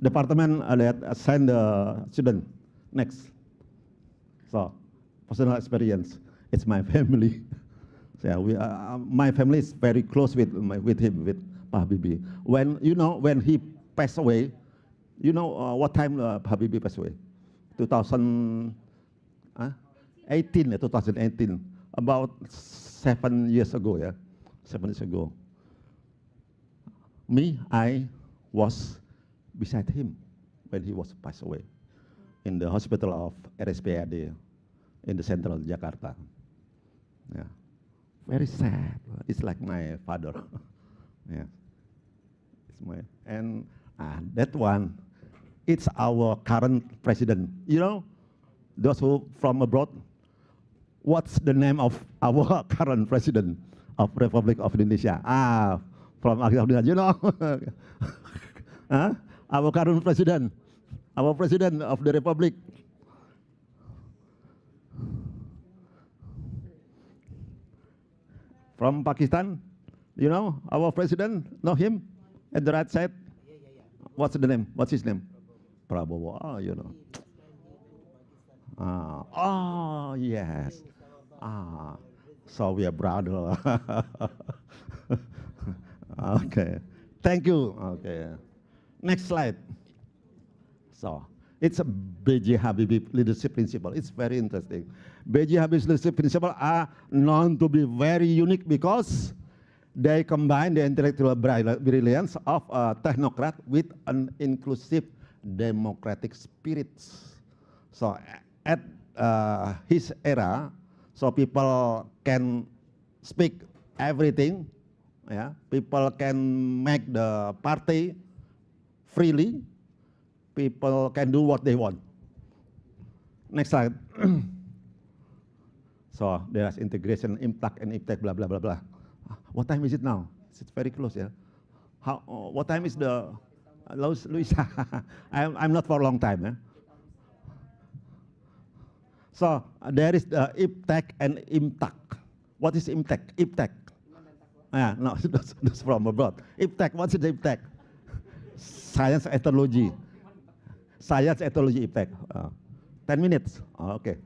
department that send the student. Next. So, personal experience. It's my family. So my family is very close with him, with Pak Habibie. When he passed away, what time Pak Habibie passed away? 2018, about 7 years ago, yeah, 7 years ago. I was beside him when he was passed away in the hospital of RSPAD in the central Jakarta. Yeah, very sad. It's like my father. Yeah, it's my that one. It's our current president. Those who from abroad. What's the name of our current president of Republic of Indonesia? From Argentina, huh? Our current president, our president of the Republic. From Pakistan, our president, know him? At the right side? What's the name? What's his name? Prabowo, yes. So we are brother. Okay, thank you. Okay, next slide. So it's a B.J. Habibie leadership principle. It's very interesting. B.J. Habibie's leadership principles are known to be very unique because they combine the intellectual brilliance of a technocrat with an inclusive democratic spirit. So at his era, so people can speak everything. Yeah, people can make the party freely. People can do what they want. Next slide. So there's integration, impact, and impact, blah, blah, blah, blah. What time is it now? It's very close, yeah? What time is the, Luisa? I'm not for a long time, yeah? So there is the impact and impact. What is impact? Impact. No, that's from abroad. Impact, what's the impact? Science ethology. Science ethology impact. 10 minutes, okay.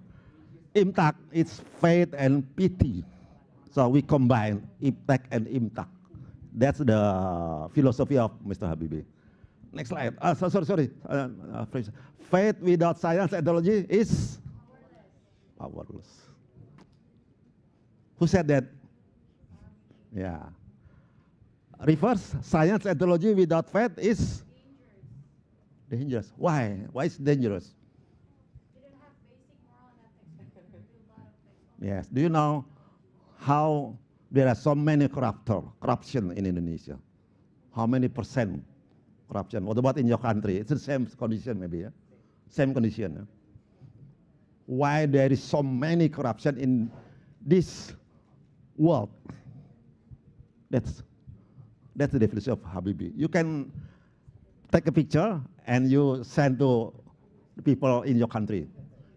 Impact is faith and pity. So we combine impact and impact. That's the philosophy of Mr. Habibie. Next slide. Sorry. Faith without science ethology is powerless. Who said that? Yeah. Reverse, science ethology without faith is dangerous. Why? Why is it dangerous? Yes. Do you know how there are so many corruption in Indonesia? How many percent corruption? What about in your country? It's the same condition maybe, yeah? Same condition. Yeah? Why there is so many corruption in this world? That's the definition of Habibie. You can take a picture and you send to the people in your country.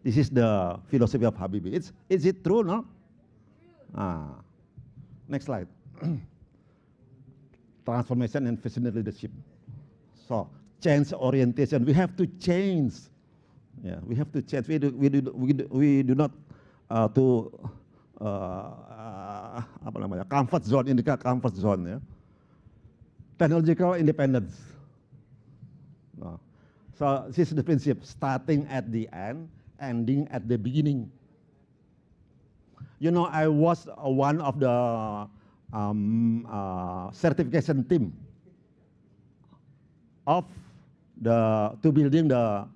This is the philosophy of Habibie. Is it true, no? Next slide. Transformation and visionary leadership. So change orientation. We have to change. Yeah, we have to change. We do not comfort zone, in the comfort zone. Yeah? Technological independence. No. So this is the principle: starting at the end, ending at the beginning. I was one of the certification team of to building the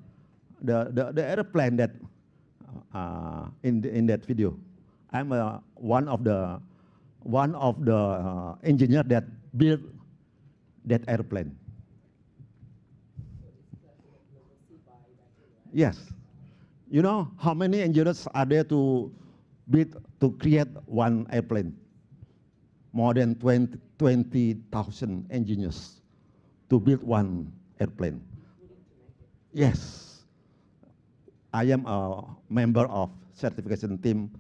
airplane that in that video. I'm one of the engineer that built that airplane. Yes. You know how many engineers are there to create one airplane? More than 20,000 engineers to build one airplane. Yes, I am a member of certification team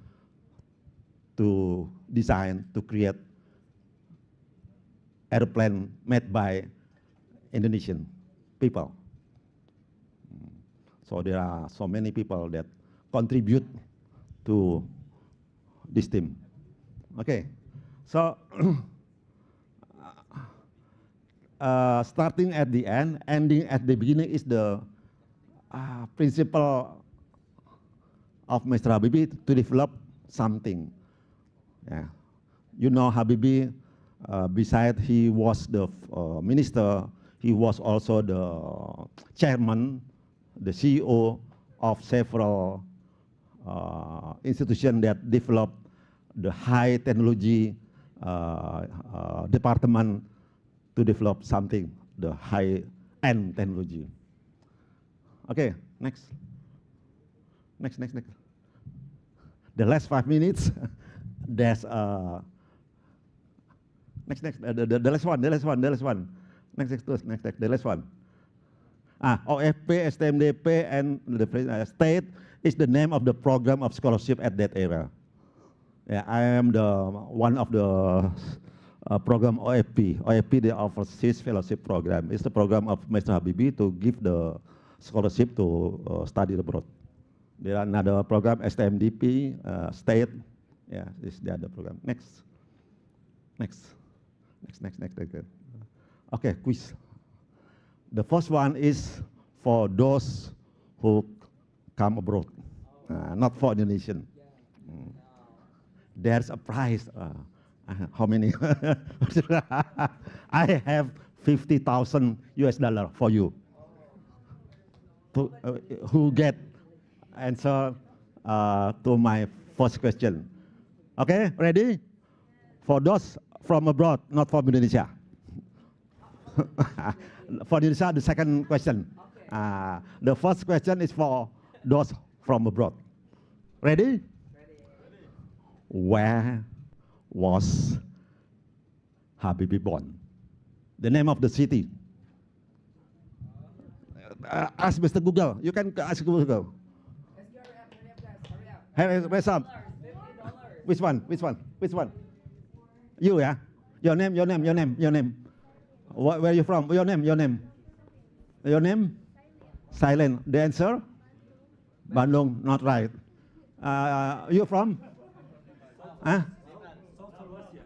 to design, to create airplane made by Indonesian people. So there are so many people that contribute to this team. Okay, so starting at the end, ending at the beginning is the principle of Mr. Habibie to develop something. Yeah. You know, Habibie, beside he was the minister, he was also the chairman, the CEO of several institutions that develop the high technology department to develop something, the high-end technology. Okay, next. Next. The last 5 minutes, there's next, the last one. Next, the last one. OFP, STMDP, and the state is the name of the program of scholarship at that era. Yeah, I am the one of the program OFP. OFP, the Overseas Fellowship Program, is the program of Mr. Habibie to give the scholarship to study abroad. There are another program, STMDP, state. Yeah, this is the other program. Next. Okay, quiz. The first one is for those who come abroad, not for Indonesian. There's a prize. How many? I have $50,000 for you. Who get answer to my first question? Okay, ready? For those from abroad, not from Indonesia. For Indonesia, the second question. The first question is for those from abroad. Ready? Where was Habibie born? The name of the city. Ask Mr. Google. You can ask Google. Hey, raise up. Which one? You, yeah? Your name. Where are you from? Your name? Silent. The answer? Bandung, not right. You from?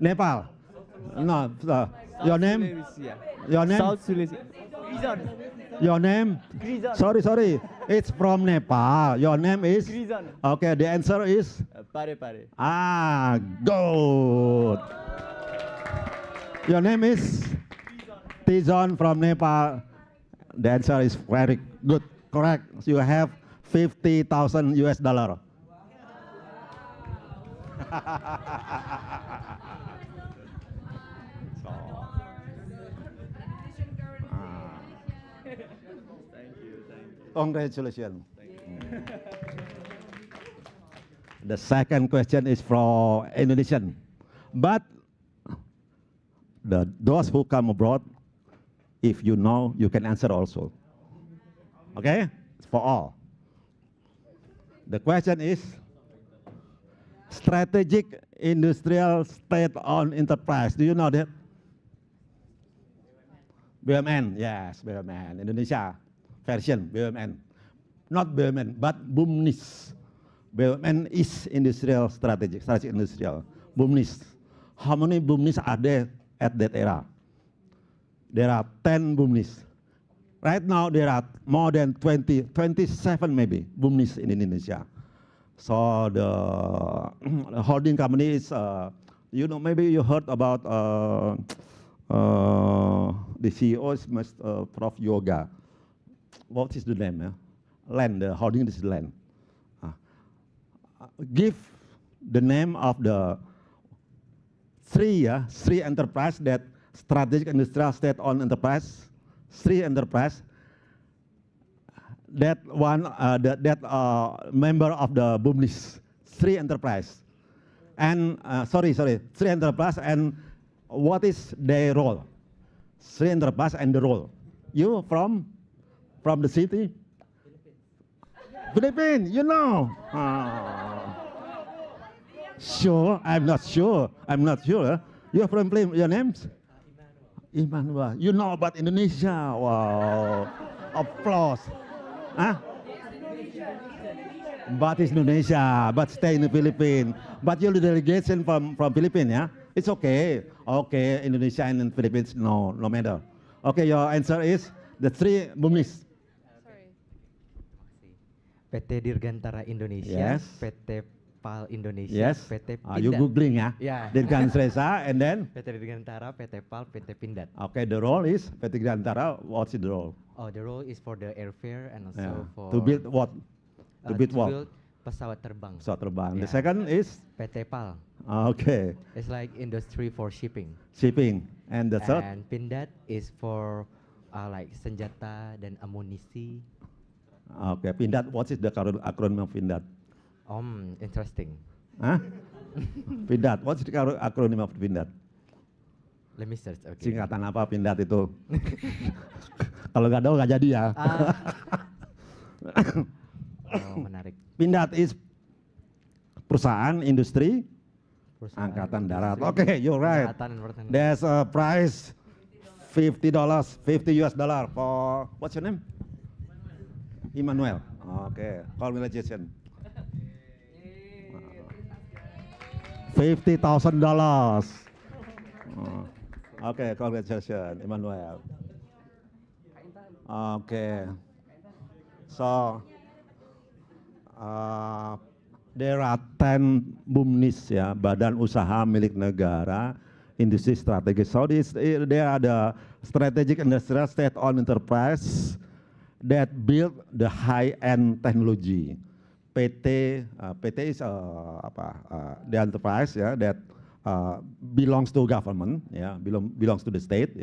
Nepal. No. Your name? South Sulawesi. Your name? Sorry. It's from Nepal. Your name is? Okay, the answer is? Pare. Good. Your name is? Tizon from Nepal. The answer is very good. Correct. You have $50,000. Congratulations. The second question is for Indonesian, but those who come abroad, if you know, you can answer also. Okay? It's for all. The question is, strategic industrial state-owned enterprise. Do you know that? BUMN, yes, BUMN. Indonesia version, BUMN. Not BUMN, but BUMNIS. BUMN is industrial strategic industrial. BUMNIS. How many BUMNIS are there at that era? There are 10 BUMNIS. Right now, there are more than 27 maybe BUMNIS in Indonesia. So the holding company is, maybe you heard about the CEO is Prof. Yoga. What is the name? Land, the holding is land. Give the name of the three enterprise that strategic industrial state-owned enterprise, three enterprise. That one, member of the BUMNIS, three enterprise. And, three enterprise, and what is their role? three enterprise and the role. You from the city? Philippines, you know. Sure, I'm not sure. I'm not sure. You're from Philippines, your name's? Emmanuel. You know about Indonesia. Wow. Applause. Huh? But it's Indonesia, but stay in the Philippines. But you're the delegation from Philippines, yeah? It's okay. Okay, Indonesia and Philippines, no matter. Okay, your answer is the three Bumnis. PT Dirgantara Indonesia, Yes. PT PAL Indonesia, Yes. PT Pindad. You googling ya? Yeah. Dirgantara and then? PT Dirgantara, PT PAL, PT Pindad. Okay, the role is PT Dirgantara. What's the role? Oh, the role is for the airfare and also Yeah. for To build what? To build what? build pesawat terbang. Pesawat terbang. The Yeah. second is? PT PAL. Okay. It's like industry for shipping. Shipping. And the third? And Pindad is for like senjata dan amunisi. Okay, Pindad. What is the acronym of Pindad? Interesting. Huh? Pindad. What's the acronym of Pindad? Let me search. Okay. Singkatan apa Pindad itu? Kalau nggak tahu nggak jadi ya. Menarik. Pindad is perusahaan industri angkatan darat. Okay, you're right. There's a price $50, $50 for what's your name? Emmanuel. Okay, congratulations. $50,000. Okay, congratulations, Emmanuel. Okay, so there are 10 BUMNIS ya, badan usaha milik negara, industri strategis. So there are the strategic industrial state-owned enterprise that build the high-end technology. PT is the enterprise that belongs to government, belongs to the state,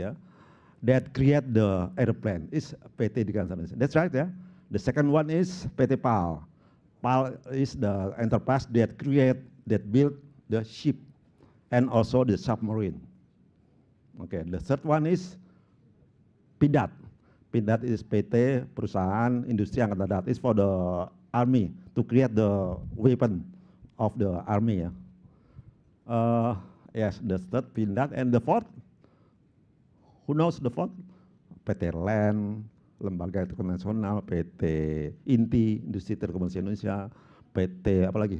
that create the airplane. Is PT Dirgantara. That's right, yeah. The second one is PT PAL. PAL is the enterprise that build the ship and also the submarine. Okay, the third one is Pindad. Pindad is PT perusahaan industri angkatan darat. Is for the army to create the weapon of the army. Yes, the third Pindad and the fourth. Who knows the fourth? PT LAN, Lembaga Internasional, PT INTI, Industri Telekomunikasi Indonesia, PT apa lagi?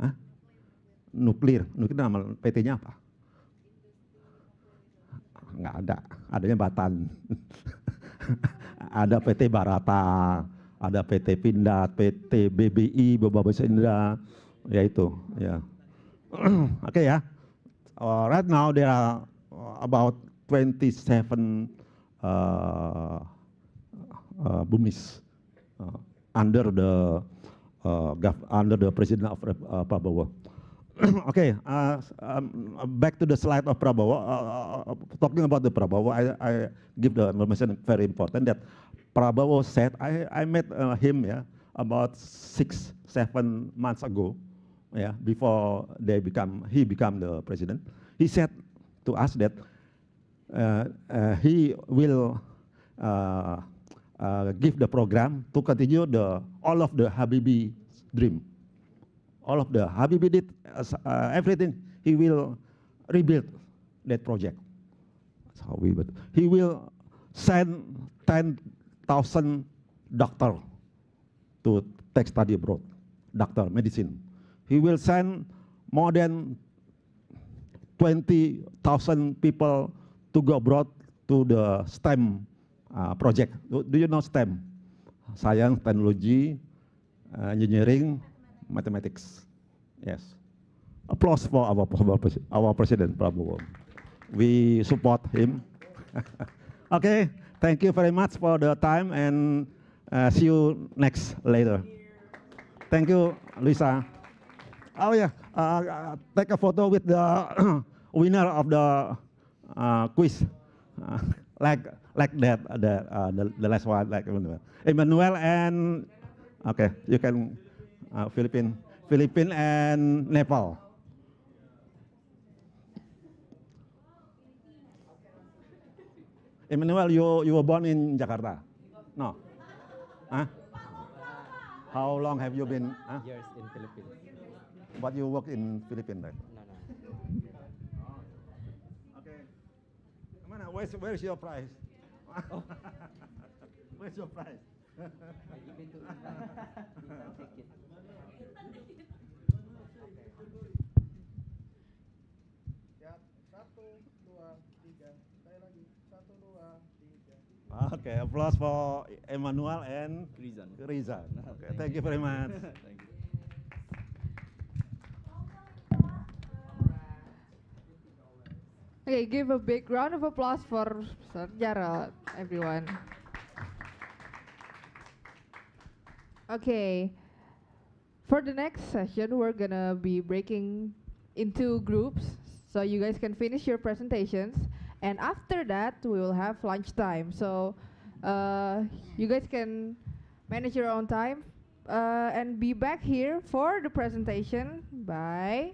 Hah? Nuklir nama PT-nya apa? Nggak ada, adanya Batan. Ada PT Barata, ada PT Pindad, PT BBI, Babas Indra, ya itu, ya. Oke ya. Right now there are about 27 BUMNIS under the president of Prabowo. Okay, back to the slide of Prabowo. Talking about the Prabowo, I give the information very important that Prabowo said, I met him about 6-7 months ago, before he became the president. He said to us that he will give the program to continue all of the Habibie dream. All of the Habibie did everything. He will rebuild that project. That's how we would. He will send 10,000 doctors to take study abroad, doctor medicine. He will send more than 20,000 people to go abroad to the STEM project. Do you know STEM? Science, technology, engineering, mathematics. Yes. Applause for our President Prabowo. We support him. Okay, thank you very much for the time and see you later. Thank you, Lisa. Oh yeah, take a photo with the winner of the quiz, like that, the last one, like Emmanuel and okay, you can Philippines and Nepal. Emmanuel, you were born in Jakarta? No. Huh? How long have you been? Huh? Years in Philippines. But you work in Philippines, right? No, no. Okay. Mana, where's your prize? Where's your prize? I give it to Intan. Intan take it. Okay, applause for Emmanuel and Rizan. Rizan. Okay, thank you very much. Thank you. Okay, give a big round of applause for Sir Jarod, everyone. Okay, for the next session, we're gonna be breaking into groups so you guys can finish your presentations. And after that, we will have lunchtime. So you guys can manage your own time and be back here for the presentation by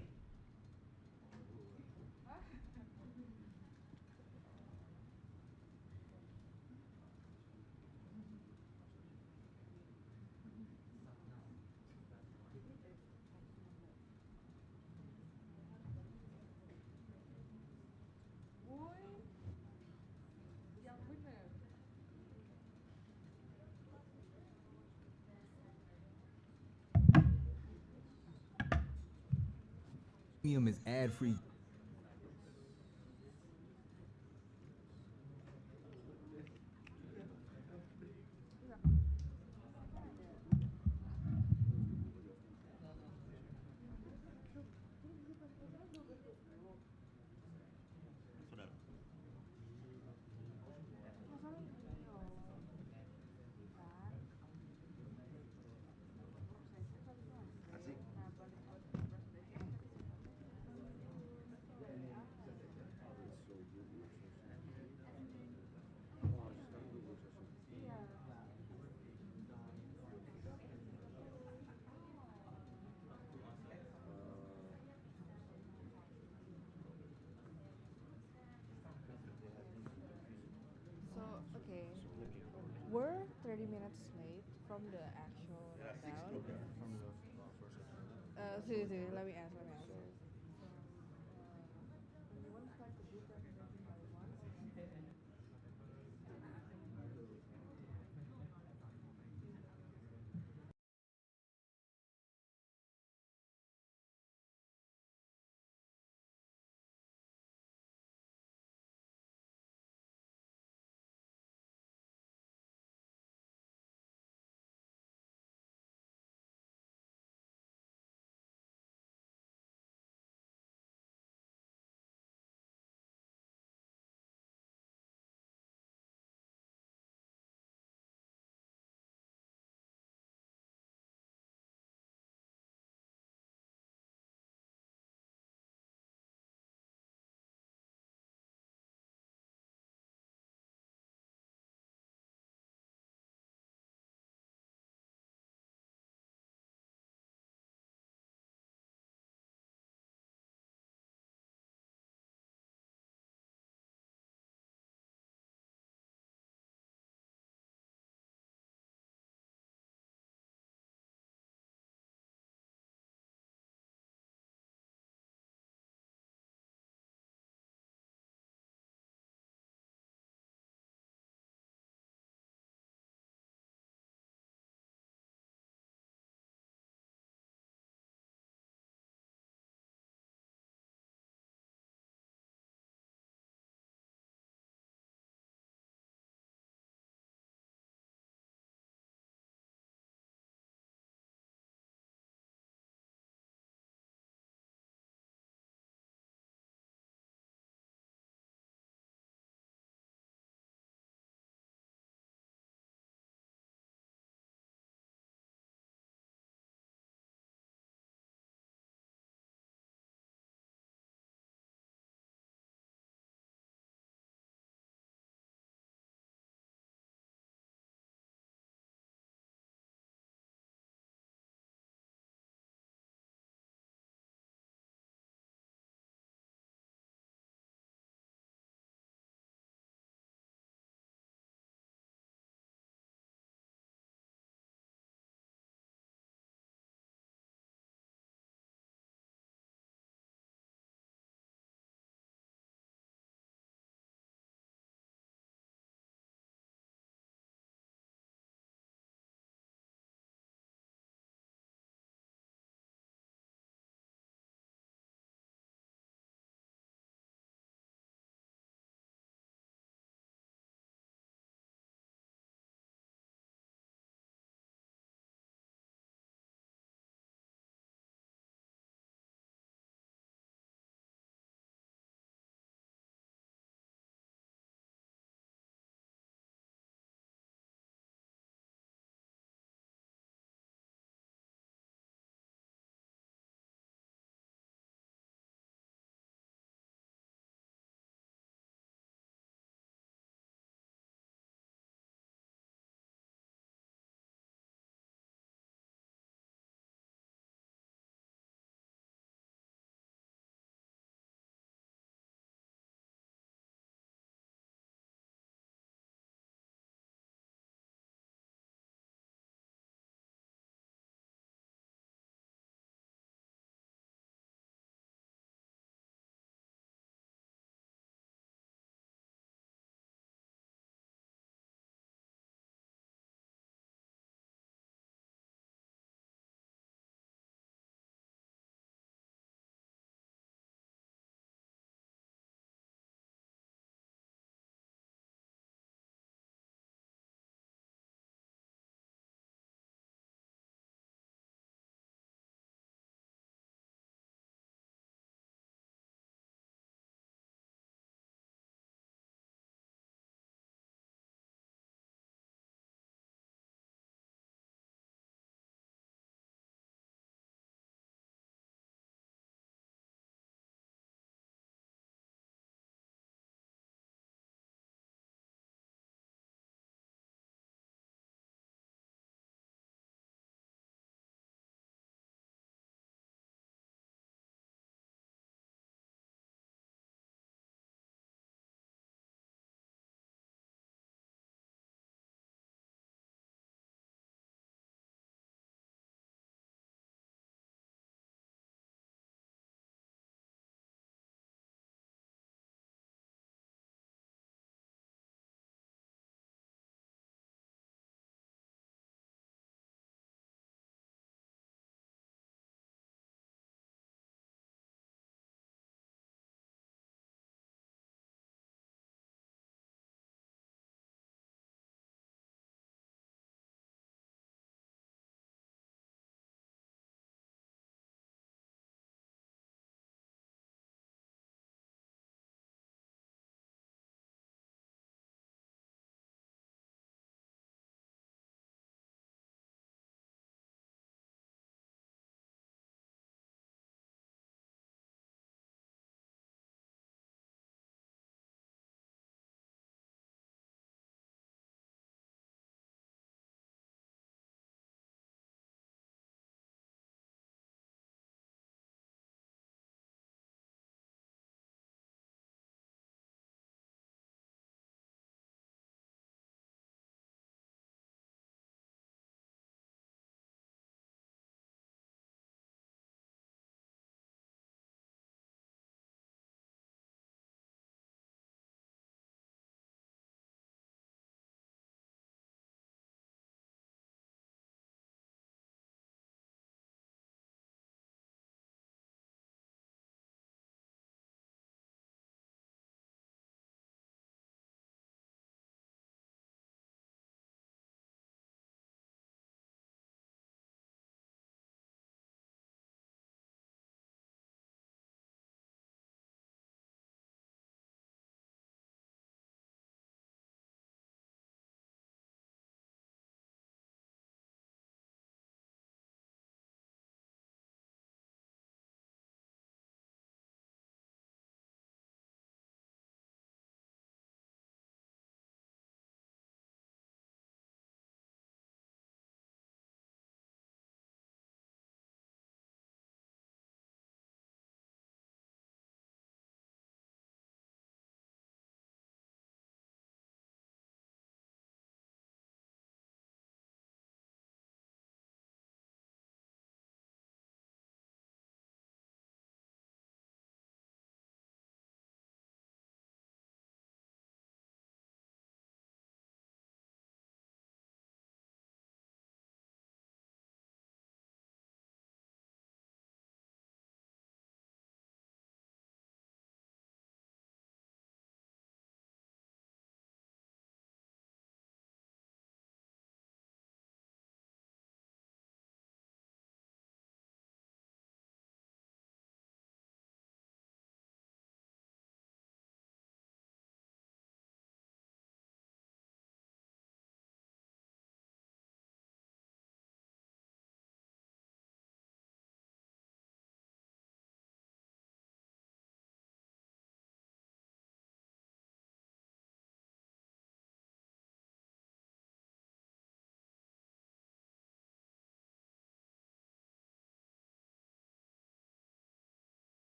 Premium is ad-free. So, okay, we're 30 minutes late from the actual rundown. See, let me ask.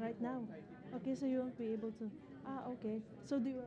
right now. Okay, so you won't be able to. Ah, okay. So do you?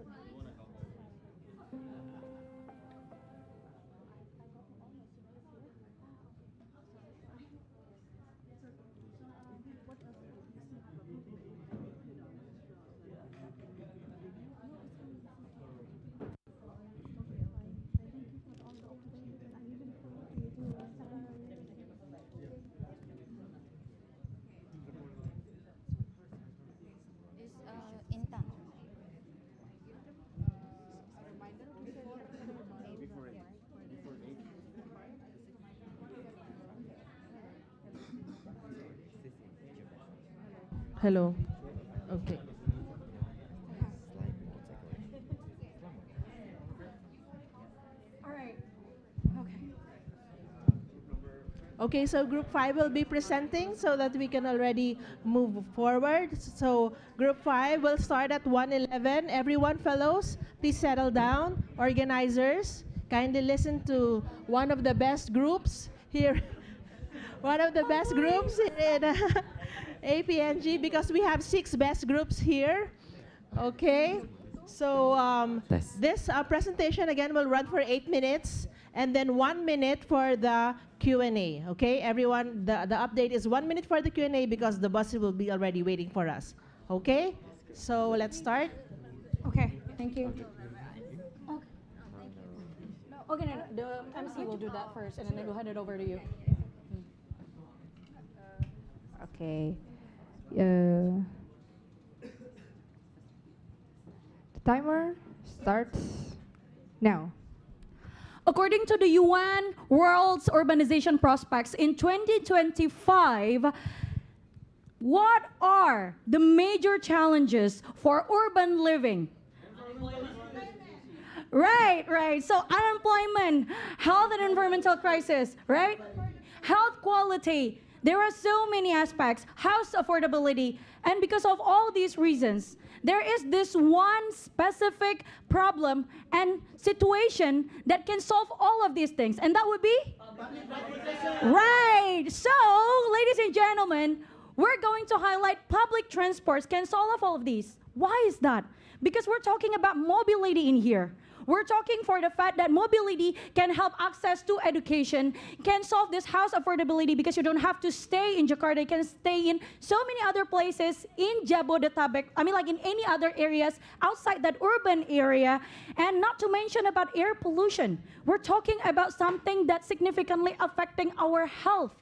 Intan. Hello. Okay. All right. Okay. Okay, so group 5 will be presenting so that we can already move forward. So group 5 will start at 1:11. Everyone, fellows, please settle down. Organizers, kindly listen to one of the best groups here. One of the best groups in APNG, because we have 6 best groups here. Okay, so this presentation again will run for 8 minutes, and then 1 minute for the Q&A. Okay, everyone, the update is 1 minute for the Q&A because the buses will be already waiting for us. Okay, so let's start. Okay, thank you. Okay, no, the MC will do that first, and then we'll hand it over to you. Okay. The timer starts now. According to the UN World's Urbanization Prospects in 2025, what are the major challenges for urban living? Right, right. So unemployment, health and environmental crisis, right? Health quality. There are so many aspects, house affordability, and because of all these reasons, there is this one specific problem and situation that can solve all of these things, and that would be? Right. So, ladies and gentlemen, we're going to highlight public transports can solve all of these. Why is that? Because we're talking about mobility in here. We're talking for the fact that mobility can help access to education, can solve this house affordability because you don't have to stay in Jakarta, you can stay in so many other places in Jabodetabek, I mean like in any other areas outside that urban area, and not to mention about air pollution. We're talking about something that's significantly affecting our health,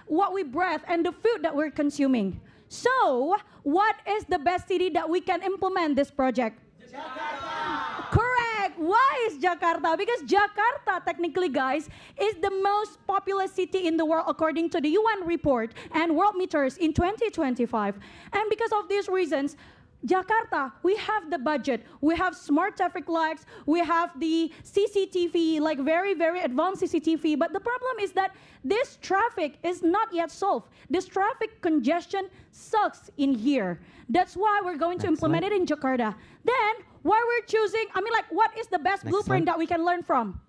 what we breathe and the food that we're consuming. So, what is the best city that we can implement this project? Jakarta. Correct. Why is Jakarta? Because Jakarta, technically, guys, is the most populous city in the world according to the UN report and World Meters in 2025. And because of these reasons, Jakarta, we have the budget, we have smart traffic lights, we have the CCTV, like very, very advanced CCTV, but the problem is that this traffic is not yet solved. This traffic congestion sucks in here. That's why we're going to implement it in Jakarta. Then, why we're choosing, I mean like, what is the best blueprint that we can learn from?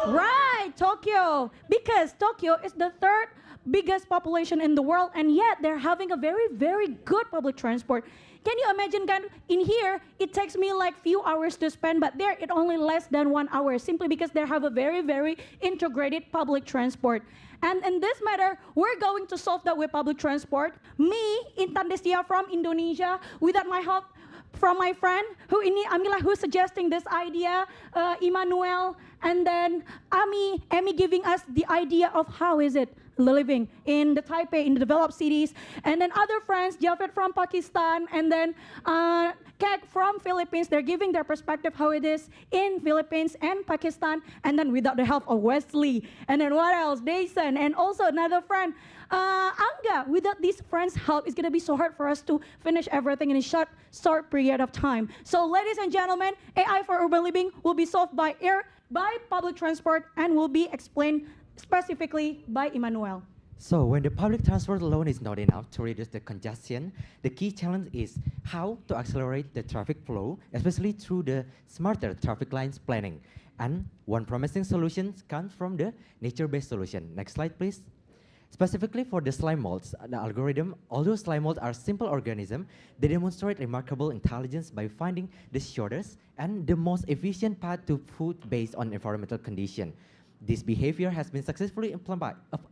Right, Tokyo. Because Tokyo is the third biggest population in the world, and yet they're having a very, very good public transport. Can you imagine, guys, in here, it takes me like few hours to spend, but there it only less than 1 hour, simply because they have a very, very integrated public transport. And in this matter, we're going to solve that with public transport. Me, Intan Destia from Indonesia, without my help from my friend who's suggesting this idea, Emmanuel, and then Amy giving us the idea of how is it living in the Taipei, in the developed cities, and then other friends, Javed from Pakistan, and then Kek from Philippines, they're giving their perspective how it is in Philippines and Pakistan, and then without the help of Wesley, and then what else, Dason, and also another friend, Anga. Without these friends' help, it's gonna be so hard for us to finish everything in a short period of time. So ladies and gentlemen, AI for urban living will be solved by public transport and will be explained specifically by Emmanuel. So when the public transport alone is not enough to reduce the congestion, the key challenge is how to accelerate the traffic flow, especially through the smarter traffic lines planning. And one promising solution comes from the nature-based solution. Next slide, please. Specifically for the slime molds, the algorithm, although slime molds are simple organisms, they demonstrate remarkable intelligence by finding the shortest and the most efficient path to food based on environmental condition. This behavior has been successfully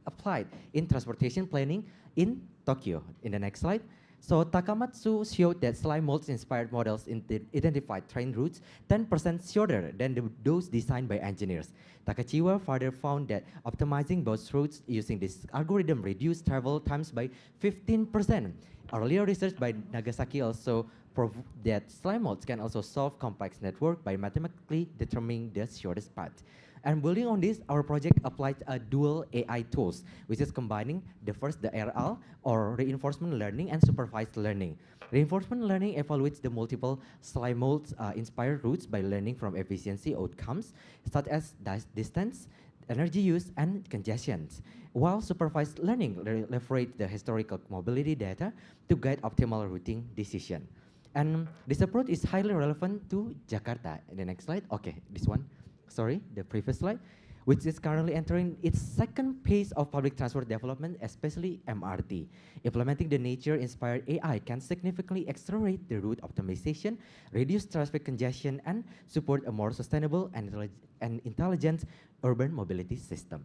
applied in transportation planning in Tokyo. In the next slide. So Takamatsu showed that slime molds inspired models identified train routes 10% shorter than those designed by engineers. Takachiwa further found that optimizing both routes using this algorithm reduced travel times by 15%. Earlier research by Nagasaki also proved that slime molds can also solve complex networks by mathematically determining the shortest path. And building on this, our project applied a dual AI tools, which is combining the first, the RL, or reinforcement learning, and supervised learning. Reinforcement learning evaluates the multiple slime molds inspired routes by learning from efficiency outcomes, such as distance, energy use, and congestion. While supervised learning leverages the historical mobility data to guide optimal routing decision. And this approach is highly relevant to Jakarta. In the next slide, okay, this one. Sorry, the previous slide, which is currently entering its second phase of public transport development, especially MRT. Implementing the nature-inspired AI can significantly accelerate the route optimization, reduce traffic congestion, and support a more sustainable and intelligent urban mobility system.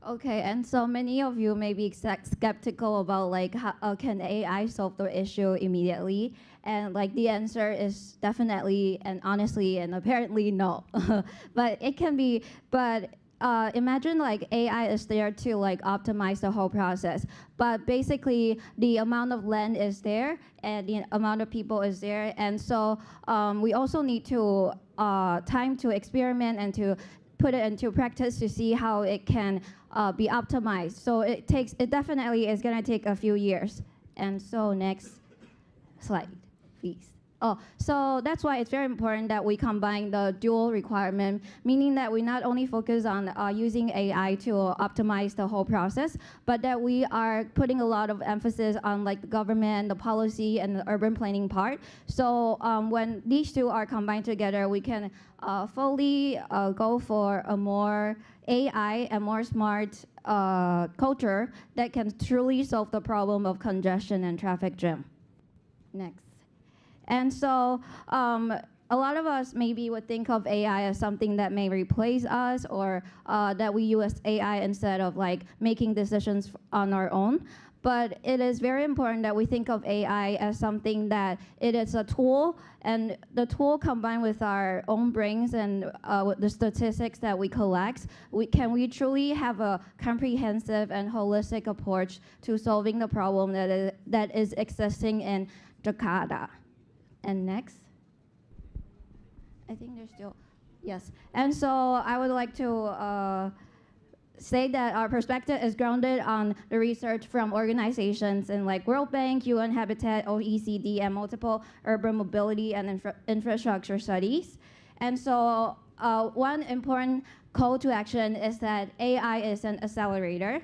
Okay, and so many of you may be skeptical about like how can AI solve the issue immediately, and like the answer is definitely and honestly and apparently no. But it can be. But imagine like AI is there to like optimize the whole process, but basically the amount of land is there and the amount of people is there, and so we also need to time to experiment and to put it into practice to see how it can be optimized. So it definitely is gonna take a few years. And so next slide, please. Oh, so that's why it's very important that we combine the dual requirement, meaning that we not only focus on using AI to optimize the whole process, but that we are putting a lot of emphasis on like the government, the policy, and the urban planning part. So when these two are combined together, we can fully go for a more AI and more smart culture that can truly solve the problem of congestion and traffic jam. Next. And so a lot of us maybe would think of AI as something that may replace us, or that we use AI instead of like making decisions on our own. But it is very important that we think of AI as something that it is a tool, and the tool combined with our own brains and with the statistics that we collect, we truly have a comprehensive and holistic approach to solving the problem that is existing in Jakarta. And next. I think there's still, yes. And so I would like to say that our perspective is grounded on the research from organizations in like World Bank, UN Habitat, OECD, and multiple urban mobility and infrastructure studies. And so one important call to action is that AI is an accelerator,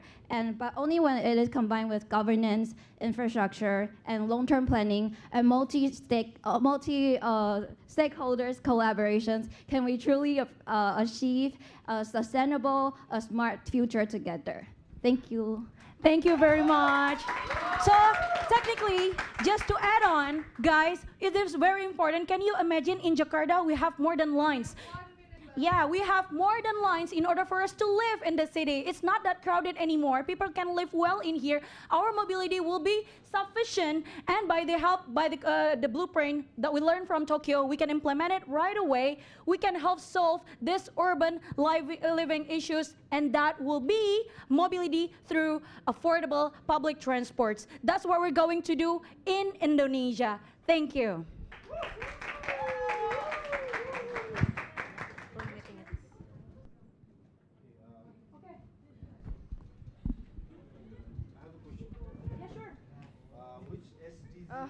but only when it is combined with governance, infrastructure, and long-term planning, and multi-stakeholders collaborations can we truly achieve a sustainable, a smart future together. Thank you. Thank you very much. So technically, just to add on, guys, it is very important. Can you imagine in Jakarta, we have more than lines. Yeah, we have more than lines in order for us to live in the city. It's not that crowded anymore. People can live well in here. Our mobility will be sufficient, and by the help, by the blueprint that we learned from Tokyo, we can implement it right away. We can help solve this urban living issues, and that will be mobility through affordable public transports. That's what we're going to do in Indonesia. Thank you.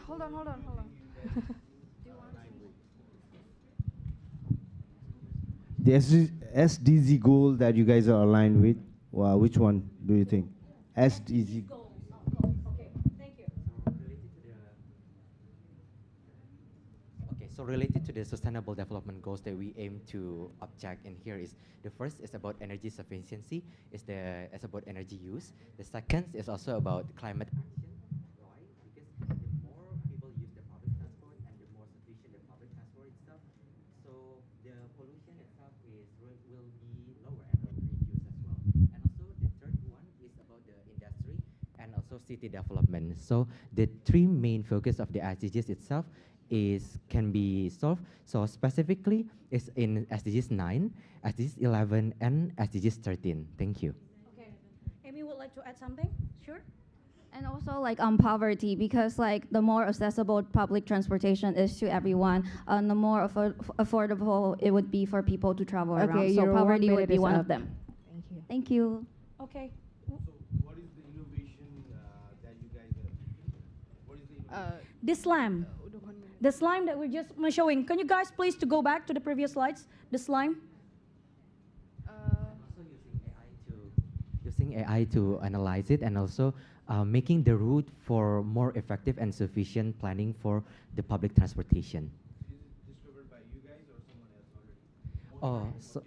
Hold on. The SDG goal that you guys are aligned with, which one do you think? SDG. Okay, So related to the sustainable development goals that we aim to object in here is the first is about energy sufficiency, is about energy use. The second is also about climate action. Why? Because the more people use the public transport and the more sufficient the public transport itself, so the pollution itself will be lower and will reduce as well. And also the third one is about the industry and also city development. So the three main focus of the SDGs itself can be solved. So specifically, it's in SDGs 9, SDGs 11, and SDGs 13. Thank you. Okay. Amy would like to add something? Sure. And also like poverty, because like the more accessible public transportation is to everyone, the more affordable it would be for people to travel around. So your poverty 1 would minute be is one up. of them. Thank you. Thank you. Okay. What is the innovation that you guys what is the innovation? The slime. The slime that we're just showing. Can you guys please to go back to the previous slides? The slime. Using AI to analyze it and also making the route for more effective and sufficient planning for the public transportation. Is it discovered by you guys or someone else already? Oh, so.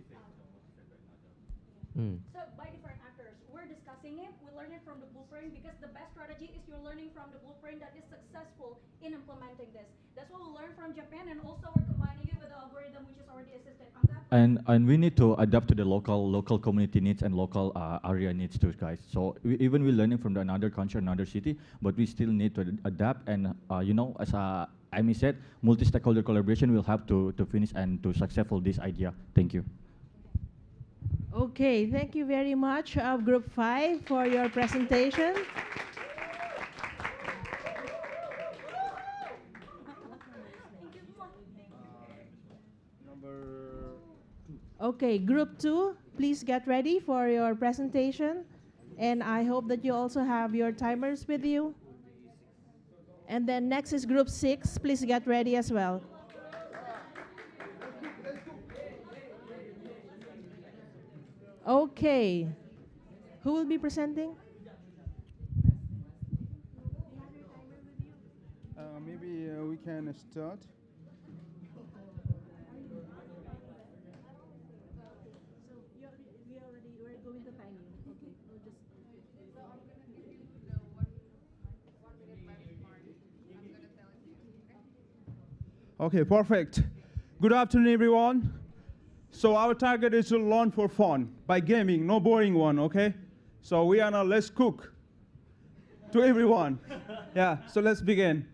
So by different actors, we're discussing it. We learn it from the blueprint because the best strategy is you're learning from the blueprint that is successful in implementing this. That's what we learned from Japan, and also we're combining it with the algorithm which is already assisted. And we need to adapt to the local community needs and local area needs too, guys. So even we're learning from another country, another city, but we still need to adapt. And you know, as Amy said, multi-stakeholder collaboration will help to finish and to successful this idea. Thank you. Okay, thank you very much, Group 5, for your presentation. Okay, Group 2, please get ready for your presentation. And I hope that you also have your timers with you. And then next is Group 6, please get ready as well. Okay, who will be presenting? Maybe we can start. Okay, perfect. Good afternoon, everyone. So our target is to learn for fun by gaming, no boring one, okay? So we are now Let's Cook to everyone. Yeah, so let's begin.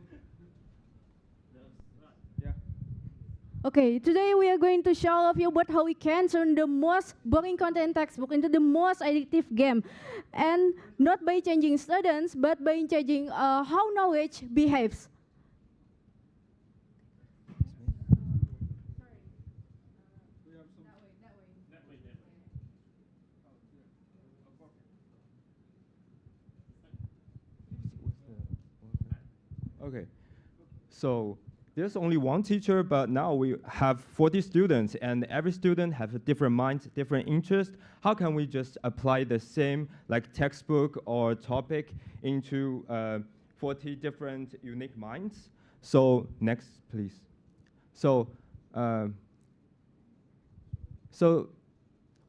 Okay, today we are going to show off you about how we can turn the most boring content textbook into the most addictive game. And not by changing students, but by changing how knowledge behaves. Okay, so there's only one teacher, but now we have 40 students, and every student has a different mind, different interest. How can we just apply the same like textbook or topic into 40 different unique minds? So next, please. So,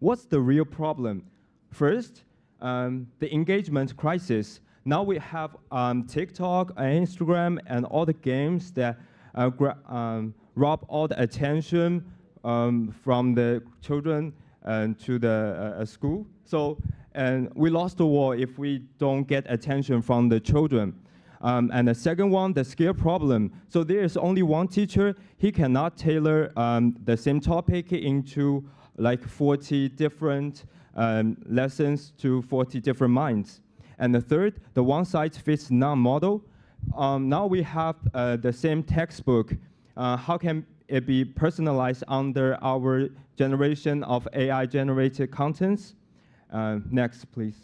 what's the real problem? First, the engagement crisis. Now we have TikTok, Instagram, and all the games that rob all the attention from the children to the school. So, and we lost the war if we don't get attention from the children. And the second one, the skill problem. So there is only one teacher. He cannot tailor the same topic into like 40 different lessons to 40 different minds. And the third, the one-size-fits-none model. Now we have the same textbook. How can it be personalized under our generation of AI-generated contents? Next, please.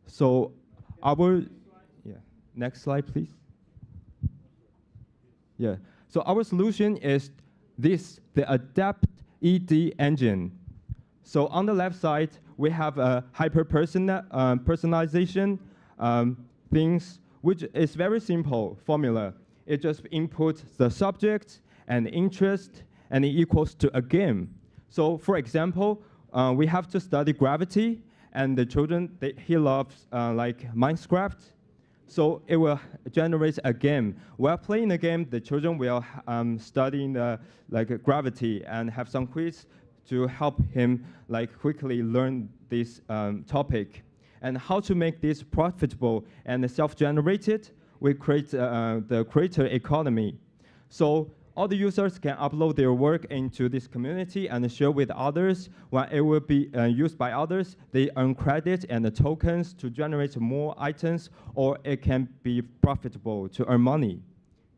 So next slide, please. Yeah, so our solution is this, the Adapt ED engine. So on the left side, we have a personalization things, which is very simple formula. it just inputs the subject and interest, and it equals to a game. So for example, we have to study gravity, and the children, he loves like Minecraft. So it will generate a game. While playing the game, the children will study like gravity and have some quiz to help him like quickly learn this topic. And how to make this profitable and self-generated, we create the creator economy. So all the users can upload their work into this community and share with others. When it will be used by others, they earn credit and the tokens to generate more items, or it can be profitable to earn money.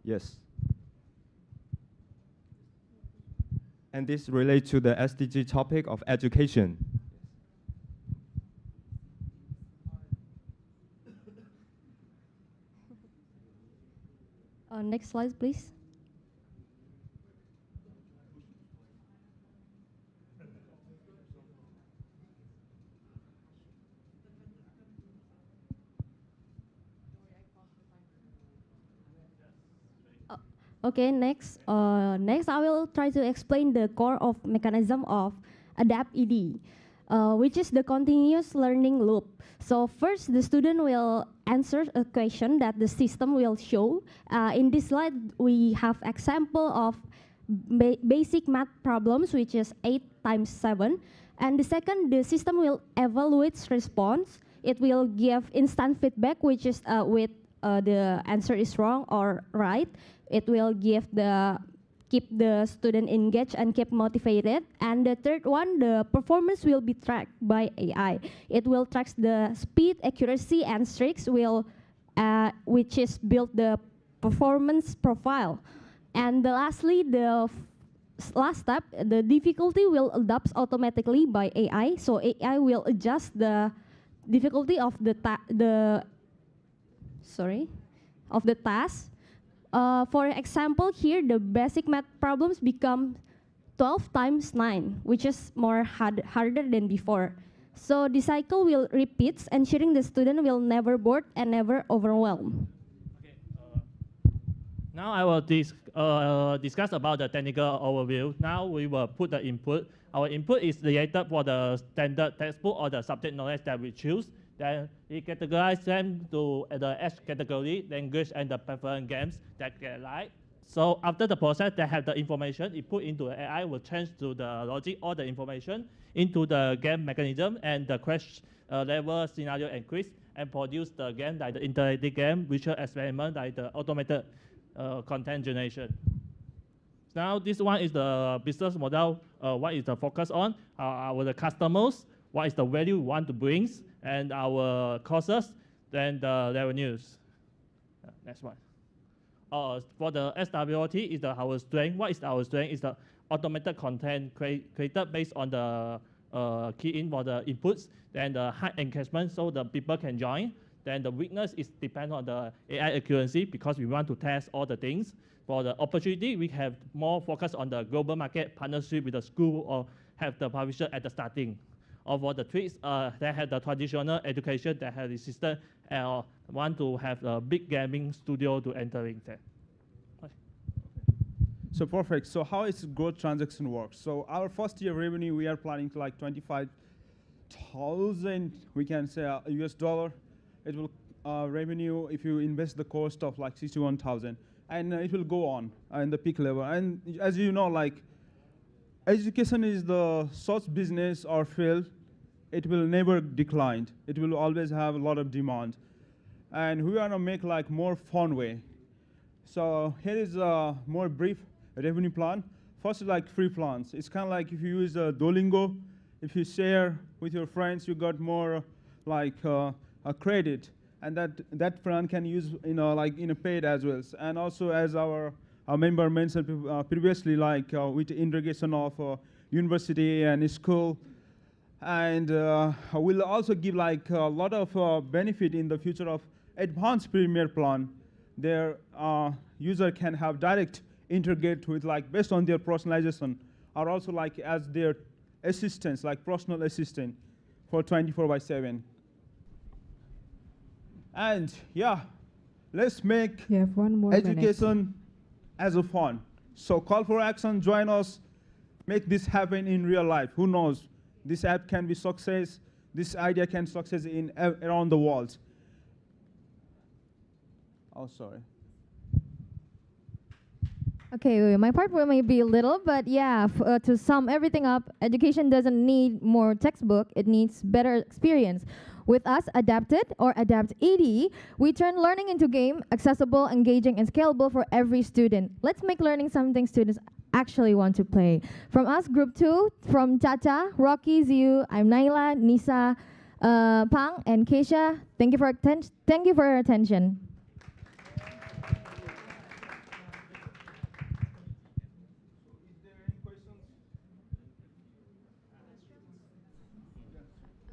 Yes. And this relates to the SDG topic of education. Next slide, please. Okay, next I will try to explain the core of mechanism of ADAPT ED, which is the continuous learning loop. So first, the student will answer a question that the system will show. In this slide, we have example of basic math problems, which is 8 times 7. And the second, the system will evaluate response. It will give instant feedback, which is with the answer is wrong or right. It will keep the student engaged and keep motivated. And the third one, the performance will be tracked by AI. It will track the speed, accuracy, and streaks which is build the performance profile. And lastly, the last step, the difficulty will adapt automatically by AI. So AI will adjust the difficulty of the task. For example, here the basic math problems become 12 times 9, which is more harder than before. So the cycle will repeat, ensuring the student will never bored and never overwhelmed. Now I will discuss about the technical overview. Now we will put the input. Our input is related for the standard textbook or the subject knowledge that we choose. Then we categorize them to the H category, language and the preferred games that get like. So after the process, they have the information, it put into the AI will change to the logic or the information into the game mechanism and the question level scenario and quiz, and produce the game like the interactive game, visual experiment like the automated content generation. Now this one is the business model. What is the focus on? Our customers, what is the value we want to bring, and our costs, then the revenues. Next one. For the SWOT is our strength. What is our strength? Is the automated content created based on the key in for the inputs, then the high engagement so the people can join. Then the weakness is depend on the AI accuracy because we want to test all the things. For the opportunity, we have more focus on the global market partnership with the school or have the publisher at the starting. Or for the tricks, they have the traditional education that have the system and want to have a big gaming studio to entering there. So perfect. So how is growth transaction work? So our first year revenue, we are planning to like 25,000, we can say US dollar. It will revenue if you invest the cost of like 61,000, and it will go on in the peak level. And as you know, like education is the such business or field, it will never decline. It will always have a lot of demand, and we want to make like more fun way. So here is a more brief revenue plan. First is like free plans. It's kind of like if you use Duolingo, if you share with your friends, you got more like a credit, and that plan can use like in a paid as well. And also as our member mentioned previously, like with integration of university and school, and will also give like a lot of benefit in the future of advanced premier plan. Their user can have direct integrate with like based on their personalization, or also like as their assistants, like personal assistant for 24/7. And yeah, let's make You have 1 more minute. education as a fun. So call for action, join us, make this happen in real life. Who knows? This app can be success. This idea can success in around the world. Oh, sorry. Okay, my part will maybe a little, but yeah, to sum everything up, education doesn't need more textbook, it needs better experience. With us, Adapted or Adapt ED, we turn learning into game, accessible, engaging, and scalable for every student. Let's make learning something students actually want to play. From us, Group 2, from Chacha, Rocky, Ziu, I'm Naila, Nisa, Pang, and Keisha. Thank you for your attention.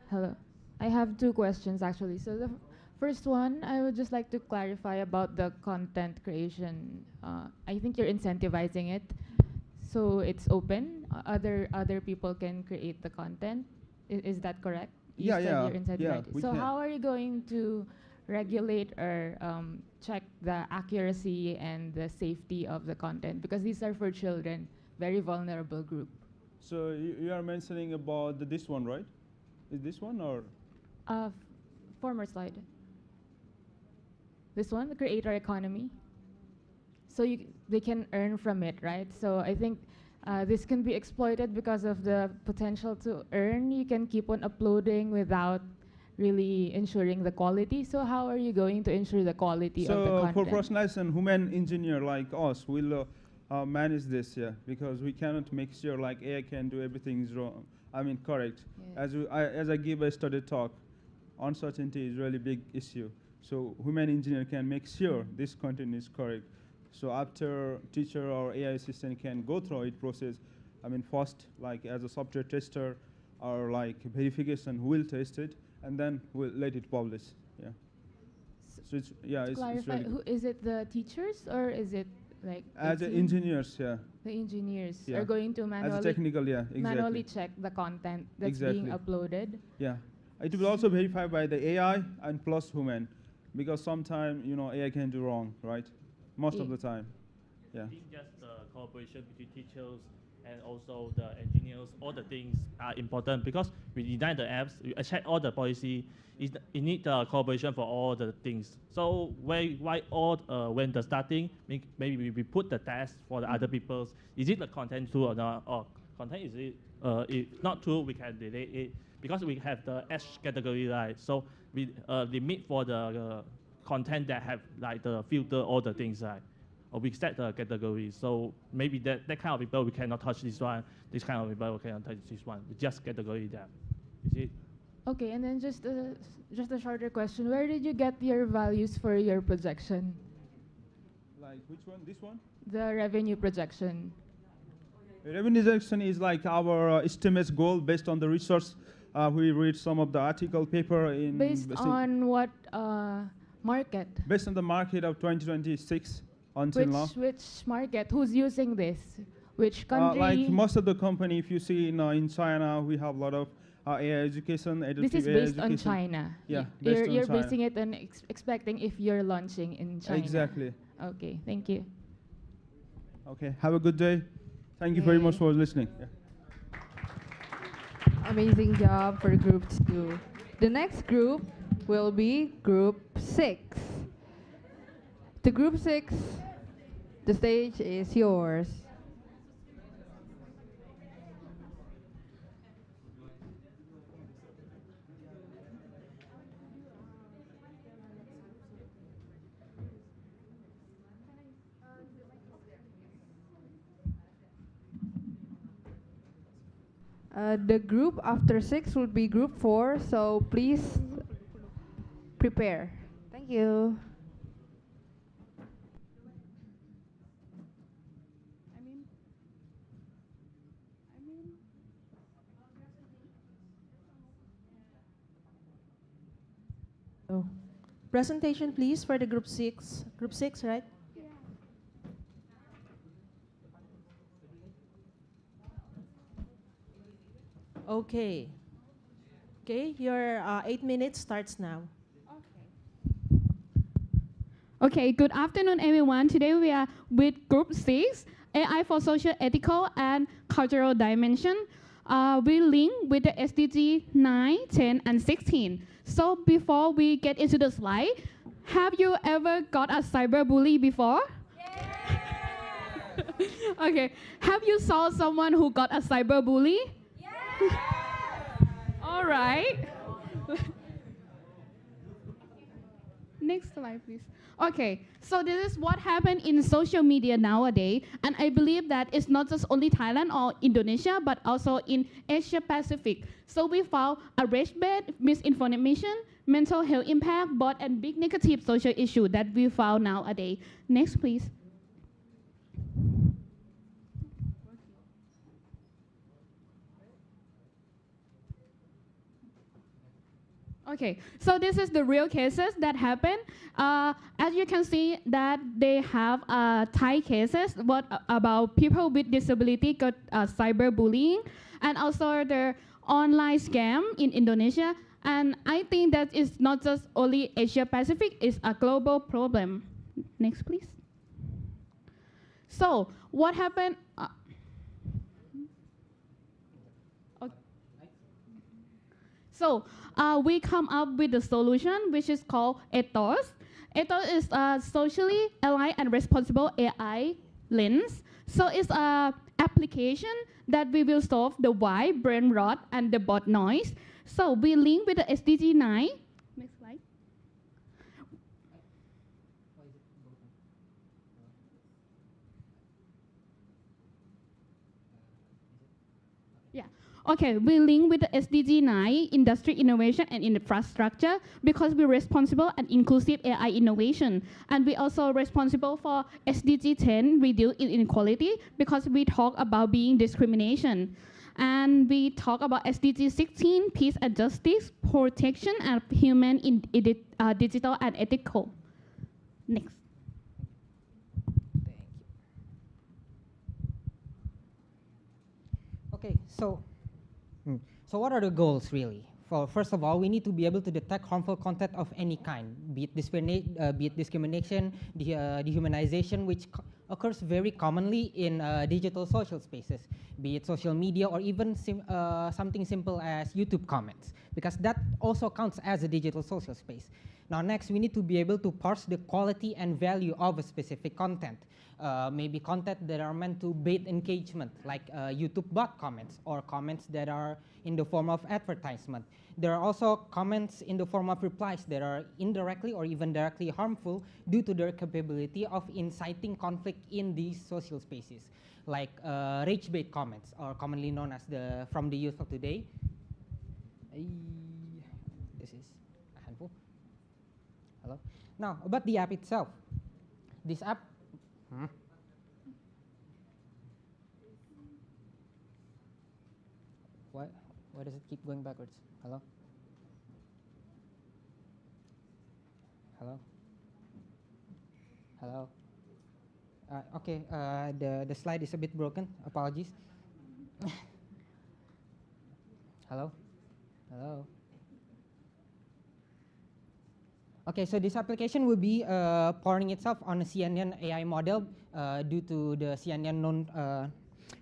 Hello. I have 2 questions actually. So the first one, I would just like to clarify about the content creation. I think you're incentivizing it, so it's open. Other people can create the content. Is that correct? You said you're incentivizing. we So can. how are you going to regulate or check the accuracy and the safety of the content? Because these are for children, very vulnerable group. So you are mentioning about this one, right? Is this one or? Former slide. This one, the creator economy. So they can earn from it, right? So I think this can be exploited because of the potential to earn. You can keep on uploading without really ensuring the quality. So how are you going to ensure the quality of the So content? for personalized and human engineer like us, we'll manage this, because we cannot make sure like AI can do everything is wrong. I mean, correct. Yes. As I give a study talk, uncertainty is really big issue. So human engineer can make sure this content is correct. So after teacher or AI assistant can go through it process, I mean first like as a software tester or like verification will test it and then we'll let it publish. Yeah. So it's To it's clarify, really good. is it the teachers or is it like As the a team? engineers, yeah. The engineers Yeah. are going to As a manually technical, yeah, manually exactly. check the content that's Exactly. being uploaded. Yeah. It will also verify by the AI and plus human, because sometimes AI can do wrong, right? Most of Yeah. the time. Yeah. I think just the cooperation between teachers and also the engineers, all the things are important because we design the apps, we check all the policy. It need the cooperation for all the things. So when the starting, maybe we put the test for the other people's. Is it the content true or not? Or content is it? If not true, we can delete it because we have the H category, right? So we limit for the content that have like the filter, all the things, right? Or we set the category. So maybe that kind of people we cannot touch this one. This kind of people we cannot touch this one. We just category them. Is it? Okay, and then just a shorter question. Where did you get your values for your projection? Like which one? This one? The revenue projection. Revenue projection is like our estimates goal based on the research. We read some of the article paper in Based on what market? based on the market of 2026 until now. Which market? Who's using this? Which country? Like most of the company, if you see in China, we have a lot of AI education, This is AI based on education. China. Yeah, Y- based on you're China. basing it on expecting if you're launching in China. Exactly. Okay, thank you. Okay, have a good day. Thank you very much for listening. Yeah. Amazing job for Group 2. The next group will be Group 6. To Group 6, the stage is yours. The group after 6 would be Group 4, so please prepare. Thank you. Oh. Presentation, please, for the group 6. Group 6, right? Okay. Okay, your 8 minutes starts now. Okay, good afternoon, everyone. Today we are with Group 6, AI for Social, Ethical, and Cultural Dimension. We link with the SDG 9, 10, and 16. So before we get into the slide, have you ever got a cyberbully before? Okay, have you saw someone who got a cyberbully? All right. Next slide, please. Okay, so this is what happened in social media nowadays, and I believe that it's not just only Thailand or Indonesia, but also in Asia Pacific. So we found a rage bait, misinformation, mental health impact, both and big negative social issue that we found nowadays. Next, please. Okay, so this is the real cases that happen. As you can see that they have Thai cases about people with disability got cyberbullying, and also the online scam in Indonesia. And I think that it's not just only Asia Pacific, it's a global problem. Next, please. So what happened? So we come up with a solution which is called Ethos. Ethos is a socially aligned and responsible AI lens. So it's an application that we will solve the why, brain rot, and the bot noise. So we link with the SDG 9. Next slide. Yeah. Okay, we link with the SDG 9, industry innovation and infrastructure, because we're responsible and inclusive AI innovation. And we also responsible for SDG 10, reduce inequality, because we talk about being discrimination. And we talk about SDG 16, peace and justice, protection and human in digital and ethical. Next. Okay, so what are the goals really? First of all, we need to be able to detect harmful content of any kind, be it discrimination, dehumanization, which occurs very commonly in digital social spaces, be it social media or even something simple as YouTube comments, because that also counts as a digital social space. Now next, we need to be able to parse the quality and value of a specific content. Maybe content that are meant to bait engagement, like YouTube bot comments, or comments that are in the form of advertisement. There are also comments in the form of replies that are indirectly or even directly harmful due to their capability of inciting conflict in these social spaces, like rage bait comments, or commonly known as from the youth of today. This is a handful. Hello. Now, about the app itself. This app. Why does it keep going backwards? Hello? Hello? Hello? Okay, the slide is a bit broken. Apologies. Hello? Hello? Okay, so this application will be powering itself on a CNN AI model due to the CNN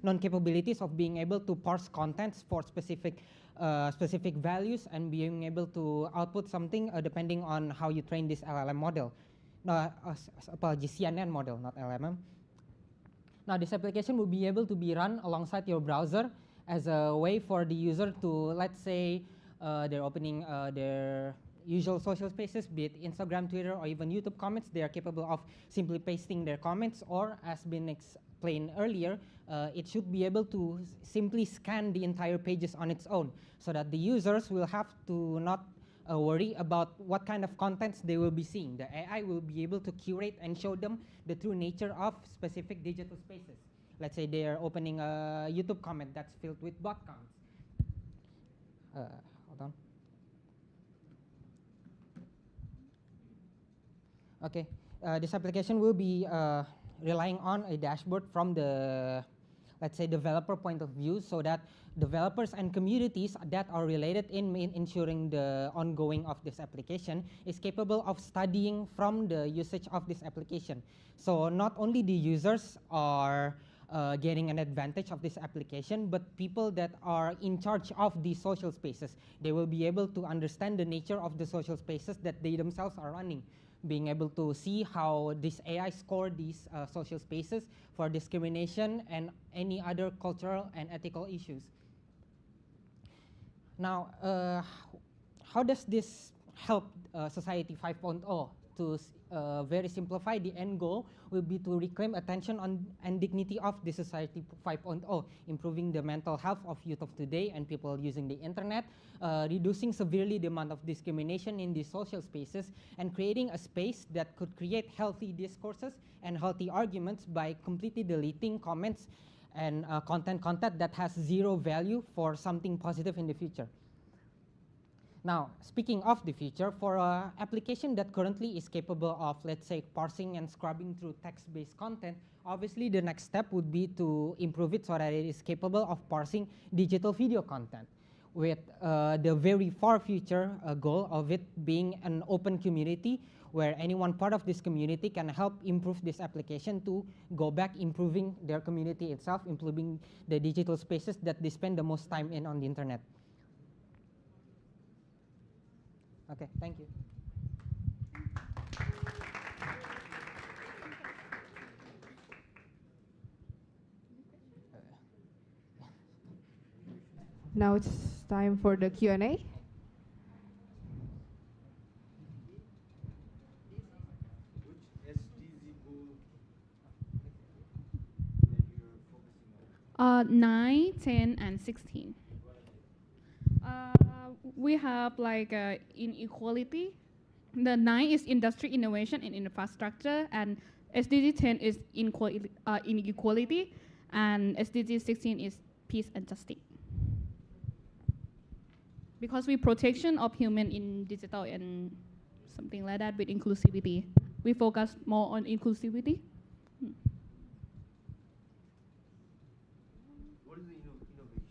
known capabilities of being able to parse contents for specific values and being able to output something depending on how you train this LLM model. Apologies, CNN model, not LLM. Now this application will be able to be run alongside your browser as a way for the user to, let's say, they're opening their usual social spaces, be it Instagram, Twitter, or even YouTube comments. They are capable of simply pasting their comments, or as been explained earlier, it should be able to simply scan the entire pages on its own, so that the users will have to not worry about what kind of contents they will be seeing. The AI will be able to curate and show them the true nature of specific digital spaces. Let's say they are opening a YouTube comment that's filled with bot comments. Hold on. Okay, this application will be relying on a dashboard from the let's say, developer point of view, so that developers and communities that are related in ensuring the ongoing of this application is capable of studying from the usage of this application. So not only the users are getting an advantage of this application, but people that are in charge of the social spaces, they will be able to understand the nature of the social spaces that they themselves are running, being able to see how this AI score these social spaces for discrimination and any other cultural and ethical issues. Now, how does this help Society 5.0? To very simplify, the end goal will be to reclaim attention on and dignity of the Society 5.0, improving the mental health of youth of today and people using the internet, reducing severely the amount of discrimination in these social spaces, and creating a space that could create healthy discourses and healthy arguments by completely deleting comments and content that has zero value for something positive in the future. Now, speaking of the future, for an application that currently is capable of, let's say, parsing and scrubbing through text-based content, obviously the next step would be to improve it so that it is capable of parsing digital video content, with the very far future goal of it being an open community where any one part of this community can help improve this application to go back improving their community itself, improving the digital spaces that they spend the most time in on the internet. Okay, thank you. Now it's time for the Q&A. Uh, 9, 10, and 16. We have like inequality. The 9 is industry innovation and infrastructure, and SDG 10 is inequality, and SDG 16 is peace and justice. Because we protection of human in digital and something like that with inclusivity. We focus more on inclusivity. What is the innovation?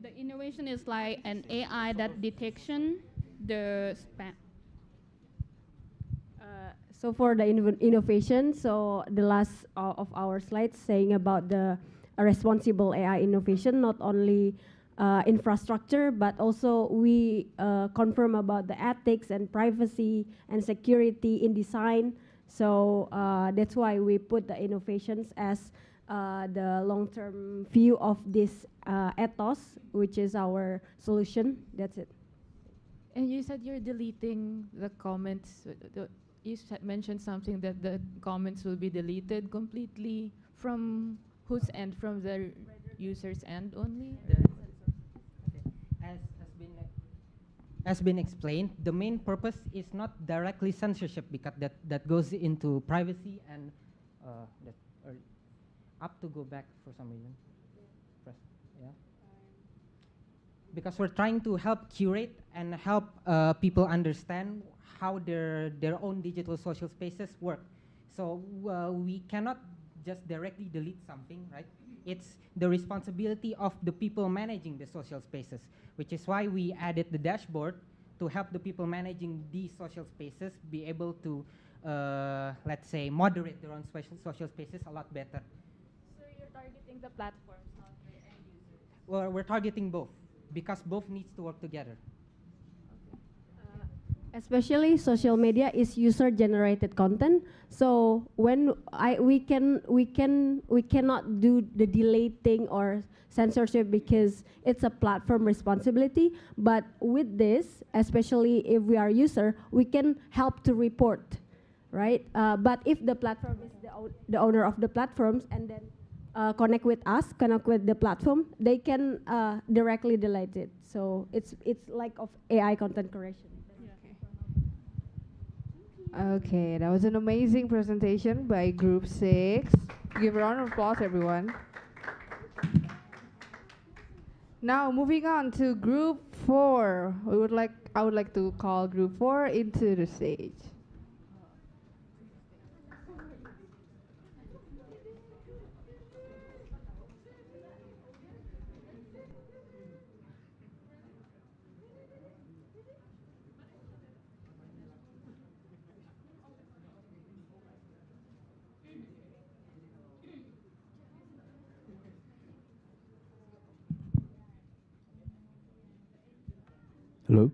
The innovation is like an AI that detection the spam. So for the innovation, so the last of our slides saying about the responsible AI innovation, not only infrastructure, but also we confirm about the ethics and privacy and security in design. So that's why we put the innovations as the long-term view of this ethos, which is our solution. That's it. And you said you're deleting the comments. You mentioned something that the comments will be deleted completely from whose end? From the user's end only? As been explained, the main purpose is not directly censorship, because that goes into privacy and up to go back for some reason. Press, yeah. Because we're trying to help curate and help people understand how their own digital social spaces work. So we cannot just directly delete something, right? It's the responsibility of the people managing the social spaces, which is why we added the dashboard to help the people managing these social spaces be able to, let's say, moderate their own social spaces a lot better. So you're targeting the platforms, not the end users? Well, we're targeting both, because both needs to work together. Especially social media is user-generated content. So when we cannot do the deleting or censorship because it's a platform responsibility. But with this, especially if we are user, we can help to report, right? But if the platform is the owner of the platforms and then connect with us, connect with the platform, they can directly delete it. So it's like of AI content correction. Okay, that was an amazing presentation by Group 6. Give a round of applause, everyone. Now, moving on to Group 4. I would like to call Group 4 into the stage. Hello?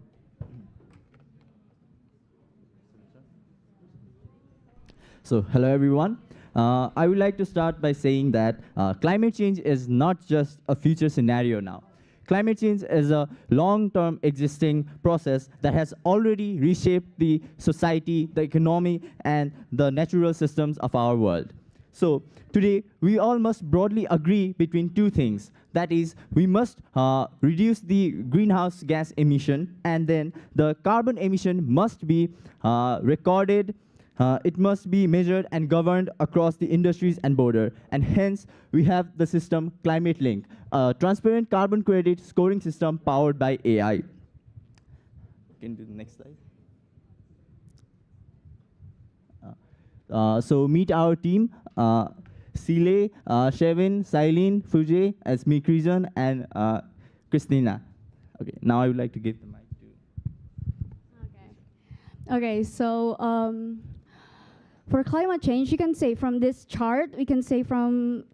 So, hello everyone. I would like to start by saying that climate change is not just a future scenario now. Climate change is a long-term existing process that has already reshaped the society, the economy, and the natural systems of our world. So today, we all must broadly agree between two things. That is, we must reduce the greenhouse gas emission, and then the carbon emission must be recorded. It must be measured and governed across the industries and border. And hence, we have the system Climate Link, a transparent carbon credit scoring system powered by AI. Can you do the next slide? So meet our team, Sile, Shevin, Silene, Fuje, Esme Krizan, and Christina. Okay, now I would like to give the mic to... Okay, so for climate change, you can say from this chart, we can say from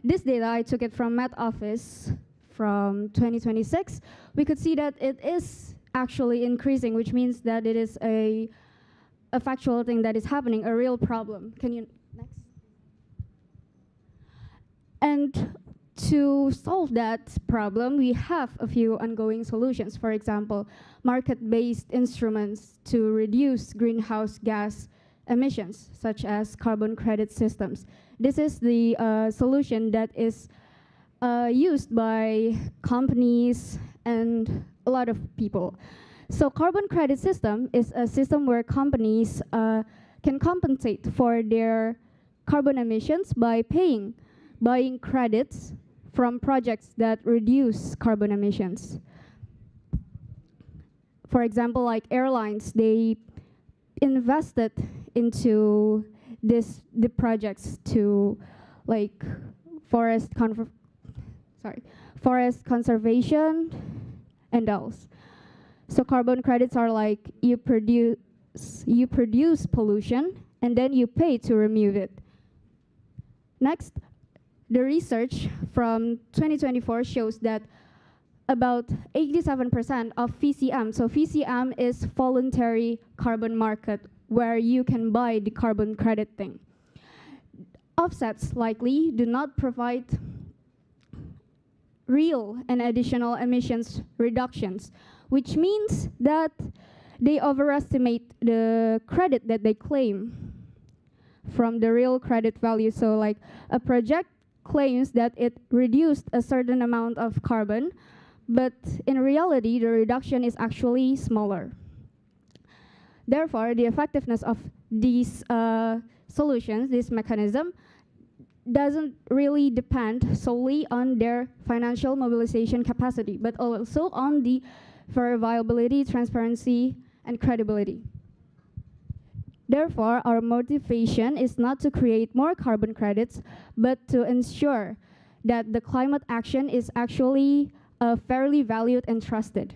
this data, I took it from Met Office from 2026, we could see that it is actually increasing, which means that it is a factual thing that is happening, a real problem. Can you, next? And to solve that problem, we have a few ongoing solutions. For example, market-based instruments to reduce greenhouse gas emissions, such as carbon credit systems. This is the solution that is used by companies and a lot of people. So carbon credit system is a system where companies can compensate for their carbon emissions by buying credits from projects that reduce carbon emissions. For example, like airlines, they invested into the projects to like forest conservation and else. So carbon credits are like you produce pollution and then you pay to remove it. Next, the research from 2024 shows that about 87% of VCM, so VCM is voluntary carbon market where you can buy the carbon credit thing. Offsets likely do not provide real and additional emissions reductions, which means that they overestimate the credit that they claim from the real credit value. So like a project claims that it reduced a certain amount of carbon, but in reality, the reduction is actually smaller. Therefore, the effectiveness of these solutions, this mechanism, doesn't really depend solely on their financial mobilization capacity, but also on the verifiability, transparency, and credibility. Therefore, our motivation is not to create more carbon credits, but to ensure that the climate action is actually fairly valued and trusted.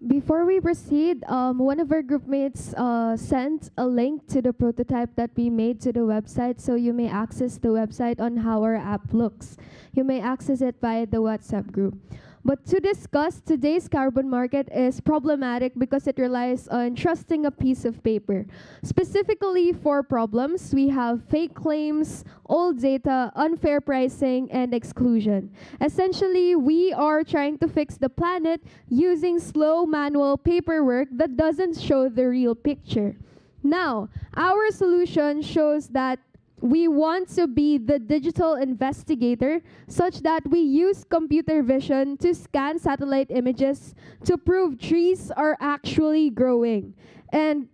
Before we proceed, one of our group mates sent a link to the prototype that we made to the website, so you may access the website on how our app looks. You may access it via the WhatsApp group. But to discuss today's carbon market is problematic because it relies on trusting a piece of paper. Specifically for problems, we have fake claims, old data, unfair pricing, and exclusion. Essentially, we are trying to fix the planet using slow manual paperwork that doesn't show the real picture. Now, our solution shows that we want to be the digital investigator such that we use computer vision to scan satellite images to prove trees are actually growing. And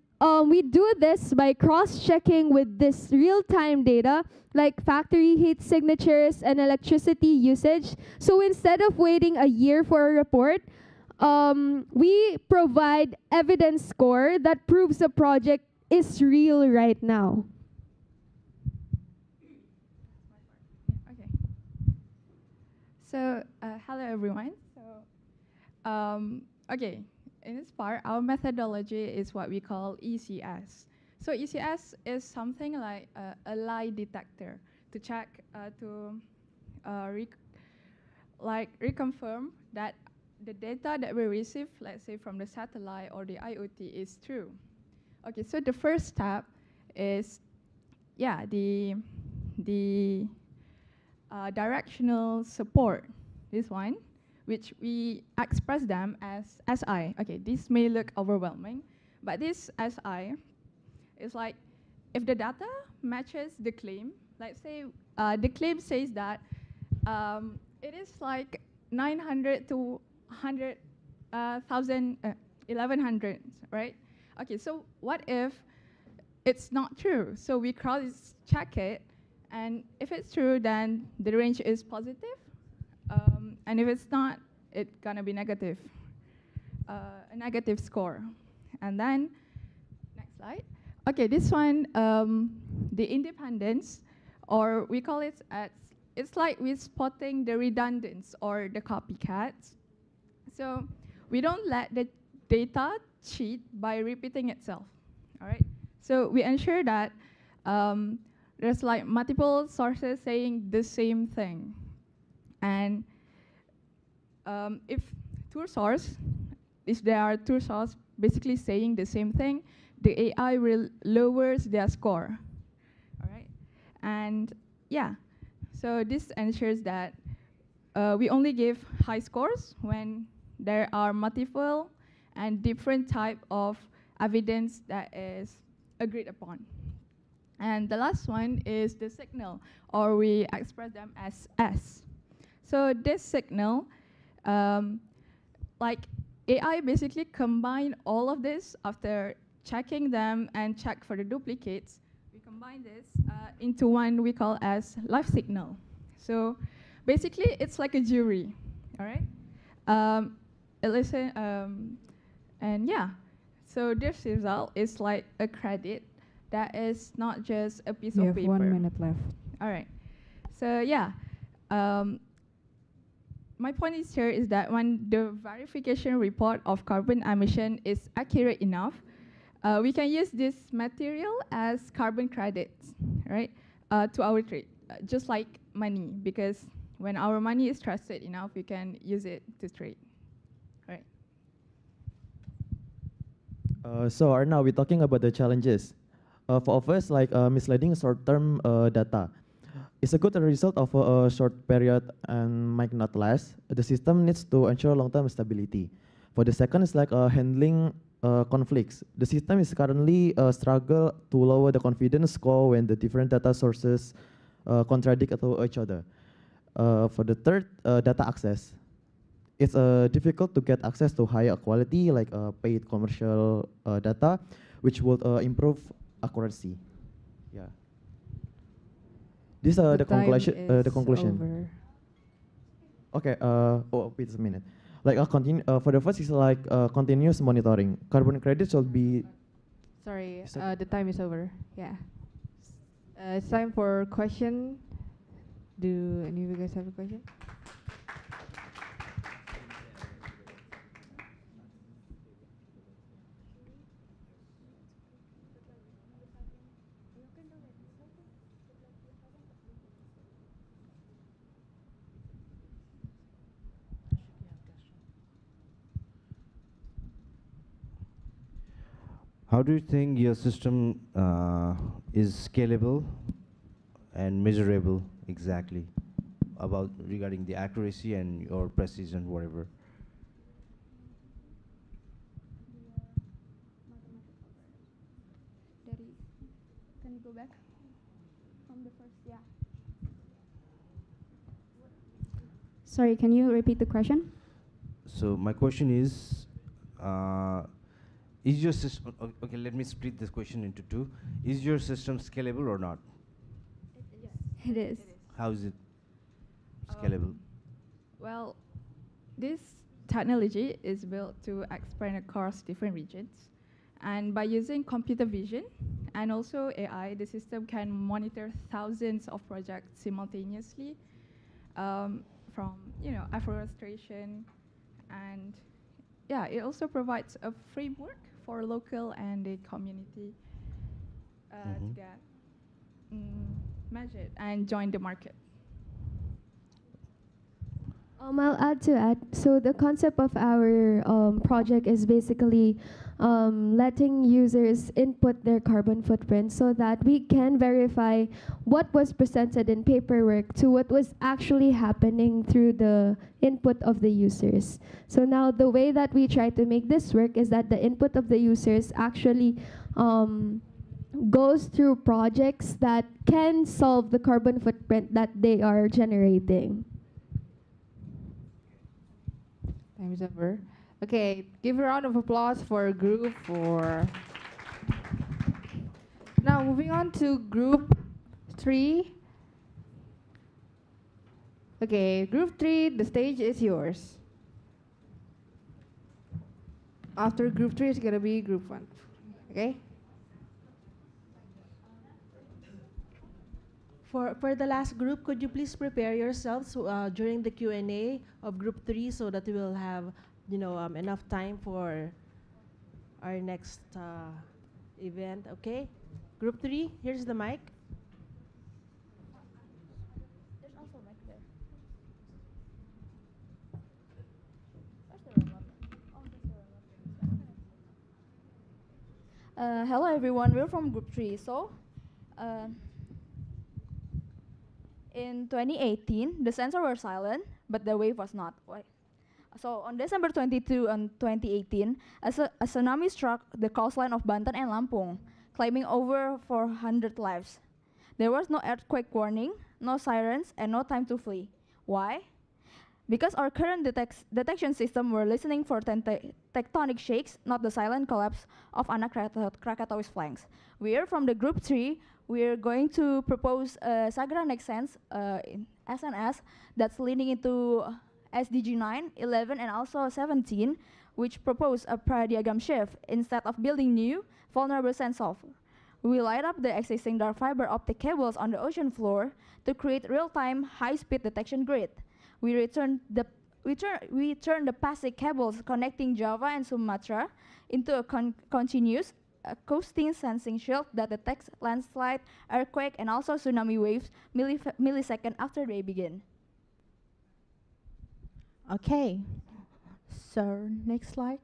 we do this by cross-checking with this real-time data like factory heat signatures and electricity usage. So instead of waiting a year for a report, we provide evidence score that proves a project is real right now. So, hello everyone. So, okay, in this part, our methodology is what we call ECS. So ECS is something like a lie detector to check, reconfirm that the data that we receive, let's say from the satellite or the IoT, is true. Okay, so the first step is, yeah, the directional support, this one, which we express them as SI. Okay, this may look overwhelming, but this SI is like, if the data matches the claim, let's say the claim says that it is like 900 to 100, 1100, right? Okay, so what if it's not true? So we cross-check it, and if it's true, then the range is positive, and if it's not, it's gonna be negative, a negative score. And then, next slide. Okay, this one, the independence, or we call it as, it's like we're spotting the redundants or the copycats. So we don't let the data cheat by repeating itself, all right? So we ensure that there's like multiple sources saying the same thing. And if there are two sources basically saying the same thing, the AI will lowers their score, all right? And yeah, so this ensures that we only give high scores when there are multiple and different type of evidence that is agreed upon. And the last one is the signal, or we express them as S. So this signal, like AI basically combine all of this after checking them and check for the duplicates. We combine this into one we call as live signal. So basically, it's like a jury, all right? And yeah, so this result is like a credit that is not just a piece You of have paper. 1 minute left. All right. So yeah, my point is here is that when the verification report of carbon emission is accurate enough, we can use this material as carbon credits, right, to our trade, just like money, because when our money is trusted enough, we can use it to trade, right? So right now we're talking about the challenges. For us, like misleading short-term data. It's a good result of a short period and might not last. The system needs to ensure long-term stability. For the second is like handling conflicts. The system is currently struggle to lower the confidence score when the different data sources contradict to each other. For the third, data access. It's difficult to get access to higher quality like paid commercial data, which will improve accuracy. Yeah. This the conclusion. The conclusion. Over. Okay. Wait a minute. Like continue. For the first is like continuous monitoring. Carbon credits should be. Sorry, the time is over. Yeah. It's time for question. Do any of you guys have a question? How do you think your system is scalable and measurable exactly about regarding the accuracy and your precision, whatever? Can you go back from the first? Yeah. Sorry, can you repeat the question? So my question is your system, okay, let me split this question into two. Is your system scalable or not? It is. How is it scalable? Well, this technology is built to expand across different regions. And by using computer vision and also AI, the system can monitor thousands of projects simultaneously, from afforestation, and yeah, it also provides a framework for local and the community to get measured and join the market. I'll add to that. So the concept of our project is basically letting users input their carbon footprint so that we can verify what was presented in paperwork to what was actually happening through the input of the users. So now the way that we try to make this work is that the input of the users actually goes through projects that can solve the carbon footprint that they are generating. Time is over. Okay, give a round of applause for group 4. Now moving on to group 3. Okay, group 3, the stage is yours. After group 3 is gonna be group 1. Okay? For the last group, could you please prepare yourselves during the Q&A of group 3 so that we will have enough time for our next event, okay? Group 3, here's the mic. There's also a mic there. Hello everyone, we're from group 3. So, in 2018, the sensors were silent, but the wave was not. Why? So on December 22 and 2018, a tsunami struck the coastline of Banten and Lampung, claiming over 400 lives. There was no earthquake warning, no sirens, and no time to flee. Why? Because our current detection system were listening for tectonic shakes, not the silent collapse of anak Krakatau's flanks. We are from the group 3. We are going to propose Sagara Next Sense in SNS that's leaning into SDG 9, 11, and also 17, which propose a paradigm shift. Instead of building new, vulnerable sensors, we light up the existing dark fiber optic cables on the ocean floor to create real-time, high-speed detection grid. We turn the passive cables connecting Java and Sumatra into a continuous coasting sensing shield that detects landslide, earthquake, and also tsunami waves millisecond after they begin. Okay, so next slide.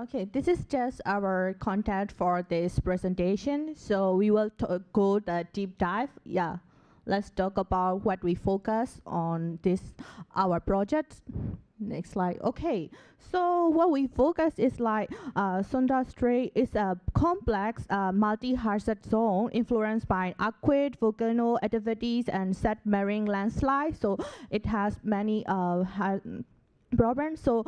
Okay, this is just our content for this presentation. So we will go the deep dive. Yeah, let's talk about what we focus on our project. Next slide. Okay, so what we focus is like Sunda Strait is a complex multi-hazard zone influenced by earthquake, volcano activities, and submarine landslide. So it has many problems. So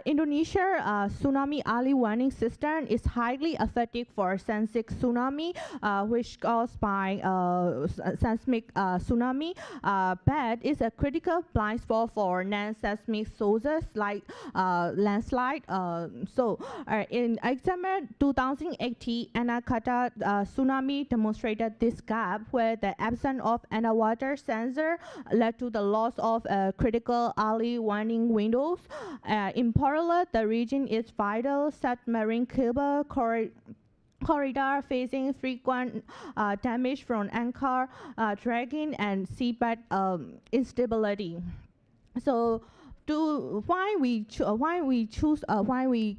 Indonesia tsunami early warning system is highly effective for seismic tsunami, which caused by seismic tsunami, but is a critical blind spot for non-seismic sources like landslide. In example 2018, Anakata tsunami demonstrated this gap where the absence of underwater sensor led to the loss of critical early warning windows. In parallel, the region is vital submarine cable corridor facing frequent damage from anchor dragging and seabed instability. So why we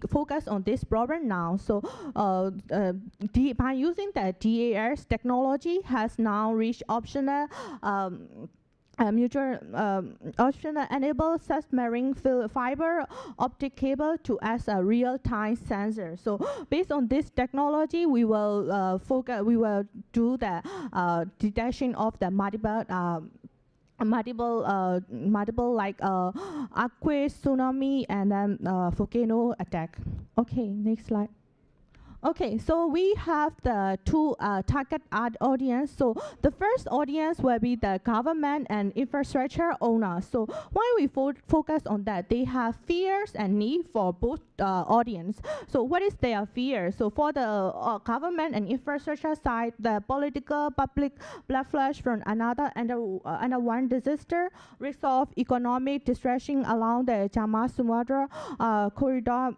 focus on this problem now? So by using the DAS technology has now reached optional optional enable submarine fiber optic cable to as a real-time sensor. So based on this technology, we will do the detection of the multiple like earthquake, tsunami, and then volcano attack. Okay, next slide. Okay, so we have the two target audience. So the first audience will be the government and infrastructure owners. So why we focus on that? They have fears and need for both audience. So what is their fear? So for the government and infrastructure side, the political public backlash from another one disaster, risk of economic distressing along the Java Sumatra corridor,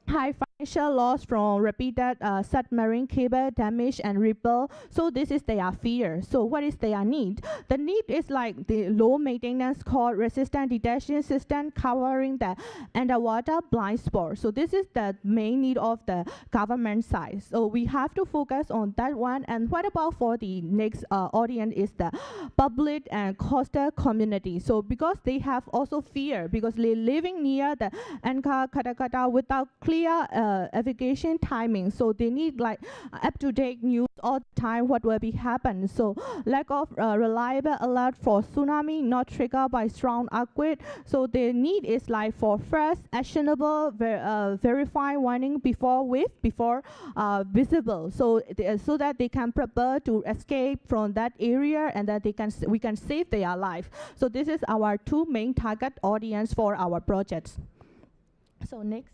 high Financial loss from repeated submarine cable damage and ripple. So this is their fear. So what is their need? The need is like the low maintenance core resistant detection system covering the underwater blind spot. So this is the main need of the government side. So we have to focus on that one. And what about for the next audience is the public and coastal community. So because they have also fear because they living near the Anka Katakata without clear navigation timing, so they need like up-to-date news all the time what will be happen. So lack of reliable alert for tsunami not triggered by strong earthquake. So the need is like for first actionable verify warning before visible. So so that they can prepare to escape from that area and that we can save their life. So this is our two main target audience for our projects. So next.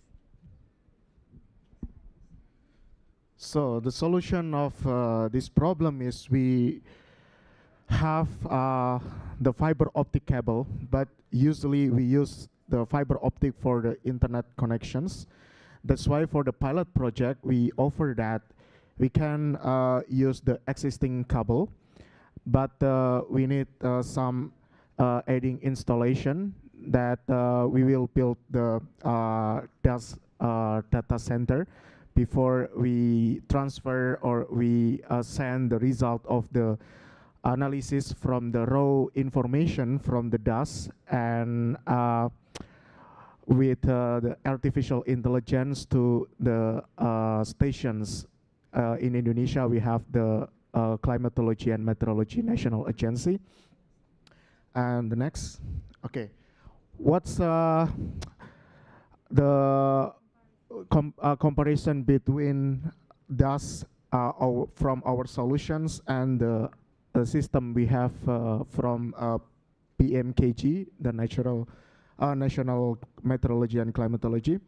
So the solution of this problem is we have the fiber optic cable, but usually we use the fiber optic for the internet connections. That's why for the pilot project, we offer that we can use the existing cable, but we need some adding installation that we will build the DAS data center before we transfer or we send the result of the analysis from the raw information from the DAS and with the artificial intelligence to the stations. In Indonesia, we have the Climatology and Meteorology National Agency. And the next, okay. What's the comparison between DAS from our solutions and the system we have from PMKG, the National Meteorology and Climatology?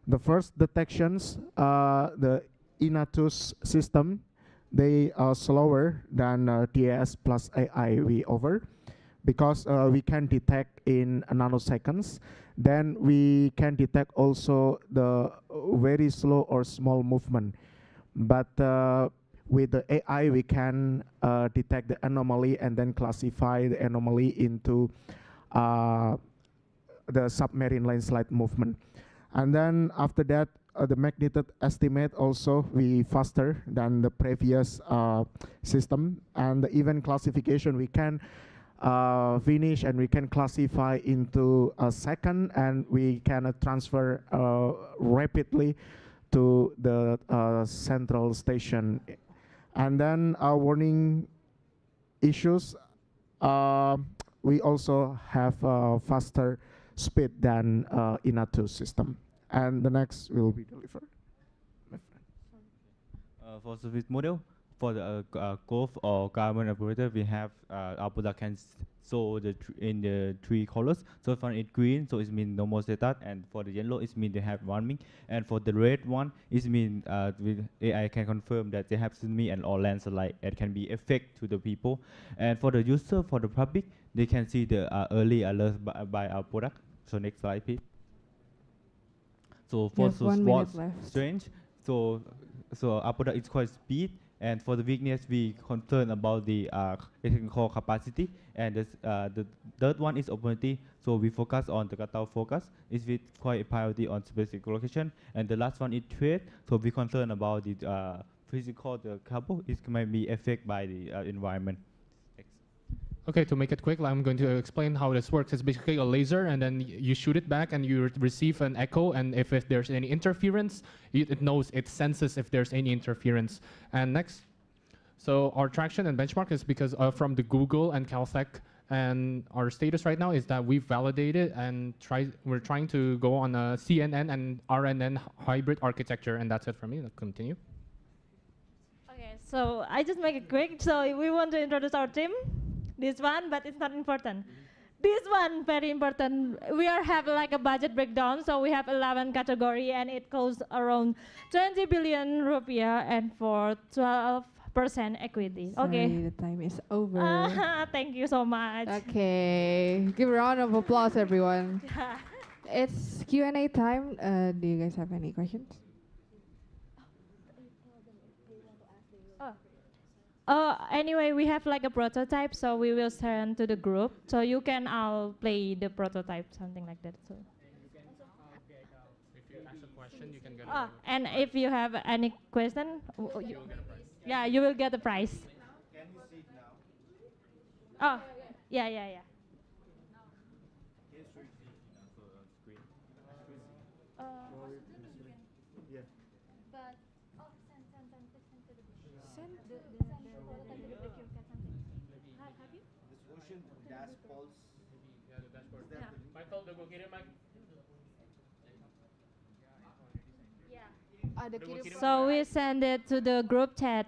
The first detections, the Inatus system, they are slower than TAS plus AI we offer because we can detect in nanoseconds. Then we can detect also the very slow or small movement. But with the AI, we can detect the anomaly and then classify the anomaly into the submarine landslide movement. And then after that, the magnitude estimate also we faster than the previous system. And the event classification, we can finish and we can classify into a second, and we can transfer rapidly to the central station. And then our warning issues, we also have faster speed than Inatu system. And the next will be delivered. For service model, for the Gulf or carbon operator, we have our product can show in the three colors. So for it green, so it means no more status, and for the yellow, it means they have warming, and for the red one, it means with AI can confirm that they have tsunami and or landslide. It can be effect to the people, and for the user, for the public, they can see the early alert by our product. So next slide, please. So for sports strange, so our product is quite speed. And for the weakness, we concern about the technical capacity. And the third one is opportunity. So we focus on the cutoff focus. It's with quite a priority on specific location. And the last one is trade. So we concern about the physical, the cable. It might be affected by the environment. Okay, to make it quick, I'm going to explain how this works. It's basically a laser, and then you shoot it back, and you receive an echo, and if there's any interference, it knows, it senses if there's any interference. And next, so our traction and benchmark is because from the Google and Caltech, and our status right now is that we've validated and we're trying to go on a CNN and RNN hybrid architecture, and that's it for me. Let's continue. Okay, so I just make it quick. So we want to introduce our team. This one, but it's not important. This one, very important. We have like a budget breakdown, so we have 11 category, and it costs around 20 billion rupiah, and for 12% equity. Okay. Sorry, the time is over. Thank you so much. Okay, give a round of applause, everyone. It's Q&A time. Do you guys have any questions? Anyway, we have like a prototype, so we will send to the group, so you can all play the prototype, something like that. So. If you ask a question, you can get And if you have any question, yeah, you will get a prize. Can you see it now? Oh, yeah, yeah, yeah. The solution gas pulse. Michael, go kirim, Mike. So we send it to the group chat.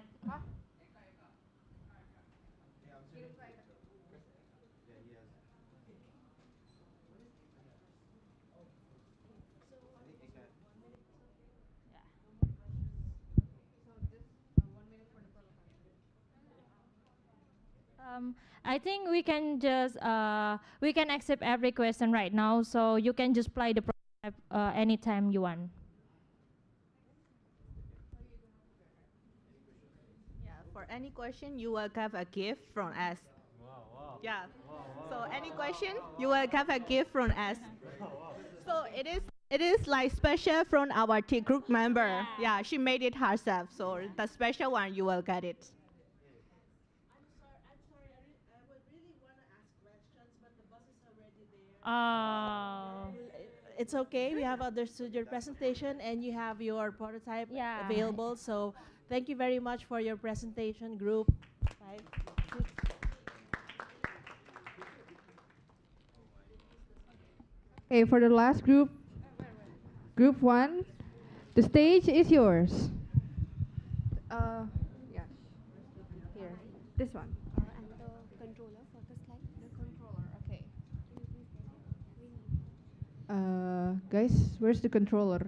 I think we can just we can accept every question right now, so you can just play the prototype anytime you want. Yeah, for any question, you will have a gift from us. Yeah. So any question, you will have a gift from us. So it is like special from our T group member. Yeah, she made it herself. So the special one, you will get it. It's okay. We have understood your presentation and you have your prototype available. So thank you very much for your presentation, group. Bye. Okay, for the last group, group 1, the stage is yours. Yeah. Here, this one. And the controller for the slide. The controller, okay. Guys, where's the controller?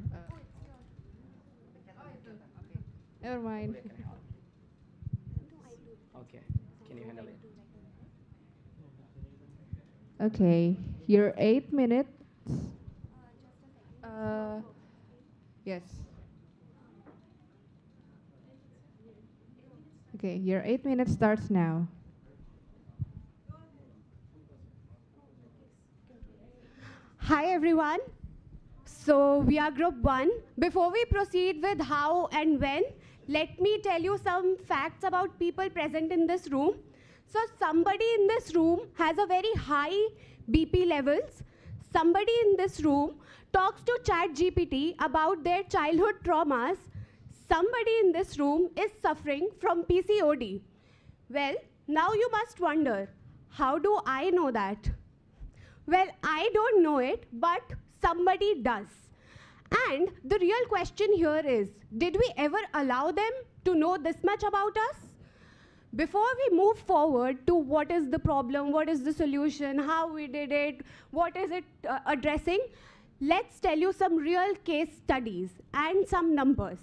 Never mind. Okay, can you handle it? Okay, your 8 minutes. Yes. Okay, your 8 minutes starts now. Hi everyone. So we are group 1. Before we proceed with how and when, let me tell you some facts about people present in this room. So somebody in this room has a very high BP levels. Somebody in this room talks to ChatGPT about their childhood traumas. Somebody in this room is suffering from PCOD. Well, now you must wonder, how do I know that? Well, I don't know it, but somebody does. And the real question here is, did we ever allow them to know this much about us? Before we move forward to what is the problem, what is the solution, how we did it, what is it addressing, let's tell you some real case studies and some numbers.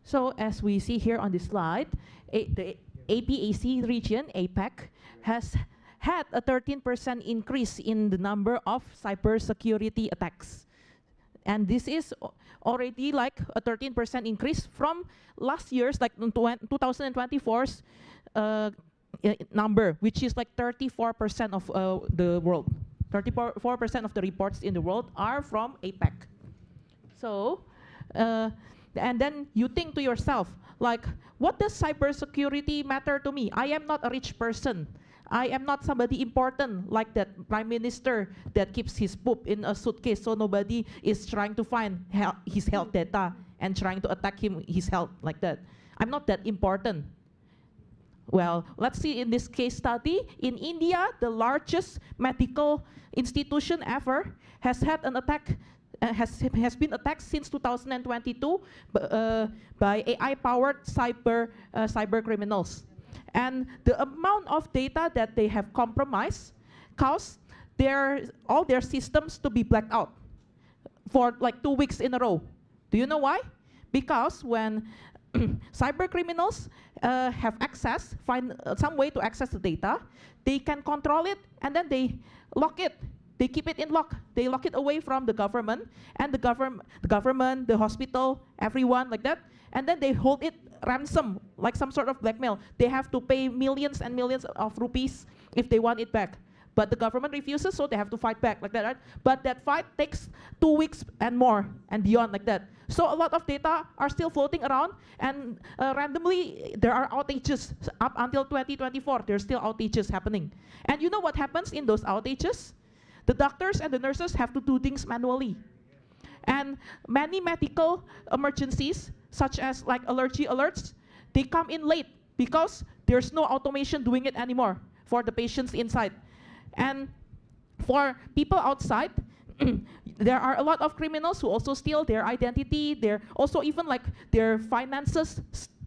So as we see here on this slide, the APAC region, APEC, has had a 13% increase in the number of cybersecurity attacks. And this is already like a 13% increase from last year's, like 2024's number, which is like 34% of the world. 34% of the reports in the world are from APEC. So, and then you think to yourself, like, what does cybersecurity matter to me? I am not a rich person. I am not somebody important like that prime minister that keeps his poop in a suitcase, so nobody is trying to find his health data and trying to attack his health like that. I'm not that important. Well, let's see in this case study. In India, the largest medical institution ever has had an attack, has been attacked since 2022 by AI-powered cyber criminals. And the amount of data that they have compromised caused all their systems to be blacked out for like 2 weeks in a row. Do you know why? Because when cyber criminals have access, find some way to access the data, they can control it and then they lock it. They keep it in lock. They lock it away from the government and the government, the hospital, everyone like that. And then they hold it ransom, like some sort of blackmail. They have to pay millions and millions of rupees if they want it back. But the government refuses, so they have to fight back like that, right? But that fight takes 2 weeks and more and beyond like that. So a lot of data are still floating around, and randomly there are outages. Up until 2024, there's still outages happening. And you know what happens in those outages? The doctors and the nurses have to do things manually. And many medical emergencies, such as like allergy alerts, they come in late because there's no automation doing it anymore for the patients inside. And for people outside, there are a lot of criminals who also steal their identity, their also even like their finances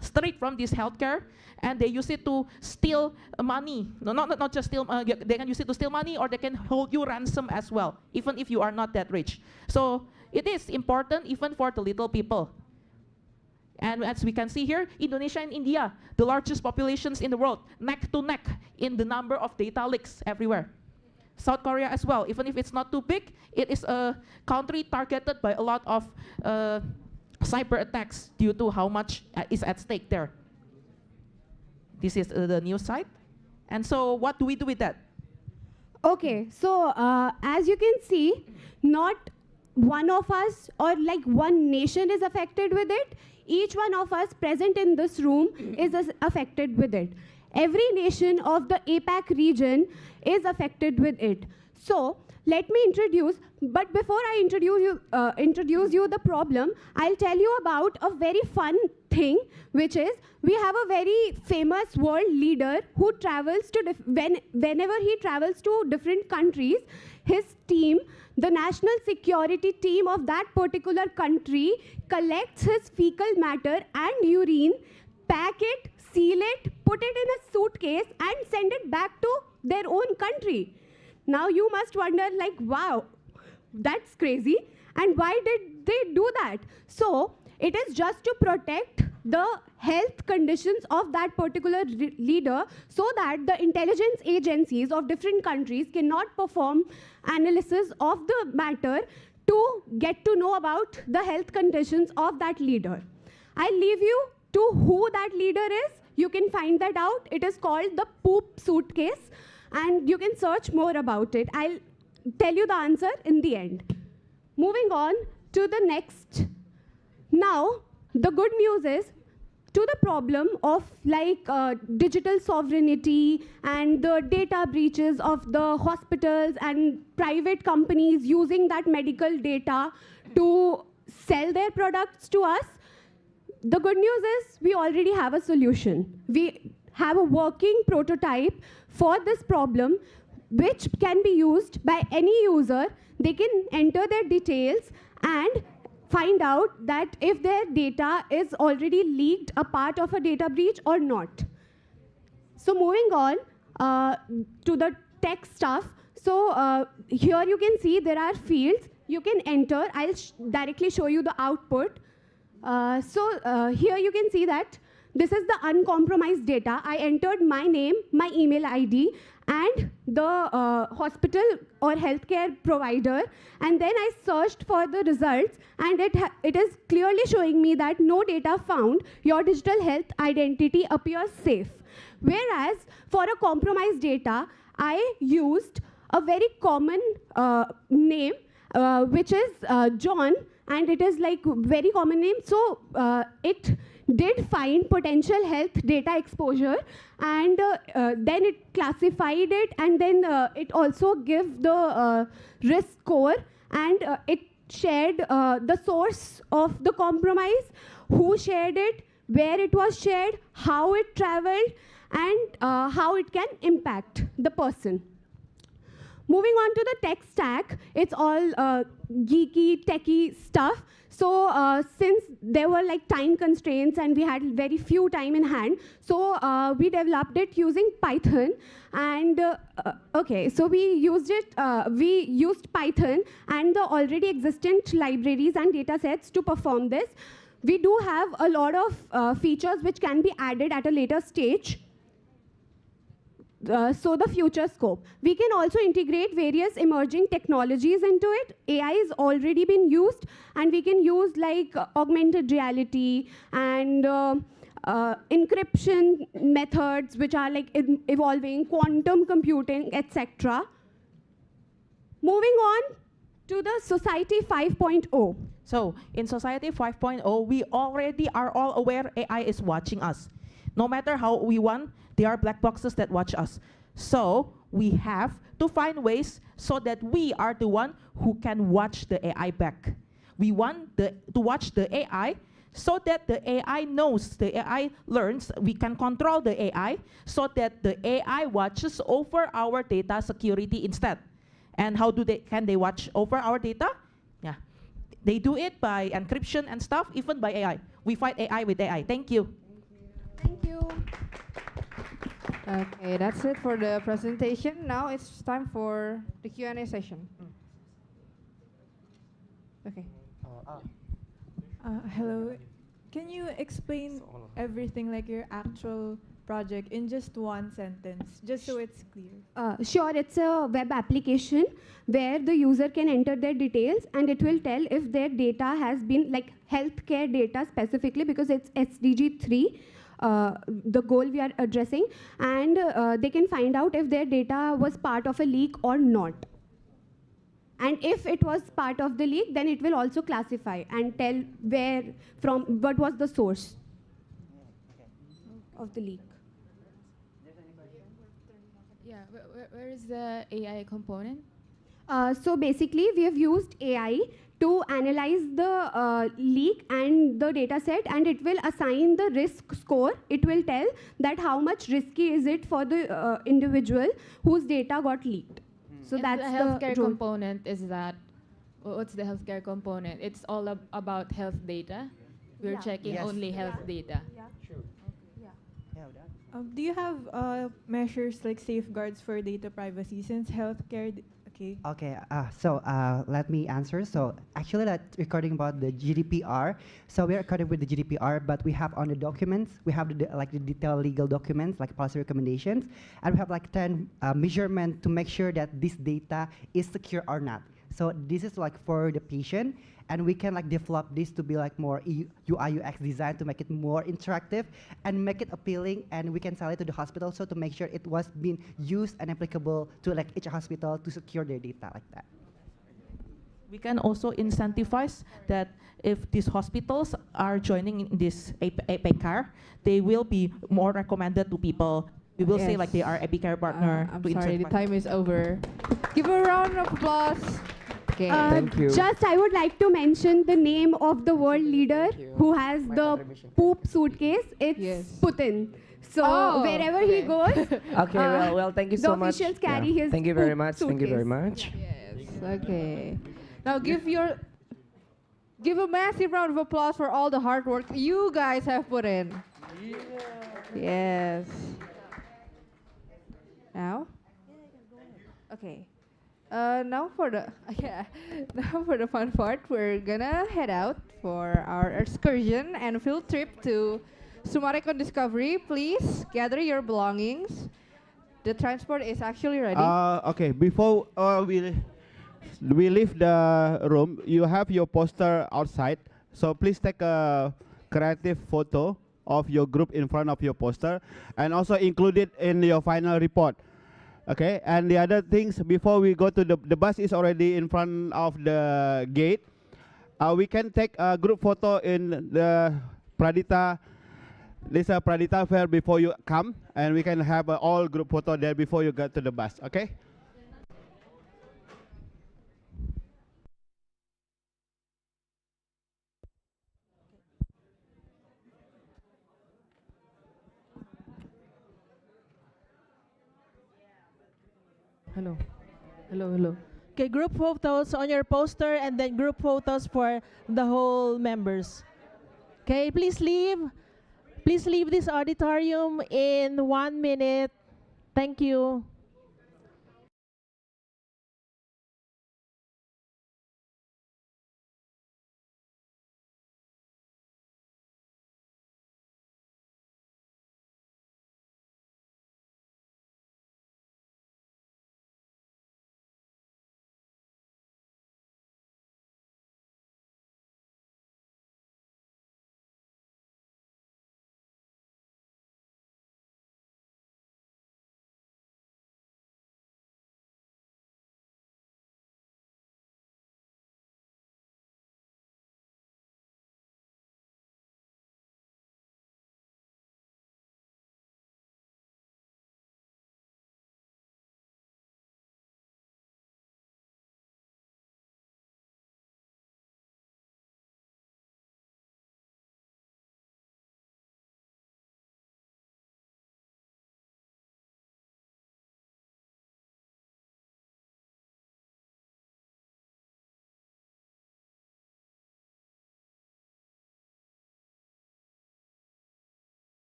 straight from this healthcare, and they use it to steal money. No, not just steal. They can use it to steal money, or they can hold you ransom as well, even if you are not that rich. So it is important even for the little people. And as we can see here, Indonesia and India, the largest populations in the world, neck to neck in the number of data leaks everywhere. South Korea as well, even if it's not too big, it is a country targeted by a lot of cyber attacks due to how much is at stake there. This is the news site. And so what do we do with that? Okay, so as you can see, not one of us or like one nation is affected with it. Each one of us present in this room is affected with it. Every nation of the APAC region is affected with it. So let me introduce, but before I introduce you the problem, I'll tell you about a very fun thing, which is we have a very famous world leader who travels to, whenever he travels to different countries, his team, the national security team of that particular country, collects his fecal matter and urine, pack it, seal it, put it in a suitcase, and send it back to their own country. Now you must wonder, like, wow, that's crazy. And why did they do that? So it is just to protect the health conditions of that particular leader, so that the intelligence agencies of different countries cannot perform analysis of the matter to get to know about the health conditions of that leader. I'll leave you to who that leader is. You can find that out. It is called the poop suitcase, and you can search more about it. I'll tell you the answer in the end. Moving on to the next. Now, the good news is, to the problem of like digital sovereignty and the data breaches of the hospitals and private companies using that medical data to sell their products to us, the good news is we already have a solution. We have a working prototype for this problem, which can be used by any user. They can enter their details and find out that if their data is already leaked, a part of a data breach or not. So moving on to the tech stuff. So here you can see there are fields you can enter. I'll directly show you the output. Here you can see that this is the uncompromised data. I entered my name, my email ID, and the hospital or healthcare provider, and then I searched for the results, and it is clearly showing me that no data found. Your digital health identity appears safe. Whereas for a compromised data, I used a very common name, which is John, and it is like very common name. So it did find potential health data exposure, and then it classified it, and then it also gave the risk score, and it shared the source of the compromise, who shared it, where it was shared, how it traveled, and how it can impact the person. Moving on to the tech stack, it's all geeky, techie stuff. So since there were like time constraints and we had very few time in hand, so we developed it using Python. And okay, so we used Python and the already existent libraries and data sets to perform this. We do have a lot of features which can be added at a later stage. So the future scope. We can also integrate various emerging technologies into it. AI has already been used, and we can use like augmented reality and encryption methods, which are like evolving, quantum computing, etc. Moving on to the Society 5.0. So in Society 5.0, we already are all aware AI is watching us. No matter how we want, there are black boxes that watch us. So we have to find ways so that we are the one who can watch the AI back. We want to watch the AI so that the AI knows, the AI learns, we can control the AI so that the AI watches over our data security instead. And how can they watch over our data? Yeah, they do it by encryption and stuff, even by AI. We fight AI with AI. Thank you. Thank you. Okay, that's it for the presentation. Now it's time for the Q&A session. Okay. Hello. Can you explain everything, like your actual project, in just one sentence, just so it's clear? Sure, it's a web application where the user can enter their details and it will tell if their data has been, like healthcare data specifically, because it's SDG 3, the goal we are addressing, and they can find out if their data was part of a leak or not. And if it was part of the leak, then it will also classify and tell what was the source of the leak. Yeah, where is the AI component? So basically, we have used AI to analyze the leak and the data set, and it will assign the risk score. It will tell that how much risky is it for the individual whose data got leaked. So And that's the healthcare component is that, what's the healthcare component? It's all about health data. We're Yeah. checking Yes. only health data. Do you have measures like safeguards for data privacy since healthcare? Okay. Okay, let me answer. So actually that's recording about the GDPR. So we're recording with the GDPR, but we have on the documents, we have the detailed legal documents, like policy recommendations, and we have like 10 measurements to make sure that this data is secure or not. So this is like for the patient, and we can like develop this to be like more UI UX design to make it more interactive and make it appealing, and we can sell it to the hospital so to make sure it was being used and applicable to like each hospital to secure their data like that. We can also incentivize that if these hospitals are joining in this APCare, they will be more recommended to people. We will say like they are APCare partner. I'm to sorry, the incentivize. time is over. Give a round of applause. Okay. Thank you. Just I would like to mention the name of the world leader who has the poop suitcase. It's Putin. So wherever he goes, Okay, well, thank you so much. the officials carry his Thank you very poop much. Thank you very suitcase. much. Yes. Okay. Now give a massive round of applause for all the hard work you guys have put in. Yes. Now? Okay. Now for the now for the fun part, we're gonna head out for our excursion and field trip to Sumarekon Discovery. Please gather your belongings. The transport is actually ready. Okay, before we leave the room, you have your poster outside. So please take a creative photo of your group in front of your poster, and also include it in your final report. Okay, and the other things, before we go to the bus is already in front of the gate. We can take a group photo in the Pradita. There's a Pradita fair before you come, and we can have all group photo there before you get to the bus. Okay. Hello. Hello, hello. Okay, group photos on your poster and then group photos for the whole members. Okay, please leave. Please leave this auditorium in 1 minute. Thank you.